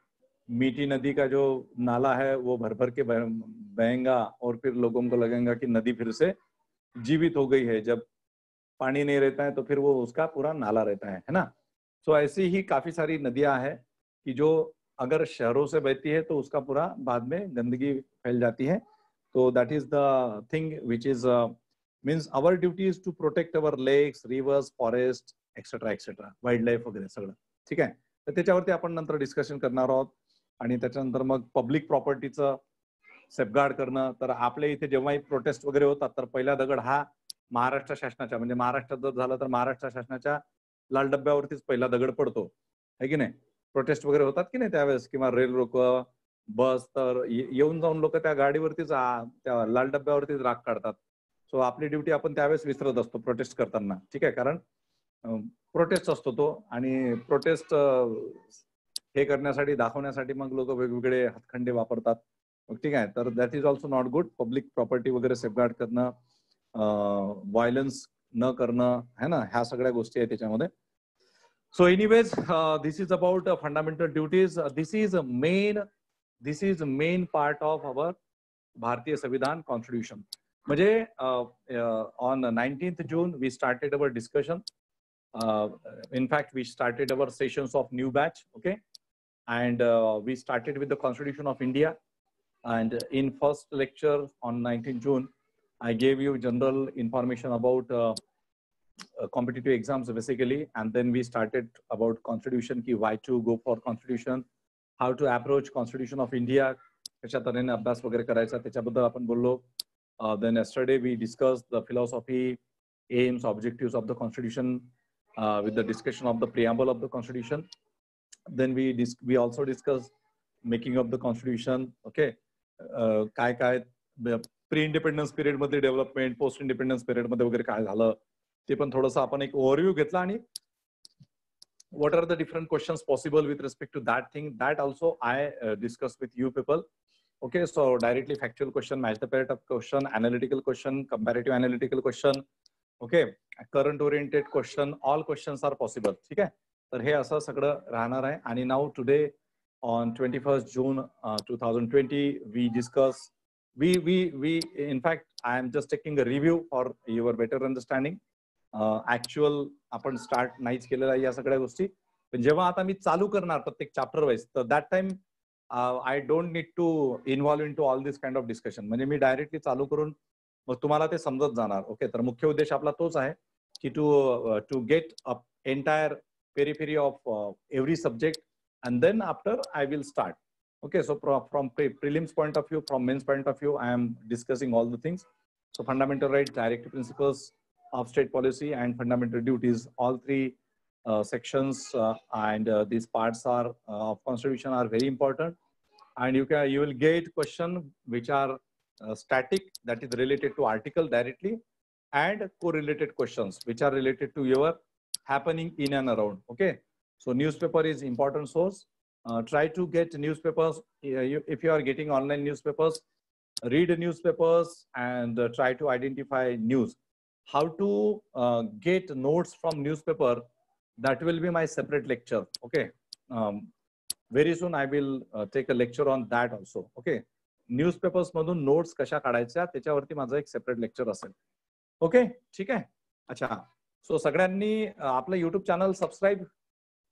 S1: मीठी नदी का जो नाला है वो भर भर के बहेगा और फिर लोगों को लगेगा कि नदी फिर से जीवित हो गई है. जब पानी नहीं रहता है तो फिर वो उसका पूरा नाला रहता है ना. सो ऐसी ही काफी सारी नदियां हैं कि जो अगर शहरों से बहती है तो उसका पूरा बाद में गंदगी फैल जाती है. तो that is the thing which is means our duty is to protect our lakes, rivers, forest etcetera etcetera, wild life वगैरे सगळं. ठीक आहे. तर त्याच्यावरती आपण नंतर डिस्कशन करणार आहोत. आणि त्याच्यानंतर मग पब्लिक प्रॉपर्टीचं सेफगार्ड करणं. तर आपल्या इथे जेव्हाही प्रोटेस्ट वगैरे होतात तर पहिला दगड हा महाराष्ट्र शासनाच्या, म्हणजे महाराष्ट्रात जर झालं तर महाराष्ट्र शासनाच्या लाल डब्यावरतीच पहिला दगड पडतो, है की नाही. प्रोटेस्ट वगैरे होतात की नाही त्यावेळेस, किंवा रेल रोको, बस, तर येऊन जाऊन लोक त्या गाडीवरतीच त्या लाल डब्यावरतीच राग काढतात. सो आपली ड्युटी आपण त्यावेळेस विसरत असतो प्रोटेस्ट करताना. ठीक आहे. कारण प्रोटेस्ट असतो तो, आणि प्रोटेस्ट हे करण्यासाठी, दाखवण्यासाठी मग लोक वेगवेगळे हातखंडे वापरतात. ठीक आहे. तर that is also not good. Public property वगैरे सेफगार्ड करणं, व्हायलन्स न करणं है ना, ह्या सगळ्या गोष्टी आहेत त्याच्यामध्ये. So anyways, this is about fundamental duties. This is main part of our Bharatiya Samvidhan Constitution. म्हणजे on 19th June we started our discussion. In fact, we started our sessions of new batch. Okay, and we started with the Constitution of India. And in first lecture on 19th June, I gave you general information about competitive exams basically, and then we started about constitution, ki why to go for constitution, how to approach constitution of India, कशा तऱ्हेने अभ्यास वगैरे करायचा त्याच्याबद्दल आपण बोललो. Then yesterday we discussed the philosophy, aims, objectives of the constitution with the discussion of the preamble of the constitution. Then we also discussed making of the constitution. Okay, काय काय प्री इंडिपेंडन्स पिरियड मध्ये development, post independence period मध्ये वगैरे काय झालं ते पण थोडंसं आपण एक ओव्हरव्ह्यू घेतला. आणि what are the different questions possible with respect to that thing, that also I discussed with you people. Okay, so directly factual question, match the pair question, analytical question, comparative analytical question, okay, current oriented question, all questions are possible. ठीक आहे. तर हे असं सगळं राहणार आहे. आणि now today on 21st June 2020 we discuss, we in fact I am just taking a review for your better understanding. Actual आपण स्टार्ट नाहीच केलेला या सगळ्या गोष्टी, पण जेव्हा आता मी चालू करणार प्रत्येक चॅप्टर वाईज, तर that time I don't need to involve in to all this kind of discussion. म्हणजे मी डायरेक्टली चालू करून मग तुम्हाला ते समजत जाणार. ओके, तर मुख्य उद्देश आपला तोच आहे की to get a entire periphery of every subject, and then after I will start. Okay, so from prelims point of view, from mains point of view, I am discussing all the things. So fundamental rights, directive principles of state policy, and fundamental duties, all three sections and these parts are of constitution are very important. And you will get question which are static, that is related to article directly, and correlated questions which are related to your happening in and around. Okay, so newspaper is important source. Try to get newspapers. If you are getting online newspapers, read newspapers and try to identify news. How to get notes from newspaper, that will be my separate lecture. Okay, very soon I will take a lecture on that also. Okay, newspapers मधून notes कशा काढायच्या त्याच्यावरती माझं एक separate lecture असेल. Okay, ठीक आहे. अच्छा, सो सगळ्यांनी आपलं युट्यूब चॅनल सबस्क्राईब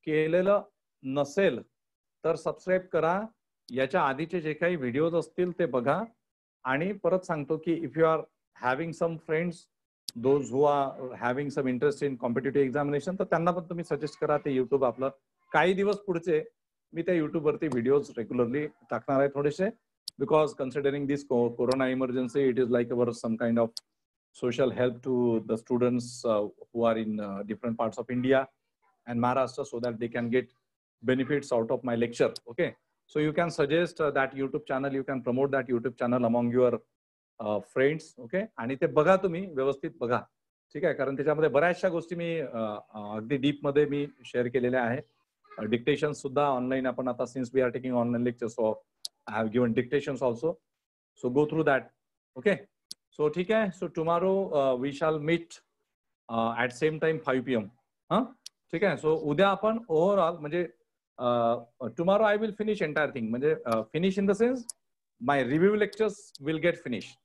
S1: केलेलं नसेल तर सबस्क्राईब करा. याच्या आधीचे जे काही व्हिडिओज असतील ते बघा. आणि परत सांगतो की if you are having some friends those who are having some interest in competitive examination, तर त्यांना पण तुम्ही सजेस्ट करा ते युट्यूब. आपलं काही दिवस पुढचे मी त्या युट्यूब वरती व्हिडिओज रेग्युलरली टाकणार आहे थोडेसे, because considering this corona emergency, it is like our some kind of social help to the students who are in different parts of India and Maharashtra, so that they can get benefits out of my lecture. Okay, so you can suggest that YouTube channel, you can promote that YouTube channel among your friends. Okay, आणि ते बघा तुम्ही व्यवस्थित बघा, ठीक आहे, कारण त्याच्यामध्ये बऱ्याचशा गोष्टी मी अगदी डीप मध्ये मी शेअर केलेल्या आहे. डिक्टेशन सुद्धा ऑनलाईन आपण आता, since we are taking online lecture, so I have given dictations also, so go through that. Okay, so ठीक है. So tomorrow we shall meet at same time 5 PM. ठीक है. So उद्या आपण overall म्हणजे tomorrow I will finish entire thing, म्हणजे finish in the sense my review lectures will get finished.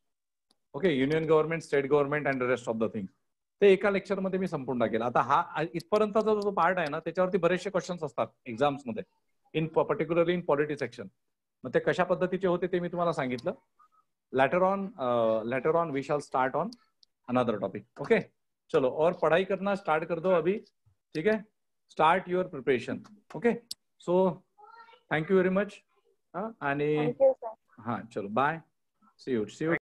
S1: Okay, union government, state government and the rest of the things ते एका lecture मध्ये मी संपूर्ण टाकेल. आता हा इथपर्यंतचा जो पार्ट आहे ना, त्याच्यावरती बरेचसे क्वेश्चन्स असतात एक्झाम्स मध्ये, in particularly in polity section. मग ते कशा पद्धतीचे होते ते मी तुम्हाला सांगितलं. Later on we shall start on another topic. Okay, चलो, और पढ़ाई करना स्टार्ट कर दो अभी. ठीक है, start your preparation. Okay, so thank you very much. आणि हां, चलो, बाय, सी यू.